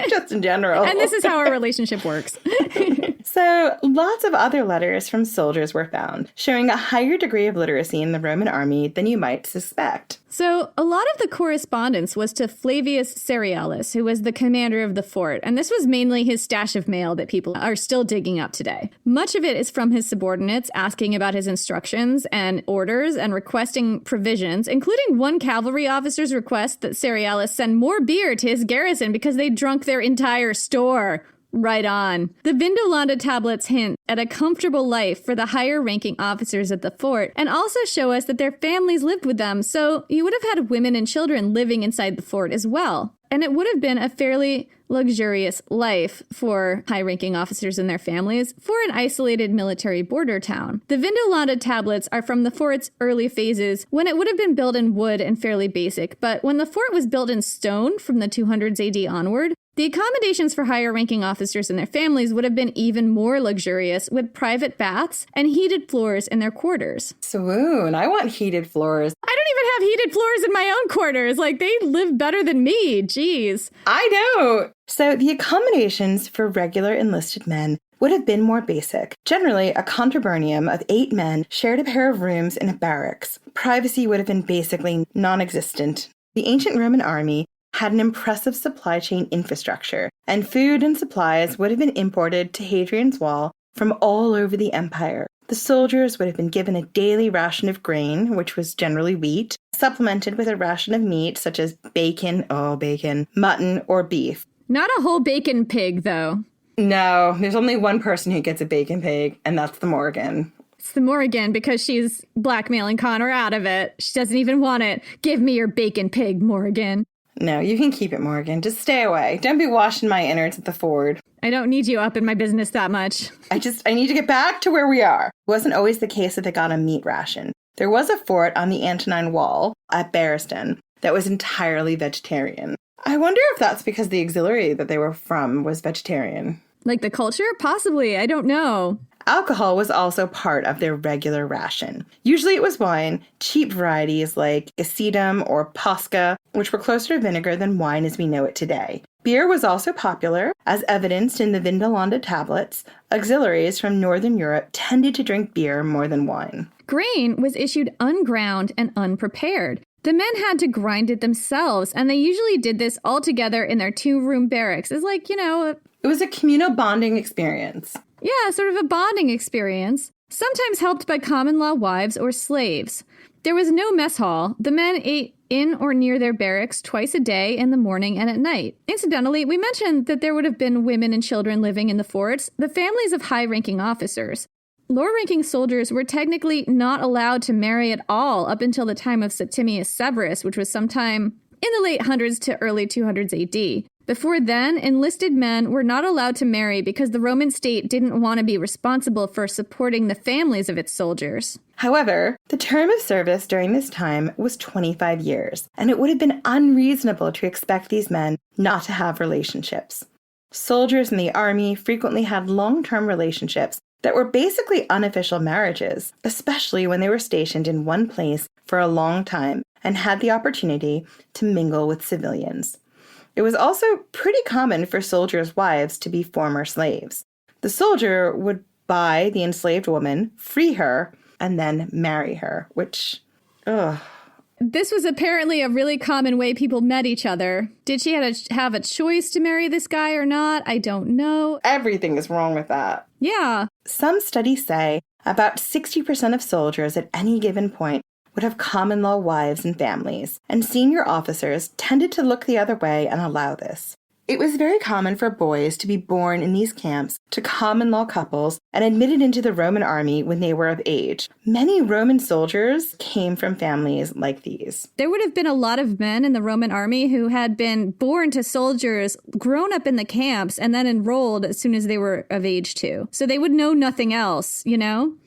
Just in general.
And this is how our relationship works.
So, lots of other letters from soldiers were found, showing a higher degree of literacy in the Roman army than you might suspect.
So, a lot of the correspondence was to Flavius Cerealis, who was the commander of the fort, and this was mainly his stash of mail that people are still digging up today. Much of it is from his subordinates asking about his instructions and orders and requesting provisions, including one cavalry officer's request that Cerealis send more beer to his garrison because they drunk their entire store. Right on. The Vindolanda tablets hint at a comfortable life for the higher-ranking officers at the fort and also show us that their families lived with them, so you would have had women and children living inside the fort as well. And it would have been a fairly luxurious life for high-ranking officers and their families for an isolated military border town. The Vindolanda tablets are from the fort's early phases when it would have been built in wood and fairly basic, but when the fort was built in stone from the 200s AD onward, the accommodations for higher-ranking officers and their families would have been even more luxurious, with private baths and heated floors in their quarters.
Swoon, I want heated floors.
I don't even have heated floors in my own quarters. Like, they live better than me. Jeez.
I know. So the accommodations for regular enlisted men would have been more basic. Generally, a contubernium of 8 men shared a pair of rooms in a barracks. Privacy would have been basically non-existent. The ancient Roman army had an impressive supply chain infrastructure, and food and supplies would have been imported to Hadrian's Wall from all over the empire. The soldiers would have been given a daily ration of grain, which was generally wheat, supplemented with a ration of meat such as bacon, mutton, or beef.
Not a whole bacon pig, though.
No, there's only one person who gets a bacon pig, and that's the Morgan.
It's the Morgan because she's blackmailing Connor out of it. She doesn't even want it. Give me your bacon pig, Morgan.
No, you can keep it, Morgan. Just stay away. Don't be washing my innards at the ford.
I don't need you up in my business that much.
I need to get back to where we are. It wasn't always the case that they got a meat ration. There was a fort on the Antonine Wall at Barristan that was entirely vegetarian. I wonder if that's because the auxiliary that they were from was vegetarian.
Like the culture? Possibly. I don't know.
Alcohol was also part of their regular ration. Usually it was wine, cheap varieties like acetum or posca, which were closer to vinegar than wine as we know it today. Beer was also popular, as evidenced in the Vindolanda tablets. Auxiliaries from Northern Europe tended to drink beer more than wine.
Grain was issued unground and unprepared. The men had to grind it themselves, and they usually did this all together in their 2-room barracks. It's like, it
was a communal bonding experience.
Yeah, sort of a bonding experience, sometimes helped by common law wives or slaves. There was no mess hall. The men ate in or near their barracks twice a day, in the morning and at night. Incidentally, we mentioned that there would have been women and children living in the forts, the families of high-ranking officers. Lower-ranking soldiers were technically not allowed to marry at all up until the time of Septimius Severus, which was sometime in the late 100s to early 200s AD. Before then, enlisted men were not allowed to marry because the Roman state didn't want to be responsible for supporting the families of its soldiers.
However, the term of service during this time was 25 years, and it would have been unreasonable to expect these men not to have relationships. Soldiers in the army frequently had long-term relationships that were basically unofficial marriages, especially when they were stationed in one place for a long time and had the opportunity to mingle with civilians. It was also pretty common for soldiers' wives to be former slaves. The soldier would buy the enslaved woman, free her, and then marry her, which,
This was apparently a really common way people met each other. Did she have a choice to marry this guy or not? I don't know.
Everything is wrong with that.
Yeah.
Some studies say about 60% of soldiers at any given point would have common law wives and families, and senior officers tended to look the other way and allow this. It was very common for boys to be born in these camps to common law couples and admitted into the Roman army when they were of age. Many Roman soldiers came from families like these.
There would have been a lot of men in the Roman army who had been born to soldiers, grown up in the camps, and then enrolled as soon as they were of age too. So they would know nothing else,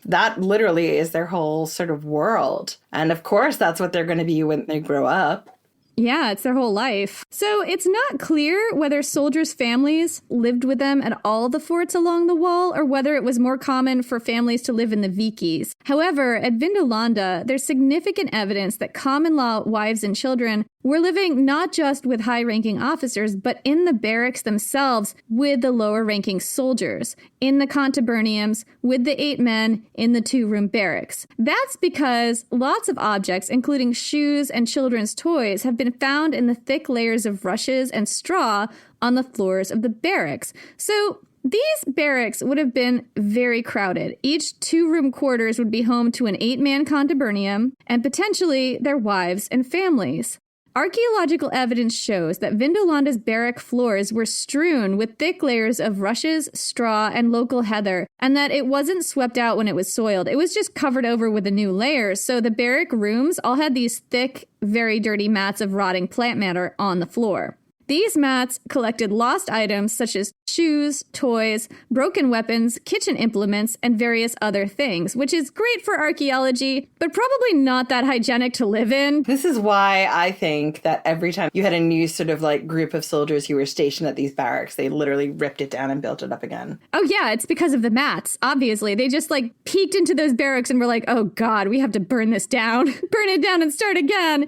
That literally is their whole sort of world. And of course, that's what they're going to be when they grow up.
Yeah, it's their whole life. So it's not clear whether soldiers' families lived with them at all the forts along the wall or whether it was more common for families to live in the vicis. However, at Vindolanda, there's significant evidence that common law wives and children were living not just with high-ranking officers, but in the barracks themselves with the lower-ranking soldiers, in the contuberniums with the 8 men in the 2-room barracks. That's because lots of objects, including shoes and children's toys, have been found in the thick layers of rushes and straw on the floors of the barracks. So these barracks would have been very crowded. Each 2-room quarters would be home to an 8-man contubernium and potentially their wives and families. Archaeological evidence shows that Vindolanda's barrack floors were strewn with thick layers of rushes, straw, and local heather, and that it wasn't swept out when it was soiled. It was just covered over with a new layer, so the barrack rooms all had these thick, very dirty mats of rotting plant matter on the floor. These mats collected lost items such as shoes, toys, broken weapons, kitchen implements, and various other things, which is great for archaeology, but probably not that hygienic to live in.
This is why I think that every time you had a new sort of like group of soldiers who were stationed at these barracks, they literally ripped it down and built it up again.
Oh yeah, it's because of the mats, obviously. They just like peeked into those barracks and were like, oh God, we have to burn this down. Burn it down and start again.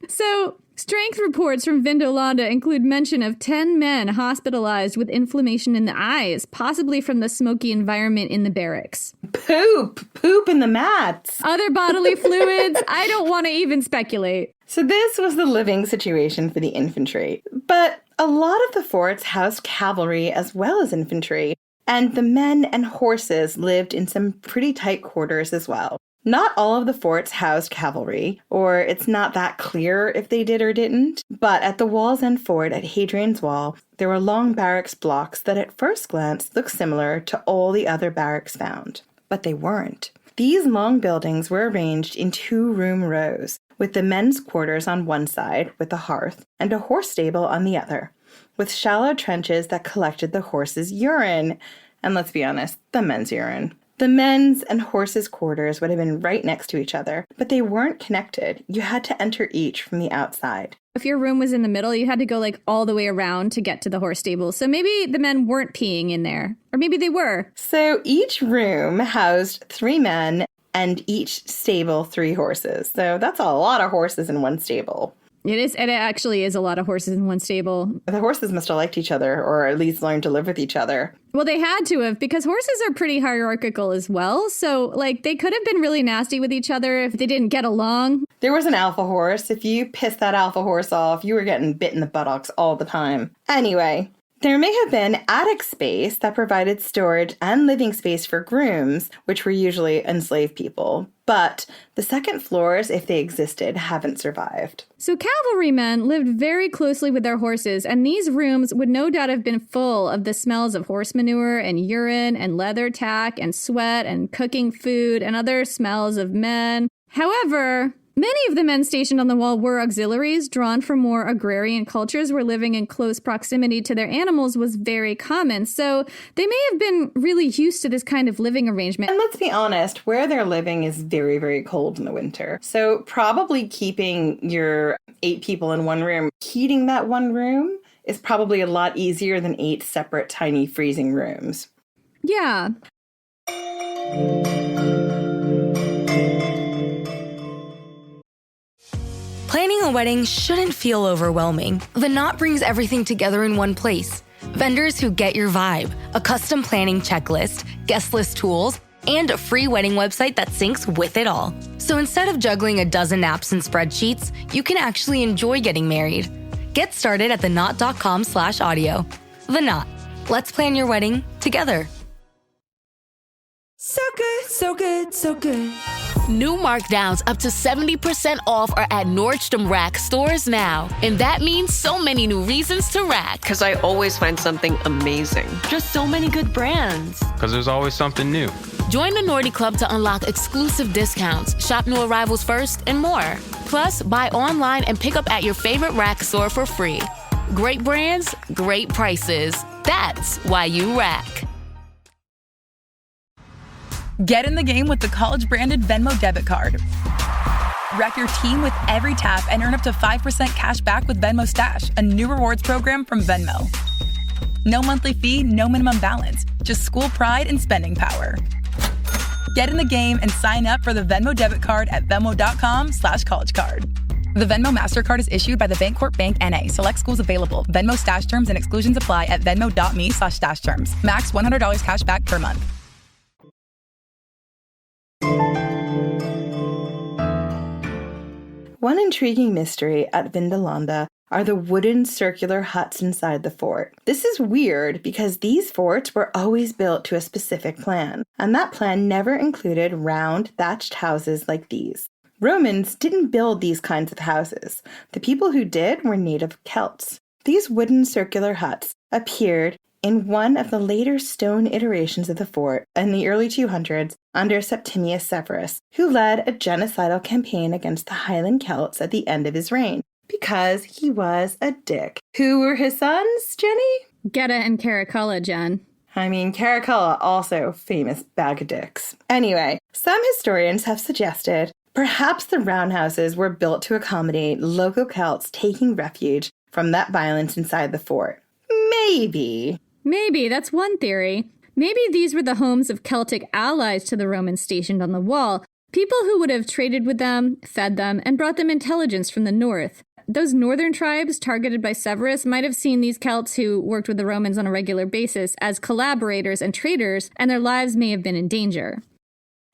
So strength reports from Vindolanda include mention of 10 men hospitalized with inflammation in the eyes, possibly from the smoky environment in the barracks.
Poop in the mats.
Other bodily fluids, I don't want to even speculate.
So this was the living situation for the infantry. But a lot of the forts housed cavalry as well as infantry, and the men and horses lived in some pretty tight quarters as well. Not all of the forts housed cavalry, or it's not that clear if they did or didn't, but at the Wall's End Fort at Hadrian's Wall, there were long barracks blocks that at first glance looked similar to all the other barracks found. But they weren't. These long buildings were arranged in 2-room rows, with the men's quarters on one side with a hearth and a horse stable on the other, with shallow trenches that collected the horse's urine. And let's be honest, the men's urine. The men's and horses' quarters would have been right next to each other, but they weren't connected. You had to enter each from the outside.
If your room was in the middle, you had to go like all the way around to get to the horse stable. So maybe the men weren't peeing in there, or maybe they were.
So each room housed 3 men and each stable 3 horses. So that's a lot of horses in one stable.
It is. It actually is a lot of horses in one stable.
The horses must have liked each other, or at least learned to live with each other.
Well, they had to have, because horses are pretty hierarchical as well. So, like, they could have been really nasty with each other if they didn't get along.
There was an alpha horse. If you pissed that alpha horse off, you were getting bit in the buttocks all the time. Anyway, there may have been attic space that provided storage and living space for grooms, which were usually enslaved people. But the second floors, if they existed, haven't survived.
So cavalrymen lived very closely with their horses, and these rooms would no doubt have been full of the smells of horse manure and urine and leather tack and sweat and cooking food and other smells of men. However, many of the men stationed on the wall were auxiliaries drawn from more agrarian cultures where living in close proximity to their animals was very common. So they may have been really used to this kind of living arrangement.
And let's be honest, where they're living is very, very cold in the winter. So probably keeping your 8 people in one room, heating that one room is probably a lot easier than 8 separate tiny freezing rooms.
Yeah.
Planning a wedding shouldn't feel overwhelming. The Knot brings everything together in one place. Vendors who get your vibe, a custom planning checklist, guest list tools, and a free wedding website that syncs with it all. So instead of juggling a dozen apps and spreadsheets, you can actually enjoy getting married. Get started at theknot.com/audio. The Knot. Let's plan your wedding together.
So good, so good, so good.
New markdowns up to 70% off are at Nordstrom Rack stores now. And that means so many new reasons to rack.
Because I always find something amazing.
Just so many good brands.
Because there's always something new.
Join the Nordy Club to unlock exclusive discounts, shop new arrivals first, and more. Plus, buy online and pick up at your favorite Rack store for free. Great brands, great prices. That's why you rack.
Get in the game with the college-branded Venmo debit card. Wreck your team with every tap and earn up to 5% cash back with Venmo Stash, a new rewards program from Venmo. No monthly fee, no minimum balance. Just school pride and spending power. Get in the game and sign up for the Venmo debit card at venmo.com/collegecard. The Venmo MasterCard is issued by the Bancorp Bank N.A. Select schools available. Venmo stash terms and exclusions apply at venmo.me/stash terms. Max $100 cash back per month.
One intriguing mystery at Vindolanda are the wooden circular huts inside the fort. This is weird because these forts were always built to a specific plan, and that plan never included round, thatched houses like these. Romans didn't build these kinds of houses. The people who did were native Celts. These wooden circular huts appeared in one of the later stone iterations of the fort in the early 200s under Septimius Severus, who led a genocidal campaign against the Highland Celts at the end of his reign, because he was a dick. Who were his sons, Jenny?
Geta and Caracalla, Jen.
I mean, Caracalla, also famous bag of dicks. Anyway, some historians have suggested perhaps the roundhouses were built to accommodate local Celts taking refuge from that violence inside the fort.
Maybe, that's one theory. Maybe these were the homes of Celtic allies to the Romans stationed on the wall, people who would have traded with them, fed them, and brought them intelligence from the north. Those northern tribes targeted by Severus might have seen these Celts who worked with the Romans on a regular basis as collaborators and traitors, and their lives may have been in danger.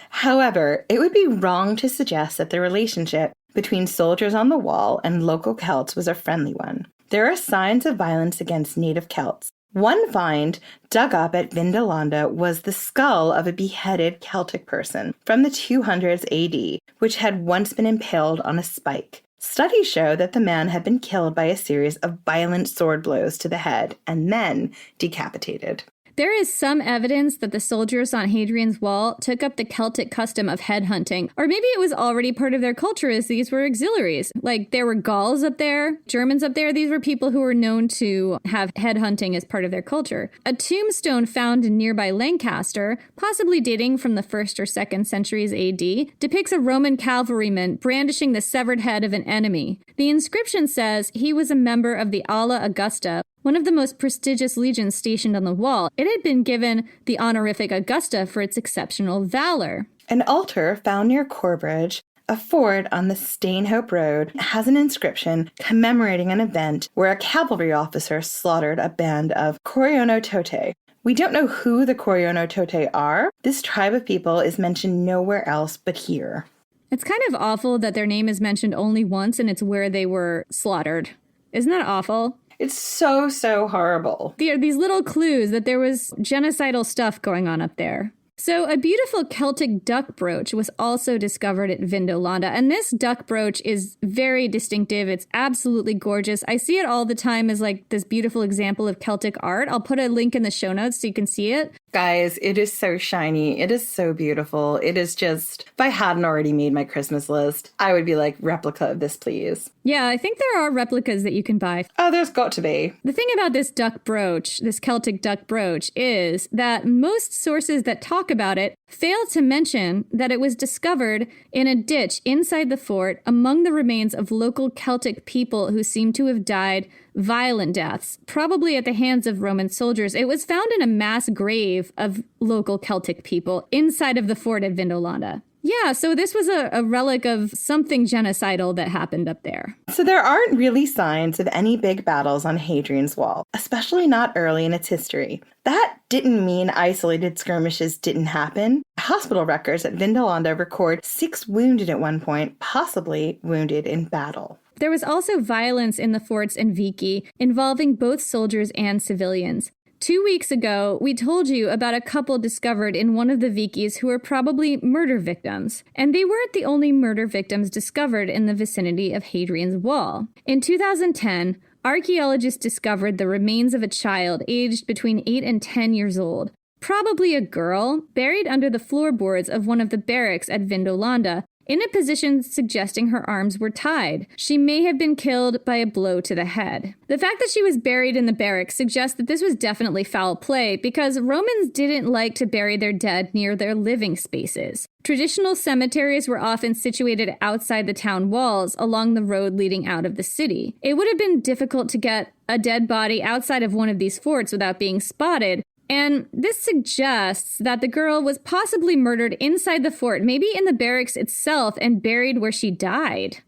However, it would be wrong to suggest that the relationship between soldiers on the wall and local Celts was a friendly one. There are signs of violence against native Celts. One find dug up at Vindolanda was the skull of a beheaded Celtic person from the 200s AD, which had once been impaled on a spike. Studies show that the man had been killed by a series of violent sword blows to the head and then decapitated.
There is some evidence that the soldiers on Hadrian's Wall took up the Celtic custom of headhunting, or maybe it was already part of their culture as these were auxiliaries. Like, there were Gauls up there, Germans up there. These were people who were known to have headhunting as part of their culture. A tombstone found in nearby Lancaster, possibly dating from the 1st or 2nd centuries AD, depicts a Roman cavalryman brandishing the severed head of an enemy. The inscription says he was a member of the Ala Augusta, one of the most prestigious legions stationed on the wall. It had been given the honorific Augusta for its exceptional valor.
An altar found near Corbridge, a ford on the Stanhope Road, has an inscription commemorating an event where a cavalry officer slaughtered a band of Corionotote. We don't know who the Corionotote are. This tribe of people is mentioned nowhere else but here.
It's kind of awful that their name is mentioned only once and it's where they were slaughtered. Isn't that awful?
It's so, so horrible.
There are these little clues that there was genocidal stuff going on up there. So a beautiful Celtic duck brooch was also discovered at Vindolanda, and this duck brooch is very distinctive. It's absolutely gorgeous. I see it all the time as like this beautiful example of Celtic art. I'll put a link in the show notes so you can see it.
Guys, it is so shiny. It is so beautiful. It is just, if I hadn't already made my Christmas list, I would be like, replica of this, please.
Yeah, I think there are replicas that you can buy.
Oh, there's got to be.
The thing about this duck brooch, this Celtic duck brooch, is that most sources that talk about it fail to mention that it was discovered in a ditch inside the fort among the remains of local Celtic people who seem to have died violent deaths, probably at the hands of Roman soldiers. It was found in a mass grave of local Celtic people inside of the fort at Vindolanda. Yeah, so this was a relic of something genocidal that happened up there.
So there aren't really signs of any big battles on Hadrian's Wall, especially not early in its history. That didn't mean isolated skirmishes didn't happen. Hospital records at Vindolanda record 6 wounded at one point, possibly wounded in battle.
There was also violence in the forts in Vici, involving both soldiers and civilians. 2 weeks ago, we told you about a couple discovered in one of the Vicis who were probably murder victims. And they weren't the only murder victims discovered in the vicinity of Hadrian's Wall. In 2010, archaeologists discovered the remains of a child aged between 8 and 10 years old, probably a girl, buried under the floorboards of one of the barracks at Vindolanda, in a position suggesting her arms were tied. She may have been killed by a blow to the head. The fact that she was buried in the barracks suggests that this was definitely foul play, because Romans didn't like to bury their dead near their living spaces. Traditional cemeteries were often situated outside the town walls along the road leading out of the city. It would have been difficult to get a dead body outside of one of these forts without being spotted, and this suggests that the girl was possibly murdered inside the fort, maybe in the barracks itself, and buried where she died.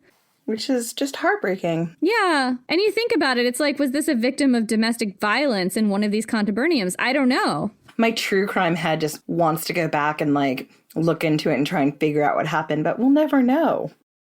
which is just heartbreaking.
Yeah. And you think about it, it's like, was this a victim of domestic violence in one of these contuberniums? I don't know.
My true crime head just wants to go back and look into it and try and figure out what happened, but we'll never know.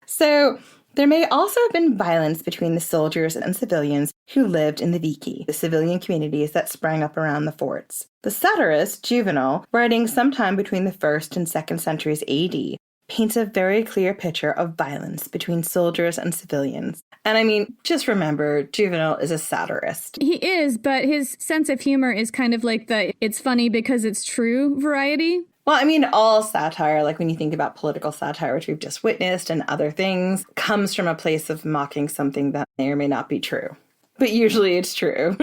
So there may also have been violence between the soldiers and civilians who lived in the Vici, the civilian communities that sprang up around the forts. The satirist Juvenal, writing sometime between the 1st and 2nd centuries AD, paints a very clear picture of violence between soldiers and civilians. And I mean, just remember, Juvenal is a satirist.
He is, but his sense of humor is kind of like the it's funny because it's true variety.
Well, I mean, all satire, like when you think about political satire, which we've just witnessed, and other things, comes from a place of mocking something that may or may not be true. But usually it's true.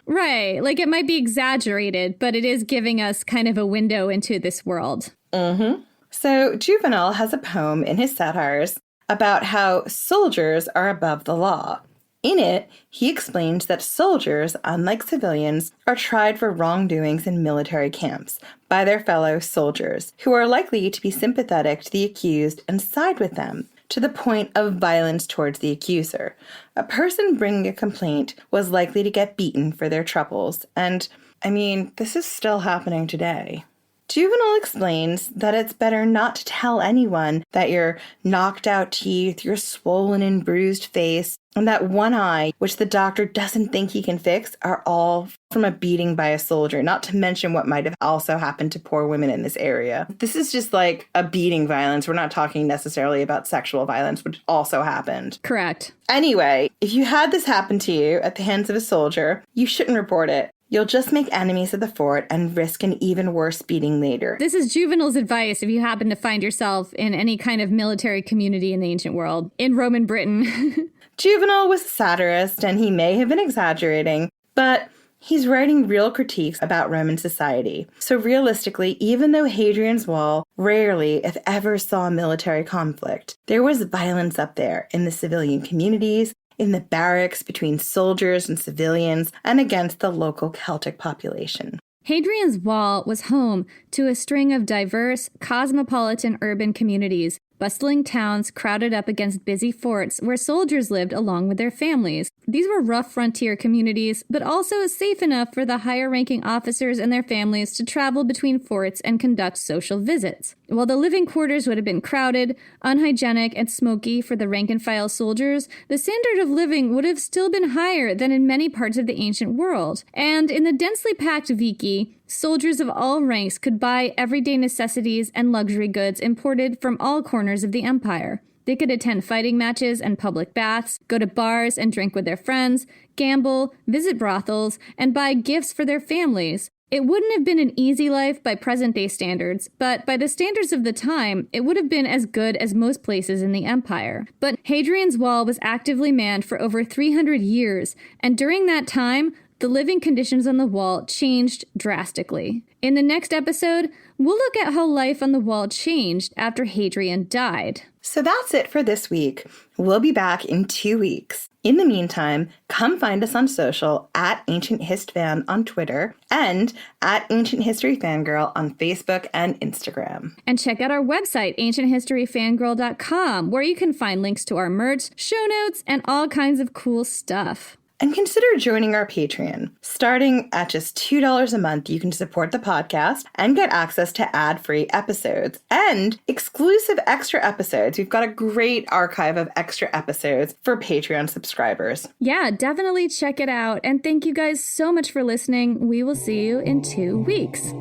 Right. Like it might be exaggerated, but it is giving us kind of a window into this world.
Mm-hmm. So Juvenal has a poem in his satires about how soldiers are above the law. In it, he explains that soldiers, unlike civilians, are tried for wrongdoings in military camps by their fellow soldiers, who are likely to be sympathetic to the accused and side with them, to the point of violence towards the accuser. A person bringing a complaint was likely to get beaten for their troubles, and, I mean, this is still happening today. Juvenal explains that it's better not to tell anyone that your knocked out teeth, your swollen and bruised face, and that one eye, which the doctor doesn't think he can fix, are all from a beating by a soldier, not to mention what might have also happened to poor women in this area. This is just like a beating violence. We're not talking necessarily about sexual violence, which also happened.
Correct.
Anyway, if you had this happen to you at the hands of a soldier, you shouldn't report it. You'll just make enemies of the fort and risk an even worse beating later.
This is Juvenal's advice if you happen to find yourself in any kind of military community in the ancient world, in Roman Britain.
Juvenal was a satirist, and he may have been exaggerating, but he's writing real critiques about Roman society. So realistically, even though Hadrian's Wall rarely, if ever, saw military conflict, there was violence up there in the civilian communities, in the barracks between soldiers and civilians, and against the local Celtic population.
Hadrian's Wall was home to a string of diverse, cosmopolitan urban communities, bustling towns crowded up against busy forts where soldiers lived along with their families. These were rough frontier communities, but also safe enough for the higher-ranking officers and their families to travel between forts and conduct social visits. While the living quarters would have been crowded, unhygienic, and smoky for the rank-and-file soldiers, the standard of living would have still been higher than in many parts of the ancient world. And in the densely packed Vici, soldiers of all ranks could buy everyday necessities and luxury goods imported from all corners of the empire. They could attend fighting matches and public baths, go to bars and drink with their friends, gamble, visit brothels, and buy gifts for their families. It wouldn't have been an easy life by present-day standards, but by the standards of the time, it would have been as good as most places in the empire. But Hadrian's Wall was actively manned for over 300 years, and during that time, the living conditions on the wall changed drastically. In the next episode, we'll look at how life on the wall changed after Hadrian died.
So that's it for this week. We'll be back in 2 weeks. In the meantime, come find us on social at Ancient Hist Fan on Twitter and at Ancient History Fangirl on Facebook and Instagram.
And check out our website, ancienthistoryfangirl.com, where you can find links to our merch, show notes, and all kinds of cool stuff.
And consider joining our Patreon. Starting at just $2 a month, you can support the podcast and get access to ad-free episodes and exclusive extra episodes. We've got a great archive of extra episodes for Patreon subscribers.
Yeah, definitely check it out. And thank you guys so much for listening. We will see you in 2 weeks.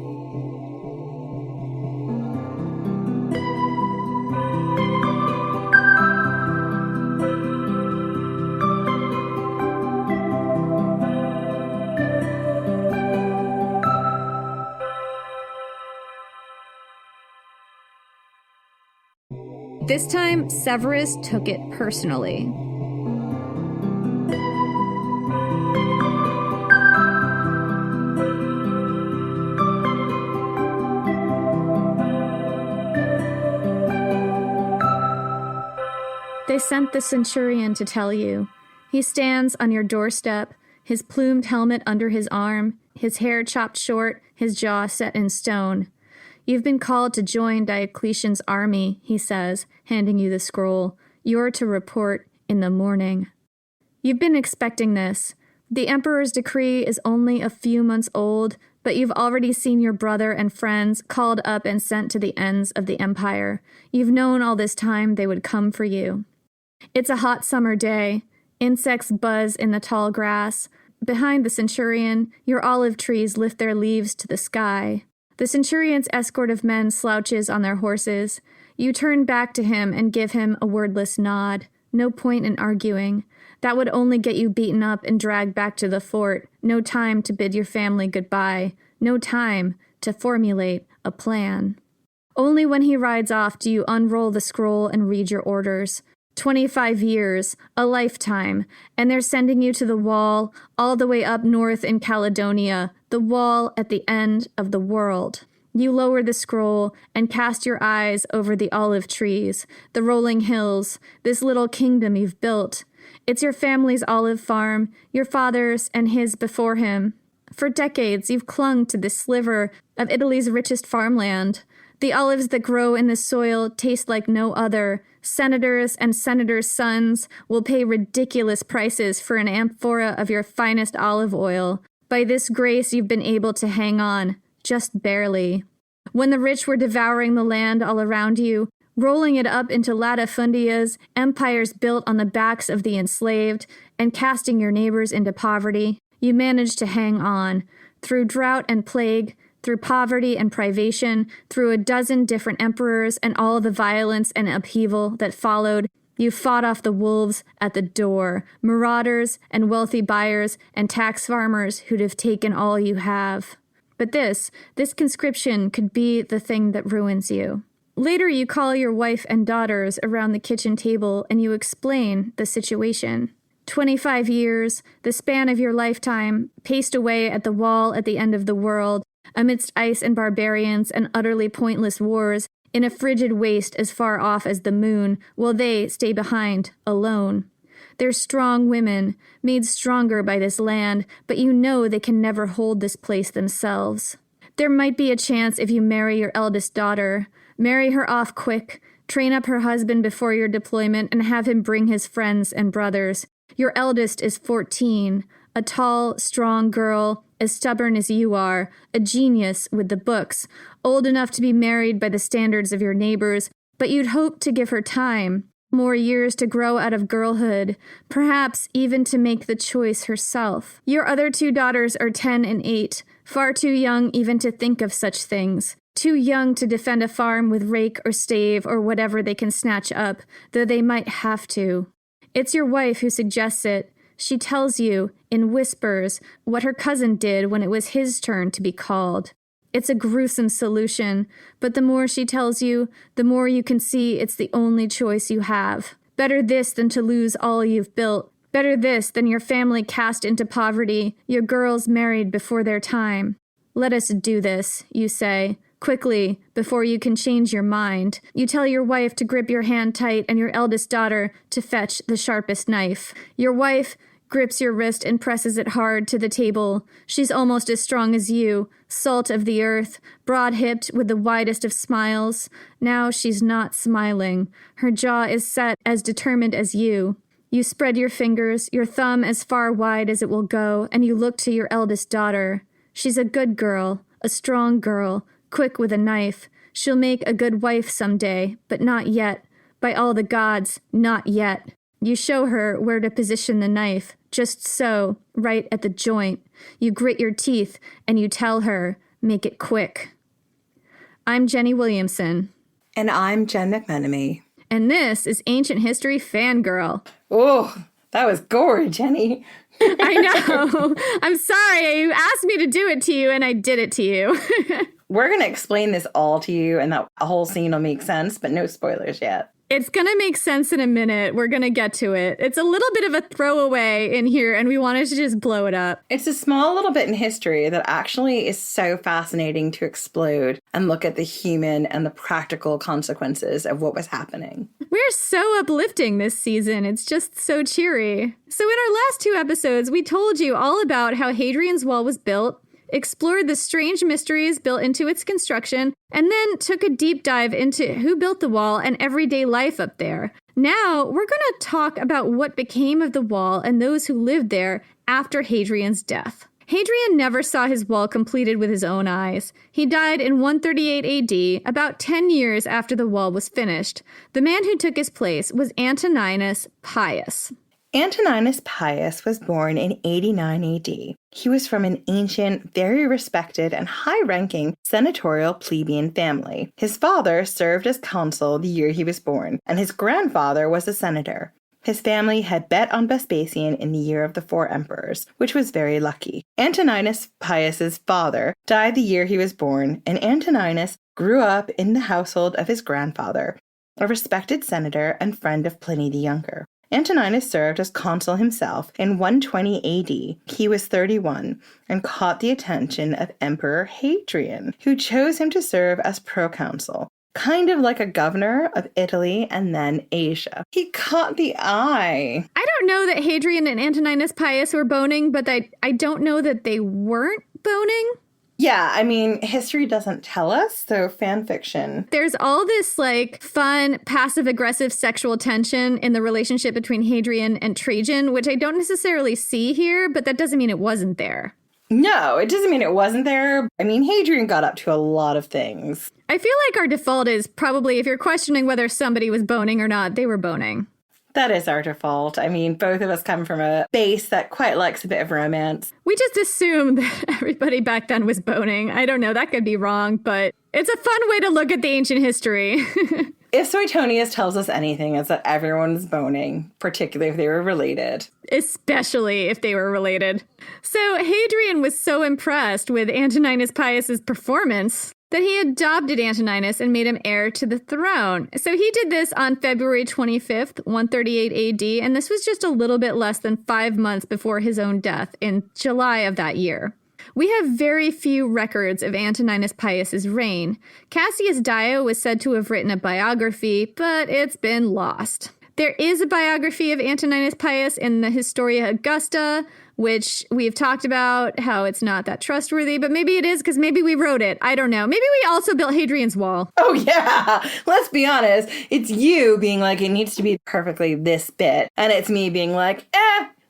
This time, Severus took it personally. They sent the centurion to tell you. He stands on your doorstep, his plumed helmet under his arm, his hair chopped short, his jaw set in stone. You've been called to join Diocletian's army, he says, handing you the scroll. You're to report in the morning. You've been expecting this. The Emperor's decree is only a few months old, but you've already seen your brother and friends called up and sent to the ends of the empire. You've known all this time they would come for you. It's a hot summer day. Insects buzz in the tall grass. Behind the centurion, your olive trees lift their leaves to the sky. The centurion's escort of men slouches on their horses. You turn back to him and give him a wordless nod. No point in arguing. That would only get you beaten up and dragged back to the fort. No time to bid your family goodbye. No time to formulate a plan. Only when he rides off do you unroll the scroll and read your orders. 25 years, a lifetime, and they're sending you to the wall, all the way up north in Caledonia, the wall at the end of the world. You lower the scroll and cast your eyes over the olive trees, the rolling hills, this little kingdom you've built. It's your family's olive farm, your father's and his before him. For decades, you've clung to this sliver of Italy's richest farmland. The olives that grow in this soil taste like no other. Senators and senators' sons will pay ridiculous prices for an amphora of your finest olive oil. By this grace, you've been able to hang on, just barely. When the rich were devouring the land all around you, rolling it up into latifundias, empires built on the backs of the enslaved, and casting your neighbors into poverty, you managed to hang on. Through drought and plague, through poverty and privation, through a dozen different emperors and all the violence and upheaval that followed, you fought off the wolves at the door, marauders and wealthy buyers and tax farmers who'd have taken all you have. But this conscription could be the thing that ruins you. Later, you call your wife and daughters around the kitchen table and you explain the situation. 25 years, the span of your lifetime, paced away at the wall at the end of the world, amidst ice and barbarians and utterly pointless wars, in a frigid waste as far off as the moon, while they stay behind, alone. They're strong women, made stronger by this land, but you know they can never hold this place themselves. There might be a chance if you marry your eldest daughter. Marry her off quick, train up her husband before your deployment, and have him bring his friends and brothers. Your eldest is 14, a tall, strong girl, as stubborn as you are, a genius with the books, old enough to be married by the standards of your neighbors, but you'd hope to give her time, more years to grow out of girlhood, perhaps even to make the choice herself. Your other two daughters are 10 and 8, far too young even to think of such things, too young to defend a farm with rake or stave or whatever they can snatch up, though they might have to. It's your wife who suggests it. She tells you, in whispers, what her cousin did when it was his turn to be called. It's a gruesome solution, but the more she tells you, the more you can see it's the only choice you have. Better this than to lose all you've built. Better this than your family cast into poverty, your girls married before their time. Let us do this, you say. Quickly, before you can change your mind. You tell your wife to grip your hand tight and your eldest daughter to fetch the sharpest knife. Your wife grips your wrist and presses it hard to the table. She's almost as strong as you, salt of the earth, broad-hipped with the widest of smiles. Now she's not smiling. Her jaw is set, as determined as you. You spread your fingers, your thumb as far wide as it will go, and you look to your eldest daughter. She's a good girl, a strong girl, quick with a knife. She'll make a good wife someday, but not yet. By all the gods, not yet. You show her where to position the knife, just so, right at the joint. You grit your teeth, and you tell her, make it quick. I'm Jenny Williamson.
And I'm Jen McMenemy.
And this is Ancient History Fangirl.
Oh, that was gory, Jenny.
I know. I'm sorry. You asked me to do it to you, and I did it to you.
We're going to explain this all to you, and that whole scene will make sense, but no spoilers yet.
It's going to make sense in a minute. We're going to get to it. It's a little bit of a throwaway in here, and we wanted to just blow it up.
It's a small little bit in history that actually is so fascinating to explode and look at the human and the practical consequences of what was happening.
We're so uplifting this season. It's just so cheery. So in our last 2 episodes, we told you all about how Hadrian's Wall was built, explored the strange mysteries built into its construction, and then took a deep dive into who built the wall and everyday life up there. Now, we're going to talk about what became of the wall and those who lived there after Hadrian's death. Hadrian never saw his wall completed with his own eyes. He died in 138 AD, about 10 years after the wall was finished. The man who took his place was Antoninus Pius.
Antoninus Pius was born in 89 AD. He was from an ancient, very respected, and high-ranking senatorial plebeian family. His father served as consul the year he was born, and his grandfather was a senator. His family had bet on Vespasian in the year of the 4 emperors, which was very lucky. Antoninus Pius's father died the year he was born, and Antoninus grew up in the household of his grandfather, a respected senator and friend of Pliny the Younger. Antoninus served as consul himself in 120 AD. He was 31 and caught the attention of Emperor Hadrian, who chose him to serve as proconsul, kind of like a governor of Italy and then Asia. He caught the eye.
I don't know that Hadrian and Antoninus Pius were boning, but I don't know that they weren't boning.
Yeah, I mean, history doesn't tell us, so fan fiction.
There's all this, like, fun, passive-aggressive sexual tension in the relationship between Hadrian and Trajan, which I don't necessarily see here, but that doesn't mean it wasn't there.
No, it doesn't mean it wasn't there. I mean, Hadrian got up to a lot of things.
I feel like our default is probably, if you're questioning whether somebody was boning or not, they were boning.
That is our default. I mean, both of us come from a base that quite likes a bit of romance.
We just assumed that everybody back then was boning. I don't know, that could be wrong, but it's a fun way to look at the ancient history.
If Suetonius tells us anything, it's that everyone was boning, particularly if they were related.
Especially if they were related. So Hadrian was so impressed with Antoninus Pius's performance that he adopted Antoninus and made him heir to the throne. So he did this on February 25th, 138 AD, and this was just a little bit less than 5 months before his own death in July of that year. We have very few records of Antoninus Pius's reign. Cassius Dio was said to have written a biography, but it's been lost. There is a biography of Antoninus Pius in the Historia Augusta, which we've talked about how it's not that trustworthy, but maybe it is because maybe we wrote it. I don't know. Maybe we also built Hadrian's Wall.
Oh, yeah. Let's be honest. It's you being like, it needs to be perfectly this bit. And it's me being like,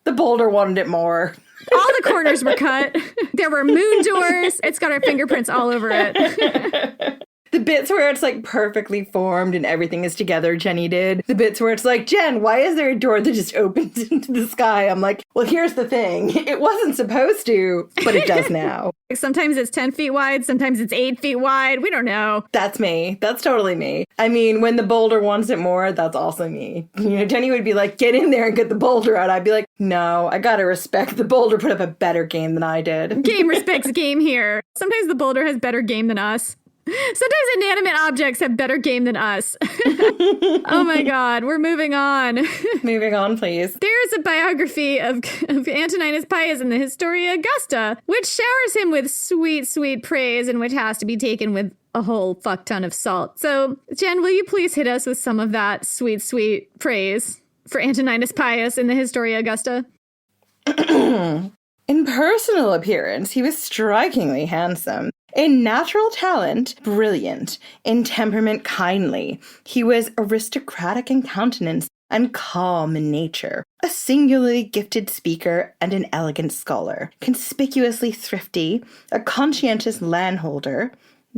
the boulder wanted it more.
All the corners were cut. There were moon doors. It's got our fingerprints all over it.
The bits where it's like perfectly formed and everything is together, Jenny did. The bits where it's like, Jen, why is there a door that just opens into the sky? I'm like, well, here's the thing. It wasn't supposed to, but it does now.
Sometimes it's 10 feet wide. Sometimes it's 8 feet wide. We don't know.
That's me. That's totally me. I mean, when the boulder wants it more, that's also me. You know, Jenny would be like, get in there and get the boulder out. I'd be like, no, I gotta respect the boulder put up a better game than I did.
Game respects game here. Sometimes the boulder has better game than us. Sometimes inanimate objects have better game than us. Oh my God, we're moving on.
Moving on, please.
There's a biography of Antoninus Pius in the Historia Augusta, which showers him with sweet, sweet praise and which has to be taken with a whole fuck ton of salt. So, Jen, will you please hit us with some of that sweet, sweet praise for Antoninus Pius in the Historia Augusta?
In personal appearance, he was strikingly handsome. In natural talent, brilliant. In temperament, kindly. He was aristocratic in countenance and calm in nature. A singularly gifted speaker and an elegant scholar. Conspicuously thrifty, a conscientious landholder,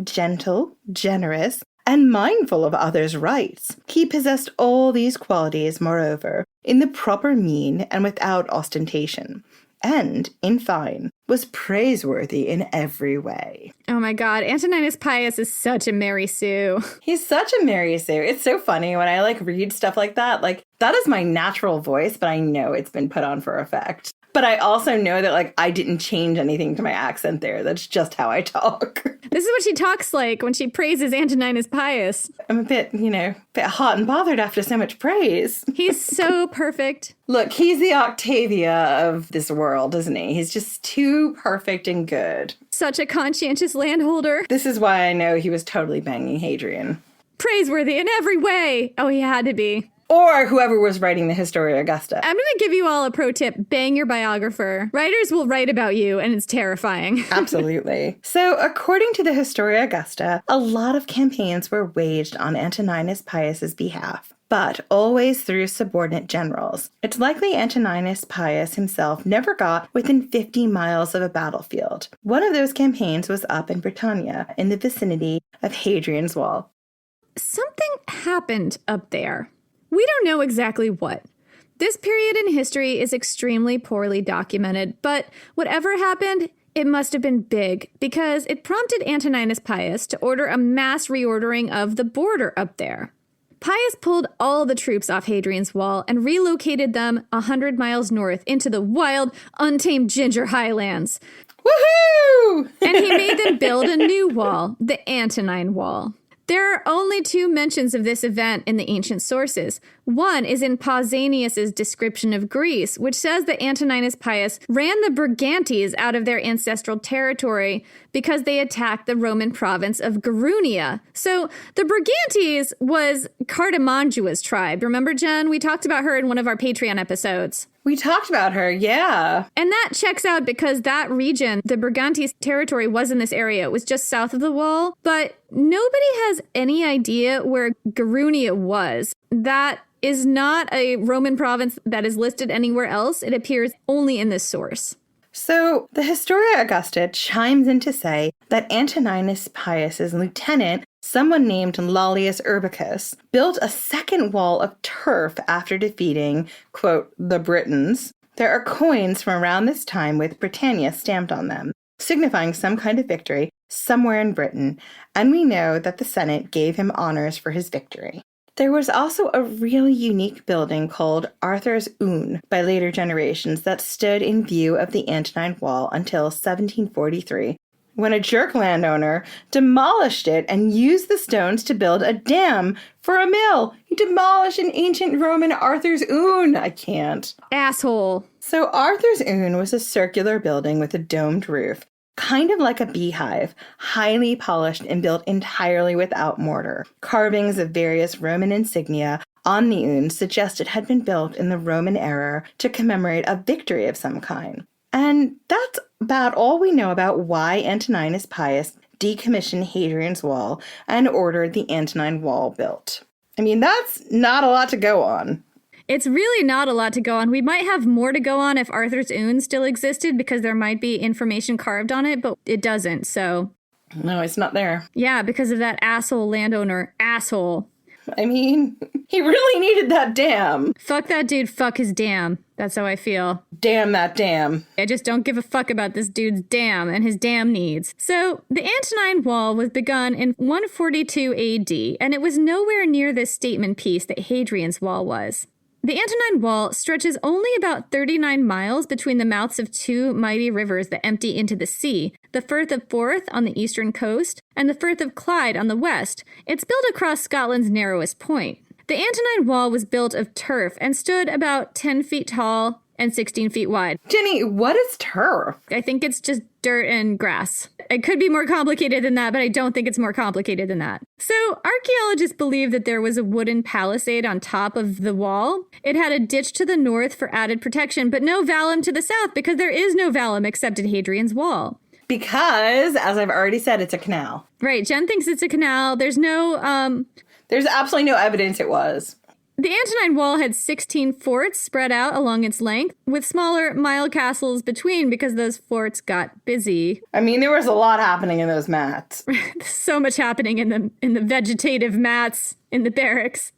gentle, generous, and mindful of others' rights. He possessed all these qualities, moreover, in the proper mean and without ostentation. And, in fine, was praiseworthy in every way.
Oh my God, Antoninus Pius is such a Mary Sue.
He's such a Mary Sue. It's so funny when I read stuff like that. That is my natural voice, but I know it's been put on for effect. But I also know that, I didn't change anything to my accent there. That's just how I talk.
This is what she talks like when she praises Antoninus Pius.
I'm a bit hot and bothered after so much praise.
He's so perfect.
Look, he's the Octavia of this world, isn't he? He's just too perfect and good.
Such a conscientious landholder.
This is why I know he was totally banging Hadrian.
Praiseworthy in every way. Oh, he had to be.
Or whoever was writing the Historia Augusta.
I'm going to give you all a pro tip. Bang your biographer. Writers will write about you, and it's terrifying.
Absolutely. So, according to the Historia Augusta, a lot of campaigns were waged on Antoninus Pius's behalf. but always through subordinate generals. It's likely Antoninus Pius himself never got within 50 miles of a battlefield. One of those campaigns was up in Britannia, in the vicinity of Hadrian's Wall.
Something happened up there. We don't know exactly what. This period in history is extremely poorly documented, but whatever happened, it must have been big because it prompted Antoninus Pius to order a mass reordering of the border up there. Pius pulled all the troops off Hadrian's Wall and relocated them 100 miles north into the wild, untamed Ginger Highlands.
Woohoo!
And he made them build a new wall, the Antonine Wall. There are only 2 mentions of this event in the ancient sources. One is in Pausanias's description of Greece, which says that Antoninus Pius ran the Brigantes out of their ancestral territory because they attacked the Roman province of Gerunia. So the Brigantes was Cartimandua's tribe. Remember, Jen? We talked about her in one of our Patreon episodes.
We talked about her, yeah.
And that checks out because that region, the Brigantes territory, was in this area. It was just south of the wall. But nobody has any idea where Gerunia was. That is not a Roman province that is listed anywhere else. It appears only in this source.
So the Historia Augusta chimes in to say that Antoninus Pius's lieutenant, someone named Lollius Urbicus, built a second wall of turf after defeating, quote, the Britons. There are coins from around this time with Britannia stamped on them, signifying some kind of victory somewhere in Britain, and we know that the Senate gave him honors for his victory. There was also a really unique building called Arthur's Oon by later generations that stood in view of the Antonine Wall until 1743, when a jerk landowner demolished it and used the stones to build a dam for a mill. He demolished an ancient Roman Arthur's Oon. I can't.
Asshole.
So Arthur's Oon was a circular building with a domed roof, kind of like a beehive, highly polished and built entirely without mortar. Carvings of various Roman insignia on the Oon suggest it had been built in the Roman era to commemorate a victory of some kind. And that's about all we know about why Antoninus Pius decommissioned Hadrian's Wall and ordered the Antonine Wall built. I mean, that's not a lot to go on.
It's really not a lot to go on. We might have more to go on if Arthur's Oon still existed because there might be information carved on it, but it doesn't, so.
No, it's not there.
Yeah, because of that asshole landowner. Asshole.
I mean, he really needed that dam.
Fuck that dude, fuck his dam. That's how I feel.
Damn that dam.
I just don't give a fuck about this dude's dam and his dam needs. So, the Antonine Wall was begun in 142 AD, and it was nowhere near the statement piece that Hadrian's Wall was. The Antonine Wall stretches only about 39 miles between the mouths of 2 mighty rivers that empty into the sea, the Firth of Forth on the eastern coast and the Firth of Clyde on the west. It's built across Scotland's narrowest point. The Antonine Wall was built of turf and stood about 10 feet tall and 16 feet wide.
Jenny, what is turf?
I think it's just dirt and grass. It could be more complicated than that, but I don't think it's more complicated than that. So archaeologists believe that there was a wooden palisade on top of the wall. It had a ditch to the north for added protection, but no vallum to the south because there is no vallum except at Hadrian's Wall.
Because, as I've already said, it's a canal.
Right, Jen thinks it's a canal. There's
absolutely no evidence it was.
The Antonine Wall had 16 forts spread out along its length, with smaller mile castles between because those forts got busy.
I mean, there was a lot happening in those mats.
So much happening in the vegetative mats in the barracks.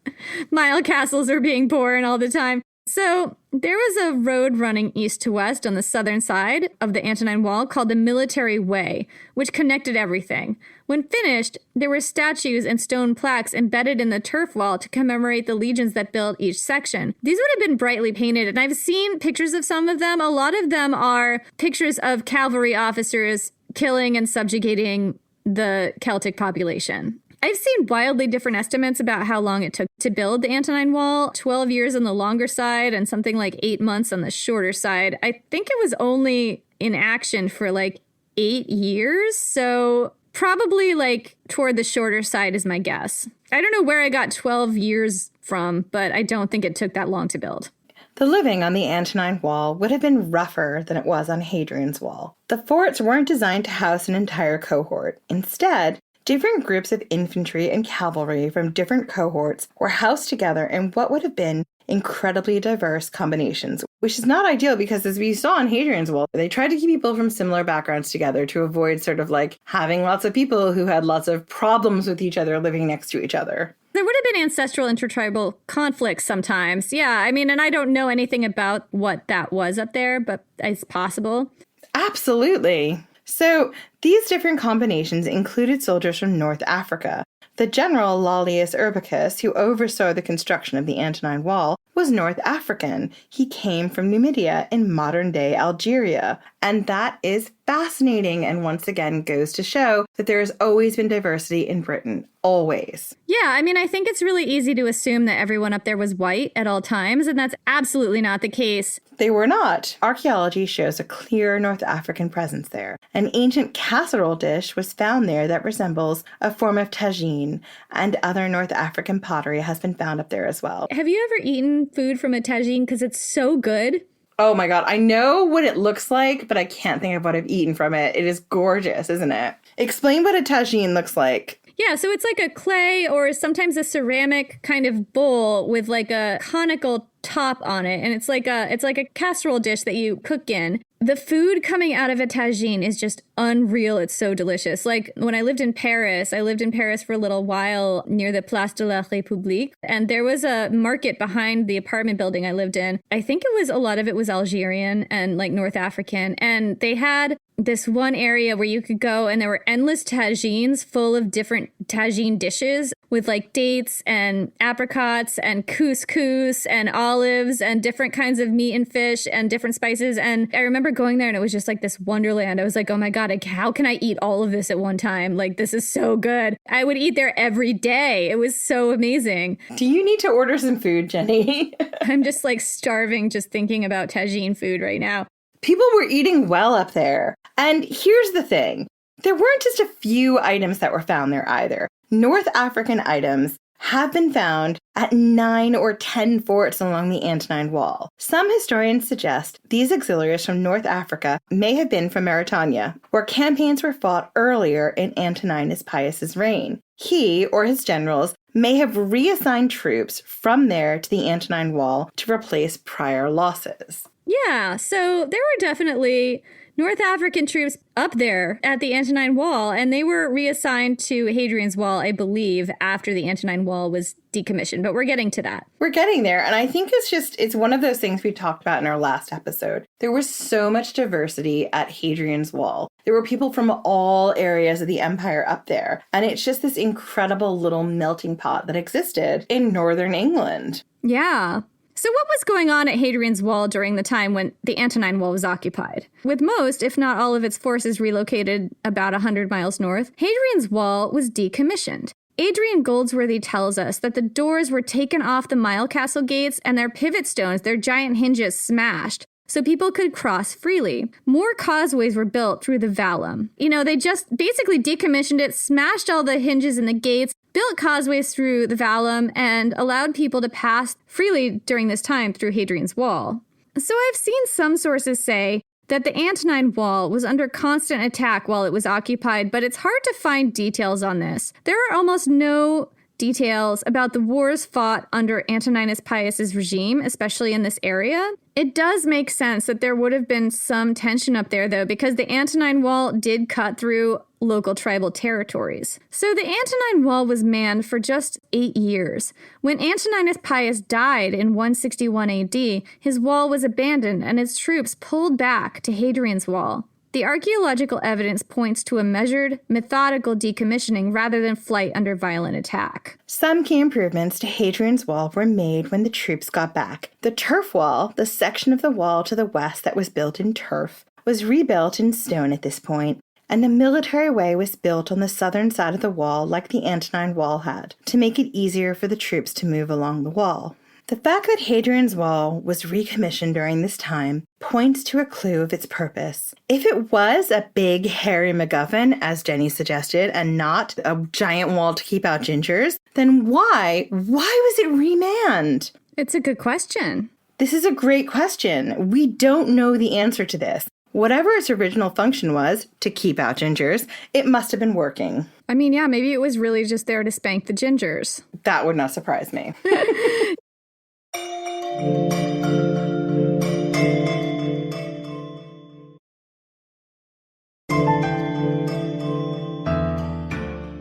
Mile castles are being born all the time. So there was a road running east to west on the southern side of the Antonine Wall called the Military Way, which connected everything. When finished, there were statues and stone plaques embedded in the turf wall to commemorate the legions that built each section. These would have been brightly painted, and I've seen pictures of some of them. A lot of them are pictures of cavalry officers killing and subjugating the Celtic population. I've seen wildly different estimates about how long it took to build the Antonine Wall, 12 years on the longer side and something like 8 months on the shorter side. I think it was only in action for like 8 years, so probably like toward the shorter side is my guess. I don't know where I got 12 years from, but I don't think it took that long to build.
The living on the Antonine Wall would have been rougher than it was on Hadrian's Wall. The forts weren't designed to house an entire cohort. Instead, different groups of infantry and cavalry from different cohorts were housed together in what would have been incredibly diverse combinations, which is not ideal because, as we saw in Hadrian's Wall, they tried to keep people from similar backgrounds together to avoid sort of like having lots of people who had lots of problems with each other living next to each other.
There would have been ancestral intertribal conflicts sometimes. Yeah, I mean, and I don't know anything about what that was up there, but it's possible.
Absolutely. So these different combinations included soldiers from North Africa. The general Lollius Urbicus, who oversaw the construction of the Antonine Wall, was North African. He came from Numidia in modern-day Algeria. And that is fascinating and once again goes to show that there has always been diversity in Britain. Always.
Yeah, I mean, I think it's really easy to assume that everyone up there was white at all times, and that's absolutely not the case.
They were not. Archaeology shows a clear North African presence there. An ancient casserole dish was found there that resembles a form of tagine, and other North African pottery has been found up there as well.
Have you ever eaten food from a tagine? Because it's so good.
Oh my God, I know what it looks like, but I can't think of what I've eaten from it. It is gorgeous, isn't it? Explain what a tagine looks like.
Yeah, so it's like a clay or sometimes a ceramic kind of bowl with like a conical top on it, and it's like a casserole dish that you cook in. The food coming out of a tagine is just unreal. It's so delicious. Like when I lived in Paris for a little while near the Place de la République, and there was a market behind the apartment building I lived in. I think a lot of it was Algerian and like North African, and they had this one area where you could go and there were endless tagines full of different tagine dishes with like dates and apricots and couscous and olives and different kinds of meat and fish and different spices. And I remember going there and it was just like this wonderland. I was like, oh my God, how can I eat all of this at one time? Like, this is so good. I would eat there every day. It was so amazing.
Do you need to order some food, Jenny?
I'm just like starving just thinking about tagine food right now.
People were eating well up there. And here's the thing. There weren't just a few items that were found there either. North African items have been found at 9 or 10 forts along the Antonine Wall. Some historians suggest these auxiliaries from North Africa may have been from Mauritania, where campaigns were fought earlier in Antoninus Pius's reign. He or his generals may have reassigned troops from there to the Antonine Wall to replace prior losses.
Yeah, so there were definitely North African troops up there at the Antonine Wall, and they were reassigned to Hadrian's Wall, I believe, after the Antonine Wall was decommissioned, but we're getting to that.
We're getting there, and I think it's one of those things we talked about in our last episode. There was so much diversity at Hadrian's Wall. There were people from all areas of the empire up there, and it's just this incredible little melting pot that existed in northern England.
Yeah. So what was going on at Hadrian's Wall during the time when the Antonine Wall was occupied? With most, if not all of its forces relocated about 100 miles north, Hadrian's Wall was decommissioned. Adrian Goldsworthy tells us that the doors were taken off the Mile Castle gates and their pivot stones, their giant hinges, smashed so people could cross freely. More causeways were built through the vallum. They just basically decommissioned it, smashed all the hinges and the gates, built causeways through the vallum, and allowed people to pass freely during this time through Hadrian's Wall. So I've seen some sources say that the Antonine Wall was under constant attack while it was occupied, but it's hard to find details on this. There are almost no details about the wars fought under Antoninus Pius's regime, especially in this area. It does make sense that there would have been some tension up there, though, because the Antonine Wall did cut through local tribal territories. So the Antonine Wall was manned for just 8 years. When Antoninus Pius died in 161 AD, his wall was abandoned and its troops pulled back to Hadrian's Wall. The archaeological evidence points to a measured, methodical decommissioning rather than flight under violent attack.
Some key improvements to Hadrian's Wall were made when the troops got back. The turf wall, the section of the wall to the west that was built in turf, was rebuilt in stone at this point, and the military way was built on the southern side of the wall like the Antonine Wall had, to make it easier for the troops to move along the wall. The fact that Hadrian's Wall was recommissioned during this time points to a clue of its purpose. If it was a big, hairy MacGuffin, as Jenny suggested, and not a giant wall to keep out gingers, then why was it remanned?
It's a good question.
This is a great question. We don't know the answer to this. Whatever its original function was, to keep out gingers, it must have been working.
I mean, yeah, maybe it was really just there to spank the gingers.
That would not surprise me.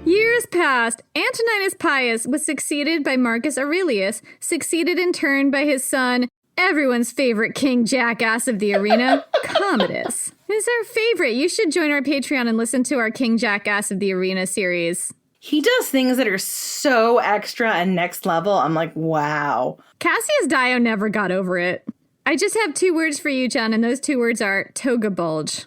Years passed. Antoninus Pius was succeeded by Marcus Aurelius, succeeded in turn by his son, everyone's favorite king jackass of the arena, Commodus. He's our favorite. You should join our Patreon and listen to our King Jackass of the Arena series.
He does things that are so extra and next level. I'm like, wow.
Cassius Dio never got over it. I just have 2 words for you, Jen, and those 2 words are toga bulge.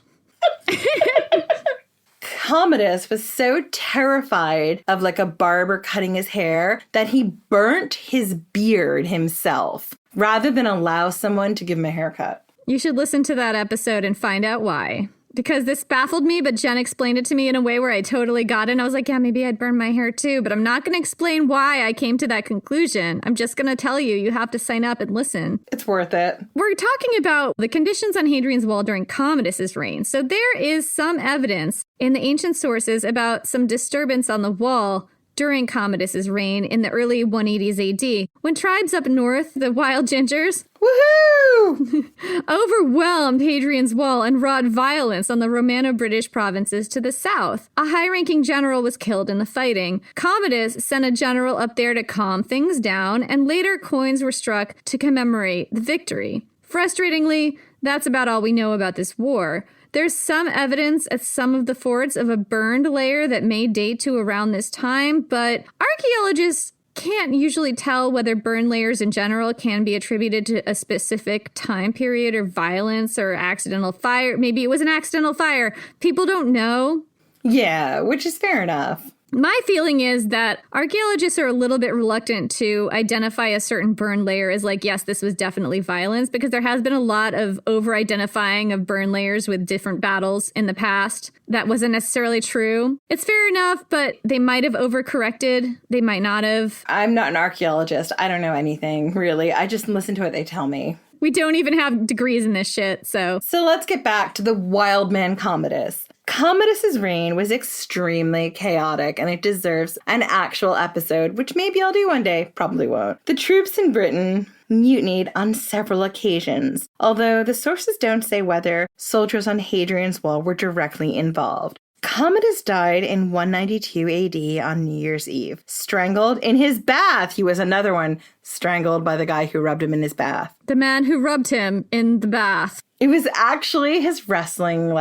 Commodus was so terrified of like a barber cutting his hair that he burnt his beard himself rather than allow someone to give him a haircut.
You should listen to that episode and find out why. Because this baffled me, but Jen explained it to me in a way where I totally got it. And I was like, yeah, maybe I'd burn my hair too. But I'm not going to explain why I came to that conclusion. I'm just going to tell you, you have to sign up and listen.
It's worth it.
We're talking about the conditions on Hadrian's Wall during Commodus's reign. So there is some evidence in the ancient sources about some disturbance on the wall during Commodus's reign in the early 180s AD, when tribes up north, the wild gingers,
woohoo,
overwhelmed Hadrian's Wall and wrought violence on the Romano-British provinces to the south. A high-ranking general was killed in the fighting. Commodus sent a general up there to calm things down, and later coins were struck to commemorate the victory. Frustratingly, that's about all we know about this war. There's some evidence at some of the forts of a burned layer that may date to around this time, but archaeologists can't usually tell whether burn layers in general can be attributed to a specific time period or violence or accidental fire. Maybe it was an accidental fire. People don't know.
Yeah, which is fair enough.
My feeling is that archaeologists are a little bit reluctant to identify a certain burn layer as like, yes, this was definitely violence, because there has been a lot of over-identifying of burn layers with different battles in the past. That wasn't necessarily true. It's fair enough, but they might have overcorrected. They might not have.
I'm not an archaeologist. I don't know anything, really. I just listen to what they tell me.
We don't even have degrees in this shit, so.
So let's get back to the wild man Commodus. Commodus's reign was extremely chaotic, and it deserves an actual episode, which maybe I'll do one day, probably won't. The troops in Britain mutinied on several occasions, although the sources don't say whether soldiers on Hadrian's Wall were directly involved. Commodus died in 192 AD on New Year's Eve, strangled in his bath. He was another one, strangled by the guy who rubbed him in his bath.
The man who rubbed him in the bath.
It was actually his wrestling,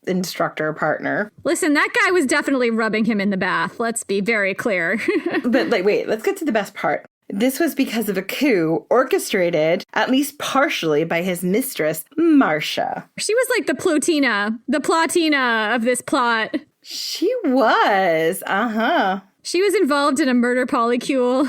instructor partner.
Listen, that guy was definitely rubbing him in the bath. Let's be very clear.
But, wait, let's get to the best part. This was because of a coup orchestrated, at least partially, by his mistress, Marcia.
She was like the Plotina of this plot.
She was.
She was involved in a murder polycule.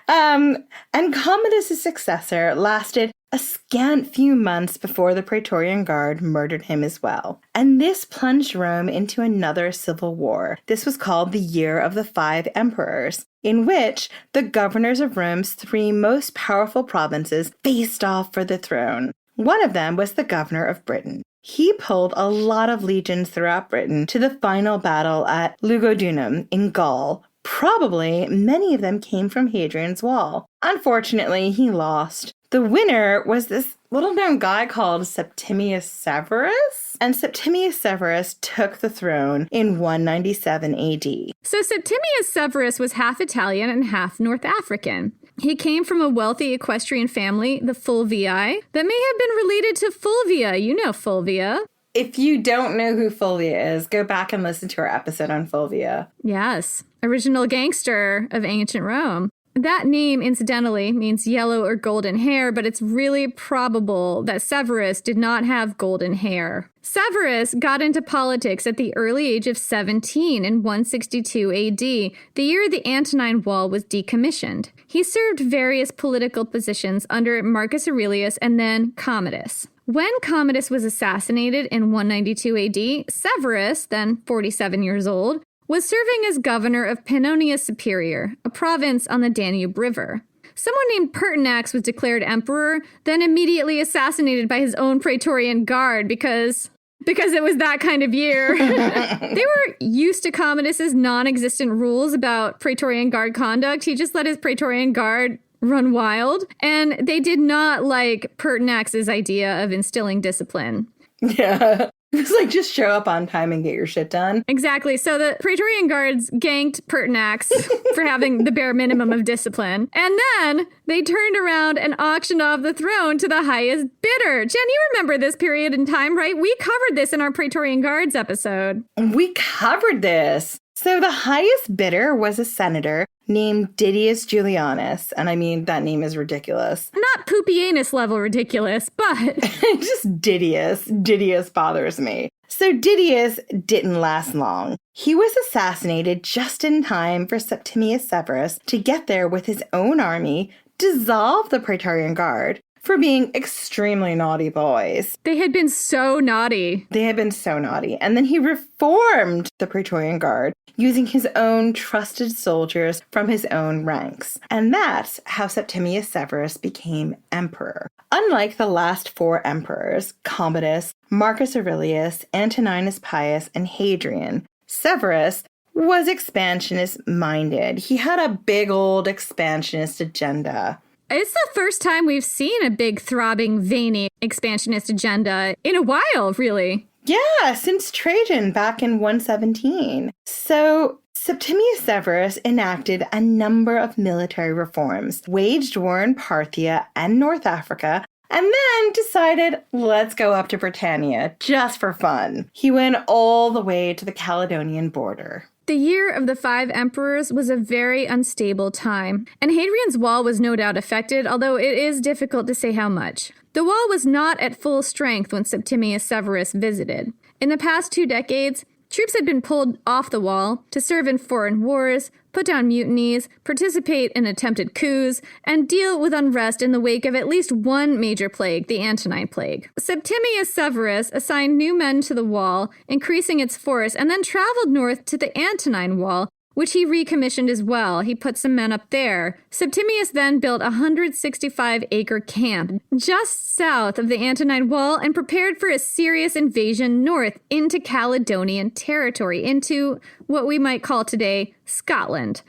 And Commodus' successor lasted a scant few months before the Praetorian Guard murdered him as well. And this plunged Rome into another civil war. This was called the Year of the Five Emperors, in which the governors of Rome's 3 most powerful provinces faced off for the throne. One of them was the governor of Britain. He pulled a lot of legions throughout Britain to the final battle at Lugudunum in Gaul. Probably many of them came from Hadrian's Wall. Unfortunately, he lost. The winner was this little-known guy called Septimius Severus, and Septimius Severus took the throne in 197 AD.
So Septimius Severus was half Italian and half North African. He came from a wealthy equestrian family, the Fulvii, that may have been related to Fulvia. You know Fulvia.
If you don't know who Fulvia is, go back and listen to our episode on Fulvia.
Yes, original gangster of ancient Rome. That name, incidentally, means yellow or golden hair, but it's really probable that Severus did not have golden hair. Severus got into politics at the early age of 17 in 162 AD, the year the Antonine Wall was decommissioned. He served various political positions under Marcus Aurelius and then Commodus. When Commodus was assassinated in 192 AD, Severus, then 47 years old, was serving as governor of Pannonia Superior, a province on the Danube River. someone named Pertinax was declared emperor, then immediately assassinated by his own Praetorian Guard because it was that kind of year. They were used to Commodus's non-existent rules about Praetorian Guard conduct. He just let his Praetorian Guard run wild, and they did not like Pertinax's idea of instilling discipline.
Yeah. It's like, just show up on time and get your shit done.
Exactly. So the Praetorian Guards ganked Pertinax for having the bare minimum of discipline. And then they turned around and auctioned off the throne to the highest bidder. Jen, you remember this period in time, right? We covered this in our Praetorian Guards episode.
We covered this. So the highest bidder was a senator named Didius Julianus. And I mean, that name is ridiculous.
Not Pupianus level ridiculous, but...
just Didius. Didius bothers me. So Didius didn't last long. He was assassinated just in time for Septimius Severus to get there with his own army, dissolve the Praetorian Guard for being extremely naughty boys.
They had been so naughty.
And then he reformed the Praetorian Guard using his own trusted soldiers from his own ranks. And that's how Septimius Severus became emperor. Unlike the last four emperors, Commodus, Marcus Aurelius, Antoninus Pius, and Hadrian, Severus was expansionist-minded. He had a big old expansionist agenda.
It's the first time we've seen a big, throbbing, veiny expansionist agenda in a while, really.
Yeah, since Trajan back in 117. So Septimius Severus enacted a number of military reforms, waged war in Parthia and North Africa, and then decided, let's go up to Britannia just for fun. He went all the way to the Caledonian border.
The year of the 5 emperors was a very unstable time, and Hadrian's wall was no doubt affected, although it is difficult to say how much. The wall was not at full strength when Septimius Severus visited. In the past 2 decades, troops had been pulled off the wall to serve in foreign wars, put down mutinies, participate in attempted coups, and deal with unrest in the wake of at least one major plague, the Antonine Plague. Septimius Severus assigned new men to the wall, increasing its force, and then traveled north to the Antonine Wall, which he recommissioned as well. He put some men up there. Septimius then built a 165-acre camp just south of the Antonine Wall and prepared for a serious invasion north into Caledonian territory, into what we might call today Scotland.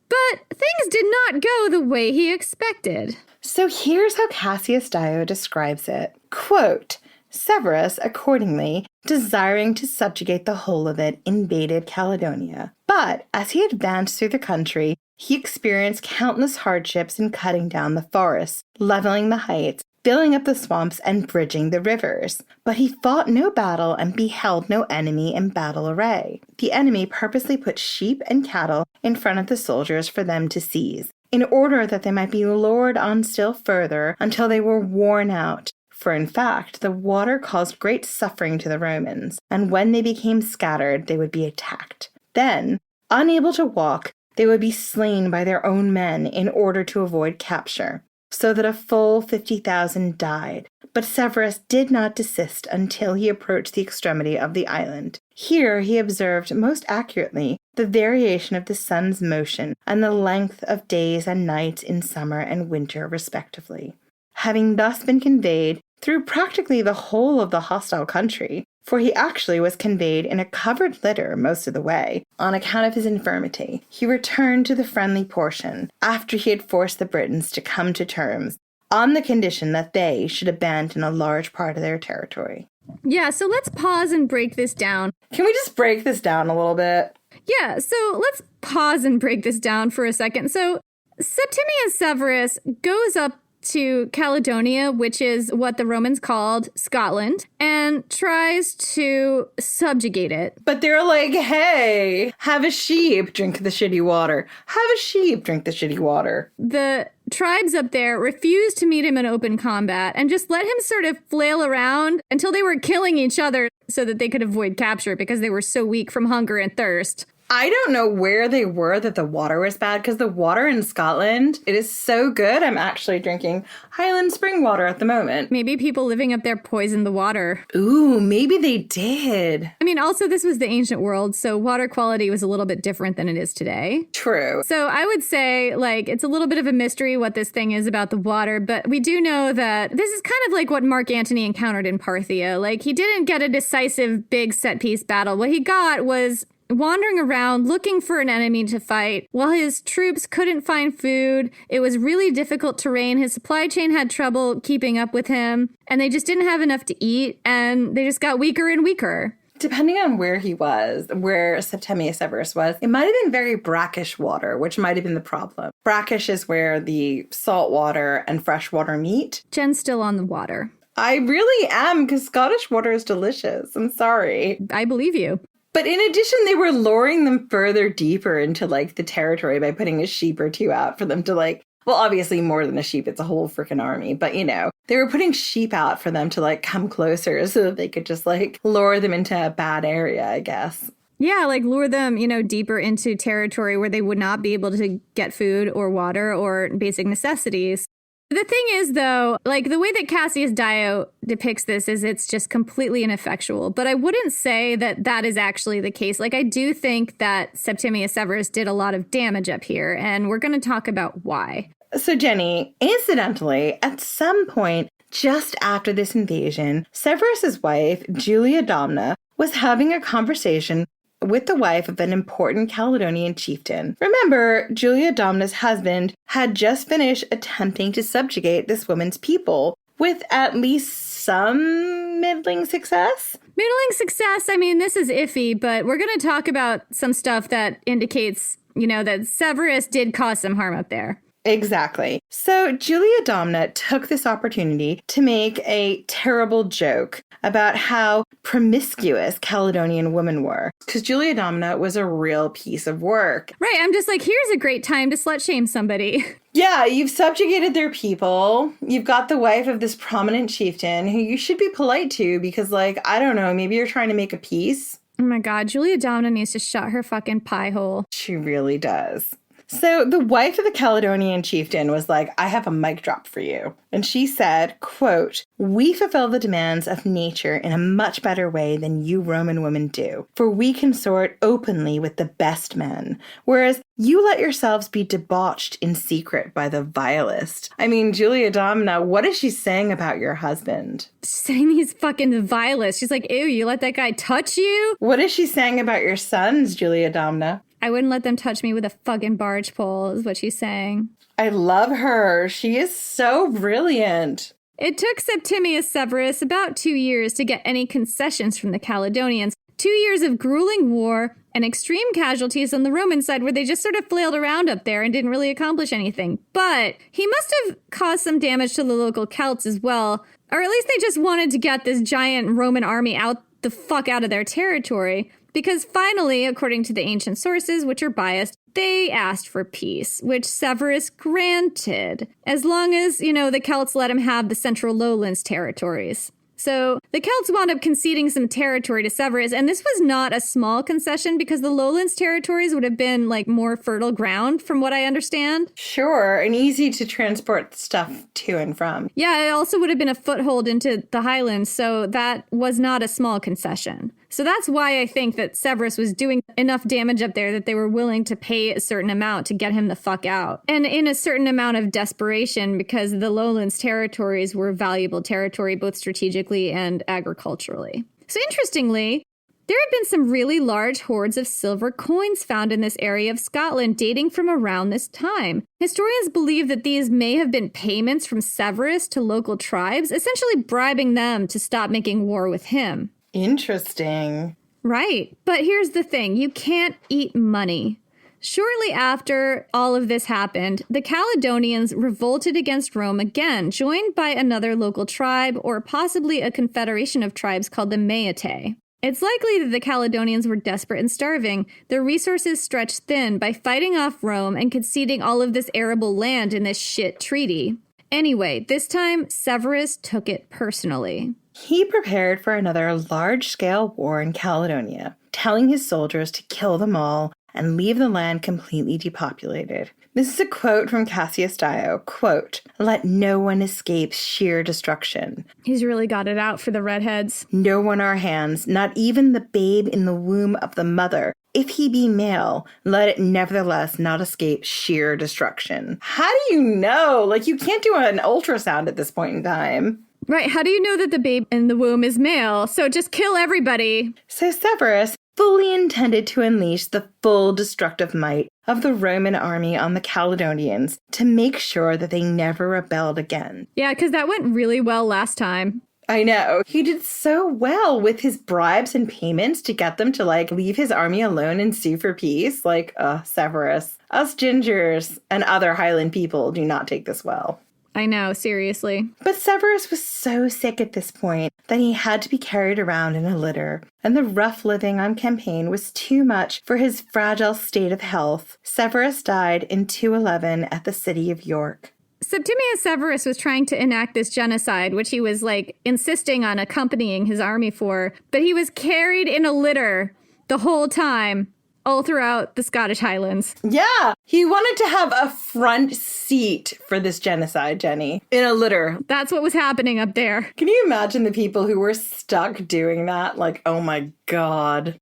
But things did not go the way he expected.
So here's how Cassius Dio describes it. Quote, Severus, accordingly, desiring to subjugate the whole of it, invaded Caledonia. But as he advanced through the country, he experienced countless hardships in cutting down the forests, leveling the heights, filling up the swamps, and bridging the rivers. But he fought no battle and beheld no enemy in battle array. The enemy purposely put sheep and cattle in front of the soldiers for them to seize, in order that they might be lured on still further until they were worn out. For in fact, the water caused great suffering to the Romans, and when they became scattered, they would be attacked. Then, unable to walk, they would be slain by their own men in order to avoid capture, so that a full 50,000 died. But Severus did not desist until he approached the extremity of the island. Here he observed most accurately the variation of the sun's motion and the length of days and nights in summer and winter, respectively. Having thus been conveyed through practically the whole of the hostile country, for he actually was conveyed in a covered litter most of the way, on account of his infirmity, he returned to the friendly portion, after he had forced the Britons to come to terms, on the condition that they should abandon a large part of their territory.
Yeah, so let's pause and break this down.
Can we just break this down a little bit?
Yeah, so let's pause and break this down for a second. So Septimius Severus goes up to Caledonia, which is what the Romans called Scotland, and tries to subjugate it.
But they're like, hey, have a sheep, drink the shitty water. Have a sheep, drink the shitty water.
The tribes up there refused to meet him in open combat and just let him sort of flail around until they were killing each other so that they could avoid capture because they were so weak from hunger and thirst.
I don't know where they were that the water was bad, because the water in Scotland, it is so good. I'm actually drinking Highland spring water at the moment.
Maybe people living up there poisoned the water.
Ooh, maybe they did.
I mean, also, this was the ancient world, so water quality was a little bit different than it is today.
True.
So I would say, like, it's a little bit of a mystery what this thing is about the water, but we do know that this is kind of like what Mark Antony encountered in Parthia. Like, he didn't get a decisive big set-piece battle. What he got was wandering around looking for an enemy to fight. While his troops couldn't find food, it was really difficult terrain. His supply chain had trouble keeping up with him, and they just didn't have enough to eat, and they just got weaker and weaker.
Depending on where he was, where Septimius Severus was, it might have been very brackish water, which might have been the problem. Brackish is where the salt water and fresh water meet.
Jen's still on the water.
I really am, because Scottish water is delicious. I'm sorry.
I believe you.
But in addition, they were luring them further deeper into, like, the territory by putting a sheep or two out for them to, like, well, obviously more than a sheep, it's a whole freaking army. But, you know, they were putting sheep out for them to, like, come closer so that they could just, like, lure them into a bad area, I guess.
Yeah, like lure them, you know, deeper into territory where they would not be able to get food or water or basic necessities. The thing is, though, like the way that Cassius Dio depicts this is it's just completely ineffectual. But I wouldn't say that that is actually the case. Like, I do think that Septimius Severus did a lot of damage up here, and we're going to talk about why.
So, Jenny, incidentally, at some point just after this invasion, Severus's wife, Julia Domna, was having a conversation with the wife of an important Caledonian chieftain. Remember, Julia Domna's husband had just finished attempting to subjugate this woman's people with at least some middling success.
Middling success, I mean, this is iffy, but we're going to talk about some stuff that indicates, you know, that Severus did cause some harm up there.
Exactly. So Julia Domna took this opportunity to make a terrible joke about how promiscuous Caledonian women were. Because Julia Domna was a real piece of work.
Right. I'm just like, here's a great time to slut shame somebody.
Yeah, you've subjugated their people. You've got the wife of this prominent chieftain who you should be polite to because, like, I don't know, maybe you're trying to make a peace.
Oh my God, Julia Domna needs to shut her fucking pie hole.
She really does. So the wife of the Caledonian chieftain was like, I have a mic drop for you. And she said, quote, "We fulfill the demands of nature in a much better way than you Roman women do, for we consort openly with the best men, whereas you let yourselves be debauched in secret by the vilest." I mean, Julia Domna, what is she saying about your husband?
She's saying he's fucking the vilest. She's like, ew, you let that guy touch you?
What is she saying about your sons, Julia Domna?
I wouldn't let them touch me with a fucking barge pole, is what she's saying.
I love her. She is so brilliant.
It took Septimius Severus about 2 years to get any concessions from the Caledonians. 2 years of grueling war and extreme casualties on the Roman side where they just sort of flailed around up there and didn't really accomplish anything. But he must have caused some damage to the local Celts as well. Or at least they just wanted to get this giant Roman army out the fuck out of their territory. Because finally, according to the ancient sources, which are biased, they asked for peace, which Severus granted, as long as, you know, the Celts let him have the central lowlands territories. So the Celts wound up conceding some territory to Severus, and this was not a small concession because the lowlands territories would have been like more fertile ground from what I understand.
Sure, and easy to transport stuff to and from.
Yeah, it also would have been a foothold into the highlands, so that was not a small concession. So that's why I think that Severus was doing enough damage up there that they were willing to pay a certain amount to get him the fuck out. And in a certain amount of desperation because the lowlands territories were valuable territory both strategically and agriculturally. So interestingly, there have been some really large hoards of silver coins found in this area of Scotland dating from around this time. Historians believe that these may have been payments from Severus to local tribes, essentially bribing them to stop making war with him.
Interesting.
Right. But here's the thing. You can't eat money. Shortly after all of this happened, the Caledonians revolted against Rome again, joined by another local tribe or possibly a confederation of tribes called the Maetae. It's likely that the Caledonians were desperate and starving, their resources stretched thin by fighting off Rome and conceding all of this arable land in this shit treaty. Anyway, this time Severus took it personally.
He prepared for another large-scale war in Caledonia, telling his soldiers to kill them all and leave the land completely depopulated. This is a quote from Cassius Dio, quote, "Let no one escape sheer destruction."
He's really got it out for the redheads.
"No one our hands, not even the babe in the womb of the mother. If he be male, let it nevertheless not escape sheer destruction." How do you know? Like, you can't do an ultrasound at this point in time.
Right, how do you know that the babe in the womb is male? So just kill everybody.
So Severus fully intended to unleash the full destructive might of the Roman army on the Caledonians to make sure that they never rebelled again.
Yeah, because that went really well last time.
I know. He did so well with his bribes and payments to get them to, like, leave his army alone and sue for peace. Like, Severus. Us gingers and other Highland people do not take this well.
I know, seriously.
But Severus was so sick at this point that he had to be carried around in a litter, and the rough living on campaign was too much for his fragile state of health. Severus died in 211 at the city of York.
Septimius Severus was trying to enact this genocide, which he was, like, insisting on accompanying his army for, but he was carried in a litter the whole time, all throughout the Scottish Highlands.
Yeah, he wanted to have a front seat for this genocide, Jenny, in a litter.
That's what was happening up there.
Can you imagine the people who were stuck doing that? Like, oh my God.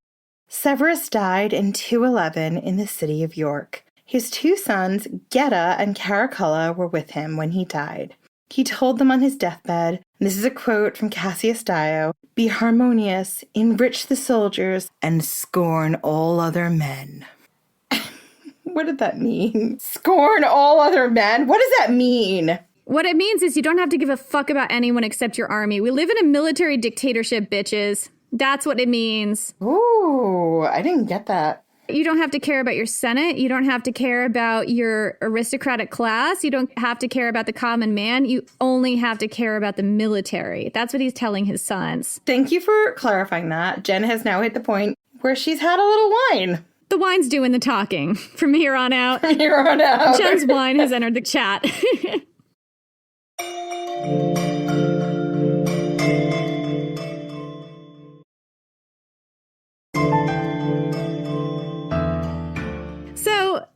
Severus died in 211 in the city of York. His two sons, Geta and Caracalla, were with him when he died. He told them on his deathbed, and this is a quote from Cassius Dio, "Be harmonious, enrich the soldiers, and scorn all other men." What did that mean? Scorn all other men? What does that mean?
What it means is you don't have to give a fuck about anyone except your army. We live in a military dictatorship, bitches. That's what it means.
Ooh, I didn't get that.
You don't have to care about your Senate. You don't have to care about your aristocratic class. You don't have to care about the common man. You only have to care about the military. That's what he's telling his sons.
Thank you for clarifying that. Jen has now hit the point where she's had a little wine.
The wine's doing the talking from here on out.
From here on out.
Jen's wine has entered the chat.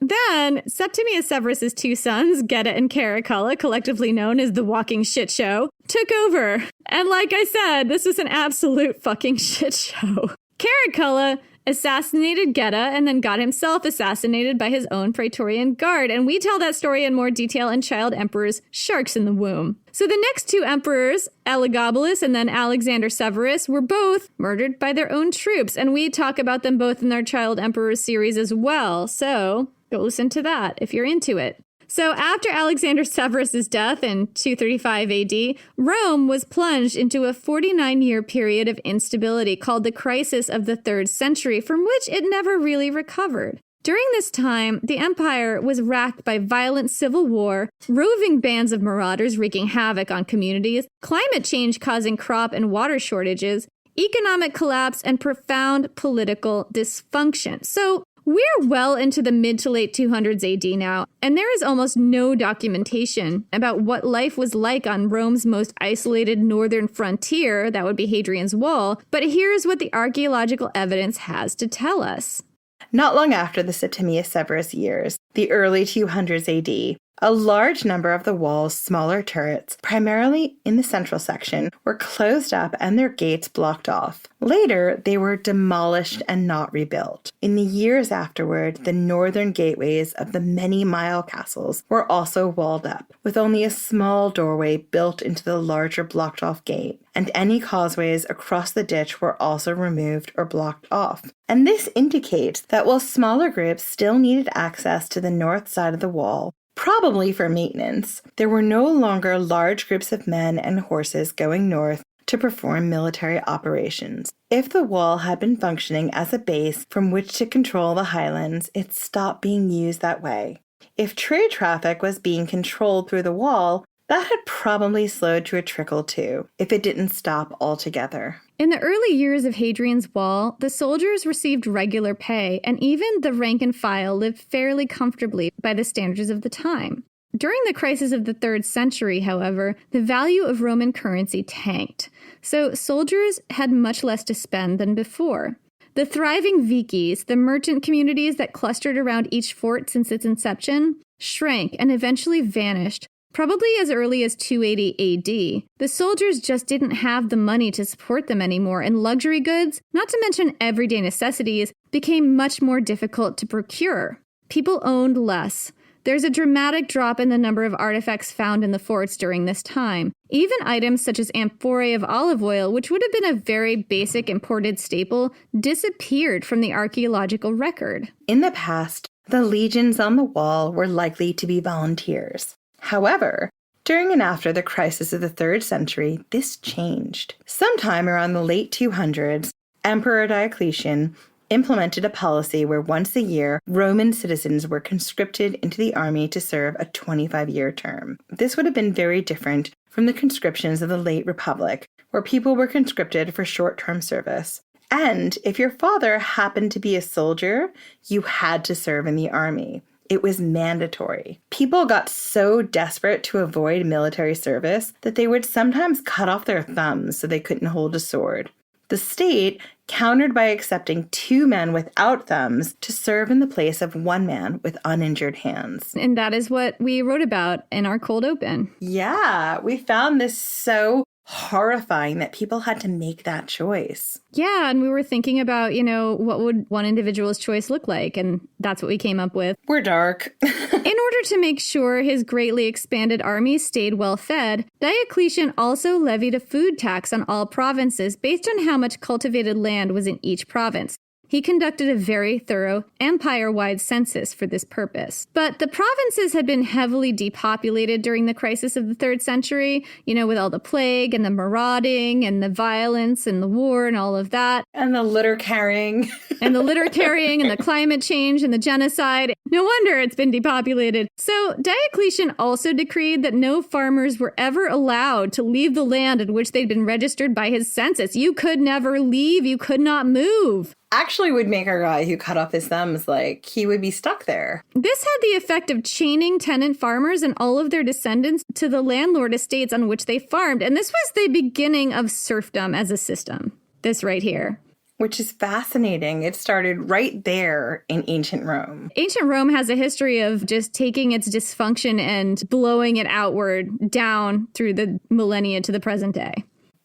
Then, Septimius Severus's two sons, Geta and Caracalla, collectively known as the Walking Shit Show, took over. And like I said, this was an absolute fucking shit show. Caracalla assassinated Geta and then got himself assassinated by his own Praetorian Guard. And we tell that story in more detail in Child Emperor's Sharks in the Womb. So the next two emperors, Elagabalus and then Alexander Severus, were both murdered by their own troops. And we talk about them both in our Child Emperors series as well. So go listen to that if you're into it. So after Alexander Severus's death in 235 AD, Rome was plunged into a 49-year period of instability called the Crisis of the 3rd Century, from which it never really recovered. During this time, the empire was racked by violent civil war, roving bands of marauders wreaking havoc on communities, climate change causing crop and water shortages, economic collapse, and profound political dysfunction. So we're well into the mid to late 200s AD now, and there is almost no documentation about what life was like on Rome's most isolated northern frontier, that would be Hadrian's Wall, but here's what the archaeological evidence has to tell us.
Not long after the Septimius Severus years, the early 200s AD, a large number of the wall's smaller turrets, primarily in the central section, were closed up and their gates blocked off. Later, they were demolished and not rebuilt. In the years afterward, the northern gateways of the many-mile castles were also walled up, with only a small doorway built into the larger blocked-off gate, and any causeways across the ditch were also removed or blocked off. And this indicates that while smaller groups still needed access to the north side of the wall, probably for maintenance, there were no longer large groups of men and horses going north to perform military operations. If the wall had been functioning as a base from which to control the highlands, it stopped being used that way. If trade traffic was being controlled through the wall, that had probably slowed to a trickle too, if it didn't stop altogether.
In the early years of Hadrian's Wall, the soldiers received regular pay, and even the rank and file lived fairly comfortably by the standards of the time. During the crisis of the 3rd century, however, the value of Roman currency tanked, so soldiers had much less to spend than before. The thriving Vikis, the merchant communities that clustered around each fort since its inception, shrank and eventually vanished, probably as early as 280 AD. The soldiers just didn't have the money to support them anymore, and luxury goods, not to mention everyday necessities, became much more difficult to procure. People owned less. There's a dramatic drop in the number of artifacts found in the forts during this time. Even items such as amphorae of olive oil, which would have been a very basic imported staple, disappeared from the archaeological record.
In the past, the legions on the wall were likely to be volunteers. However, during and after the crisis of the 3rd century, this changed. Sometime around the late 200s, Emperor Diocletian implemented a policy where once a year, Roman citizens were conscripted into the army to serve a 25-year term. This would have been very different from the conscriptions of the late Republic, where people were conscripted for short-term service. And if your father happened to be a soldier, you had to serve in the army. It was mandatory. People got so desperate to avoid military service that they would sometimes cut off their thumbs so they couldn't hold a sword. The state countered by accepting 2 men without thumbs to serve in the place of 1 man with uninjured hands.
And that is what we wrote about in our cold open.
Yeah, we found this so horrifying that people had to make that choice.
Yeah, and we were thinking about, what would one individual's choice look like? And that's what we came up with.
We're dark.
In order to make sure his greatly expanded army stayed well fed, Diocletian also levied a food tax on all provinces based on how much cultivated land was in each province. He conducted a very thorough empire-wide census for this purpose. But the provinces had been heavily depopulated during the crisis of the 3rd century, with all the plague and the marauding and the violence and the war and all of that.
And the litter carrying.
And the litter carrying and the climate change and the genocide. No wonder it's been depopulated. So Diocletian also decreed that no farmers were ever allowed to leave the land in which they'd been registered by his census. You could never leave. You could not move.
Actually would make a guy who cut off his thumbs, he would be stuck there.
This had the effect of chaining tenant farmers and all of their descendants to the landlord estates on which they farmed. And this was the beginning of serfdom as a system. This right here.
Which is fascinating. It started right there in ancient Rome.
Ancient Rome has a history of just taking its dysfunction and blowing it outward down through the millennia to the present day.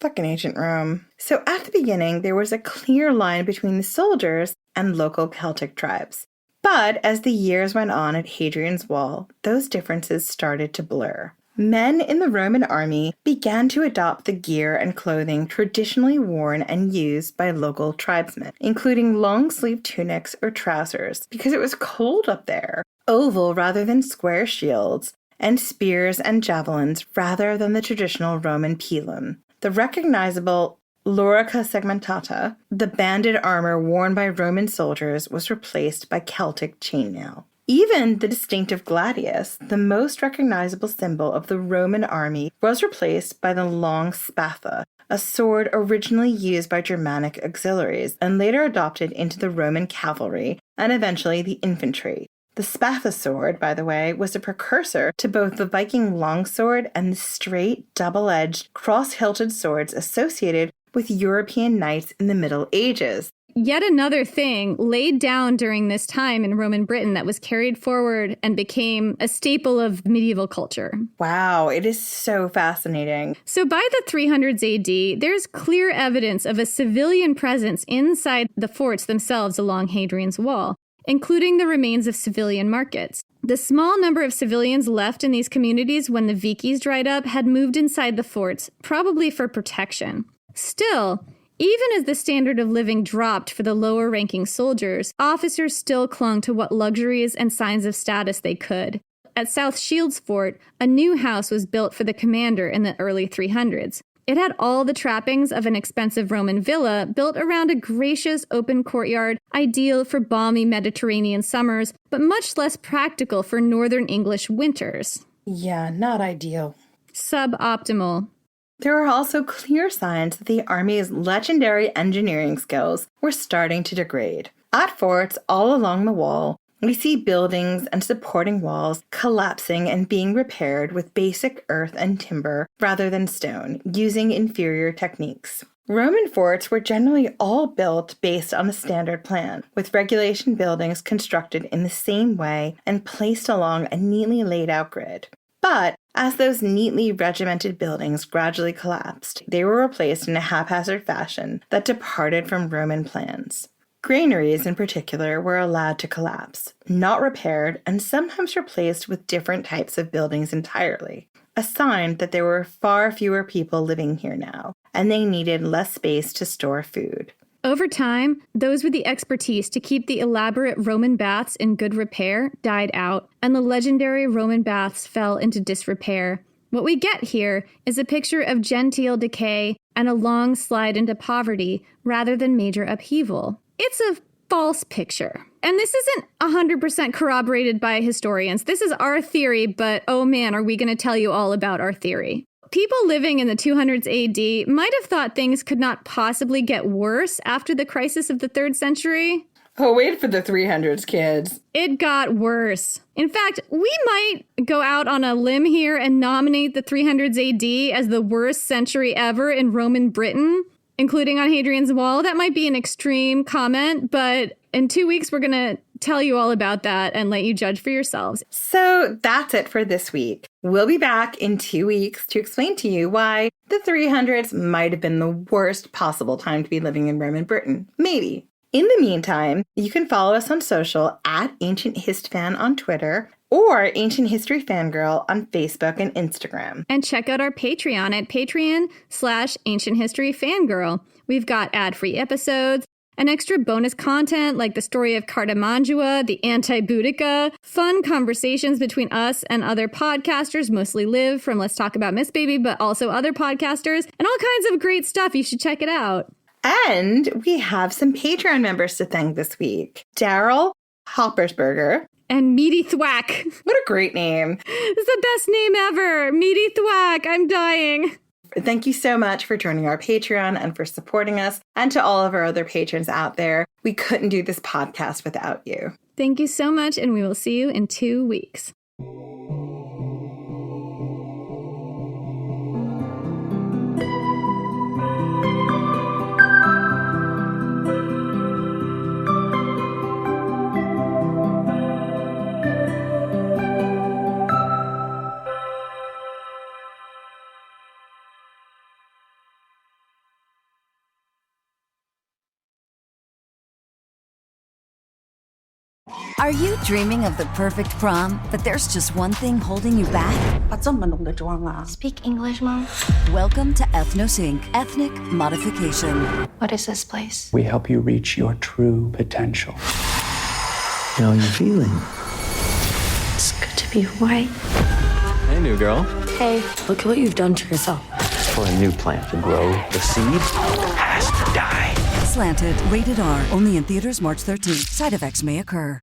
Fucking ancient Rome. So at the beginning, there was a clear line between the soldiers and local Celtic tribes. But as the years went on at Hadrian's Wall, those differences started to blur. Men in the Roman army began to adopt the gear and clothing traditionally worn and used by local tribesmen, including long-sleeved tunics or trousers, because it was cold up there, oval rather than square shields, and spears and javelins rather than the traditional Roman pilum. The recognizable lorica segmentata, the banded armor worn by Roman soldiers, was replaced by Celtic chainmail. Even the distinctive gladius, the most recognizable symbol of the Roman army, was replaced by the long spatha, a sword originally used by Germanic auxiliaries and later adopted into the Roman cavalry and eventually the infantry. The spatha sword, by the way, was a precursor to both the Viking longsword and the straight, double-edged, cross-hilted swords associated with European knights in the Middle Ages.
Yet another thing laid down during this time in Roman Britain that was carried forward and became a staple of medieval culture.
Wow, it is so fascinating.
So by the 300s AD, there's clear evidence of a civilian presence inside the forts themselves along Hadrian's Wall, including the remains of civilian markets. The small number of civilians left in these communities when the Vikis dried up had moved inside the forts, probably for protection. Still, even as the standard of living dropped for the lower-ranking soldiers, officers still clung to what luxuries and signs of status they could. At South Shields Fort, a new house was built for the commander in the early 300s. It had all the trappings of an expensive Roman villa built around a gracious open courtyard, ideal for balmy Mediterranean summers, but much less practical for northern English winters.
Yeah, not ideal.
Suboptimal.
There are also clear signs that the army's legendary engineering skills were starting to degrade. At forts all along the wall, we see buildings and supporting walls collapsing and being repaired with basic earth and timber rather than stone, using inferior techniques. Roman forts were generally all built based on a standard plan, with regulation buildings constructed in the same way and placed along a neatly laid out grid. But as those neatly regimented buildings gradually collapsed, they were replaced in a haphazard fashion that departed from Roman plans. Granaries, in particular, were allowed to collapse, not repaired, and sometimes replaced with different types of buildings entirely, a sign that there were far fewer people living here now, and they needed less space to store food.
Over time, those with the expertise to keep the elaborate Roman baths in good repair died out, and the legendary Roman baths fell into disrepair. What we get here is a picture of genteel decay and a long slide into poverty rather than major upheaval. It's a false picture. And this isn't 100% corroborated by historians. This is our theory, but oh man, are we going to tell you all about our theory. People living in the 200s AD might have thought things could not possibly get worse after the crisis of the 3rd century.
Oh, wait for the 300s, kids.
It got worse. In fact, we might go out on a limb here and nominate the 300s AD as the worst century ever in Roman Britain, including on Hadrian's Wall. That might be an extreme comment, but in 2 weeks, we're going to tell you all about that and let you judge for yourselves.
So that's it for this week. We'll be back in 2 weeks to explain to you why the 300s might have been the worst possible time to be living in Roman Britain. Maybe. In the meantime, you can follow us on social at Ancient Hist Fan on Twitter or Ancient History Fangirl on Facebook and Instagram.
And check out our Patreon at Patreon/Ancient History Fangirl. We've got ad-free episodes, and extra bonus content like the story of Cartimandua, the Anti-Boudica, fun conversations between us and other podcasters, mostly Liv from Let's Talk About Miss Baby, but also other podcasters, and all kinds of great stuff. You should check it out.
And we have some Patreon members to thank this week. Daryl Hoppersberger.
And Meaty Thwack.
What a great name.
It's the best name ever. Meaty Thwack. I'm dying.
Thank you so much for joining our Patreon and for supporting us, and to all of our other patrons out there. We couldn't do this podcast without you.
Thank you so much, and we will see you in 2 weeks.
Are you dreaming of the perfect prom, but there's just one thing holding you back?
Speak English, Mom.
Welcome to Ethnos Inc. Ethnic Modification.
What is this place?
We help you reach your true potential.
How are you feeling?
It's good to be white.
Hey, new girl.
Hey,
Look at what you've done to yourself. For a new plant to grow, the seed has to die.
Slanted, rated R, only in theaters March 13th. Side effects may occur.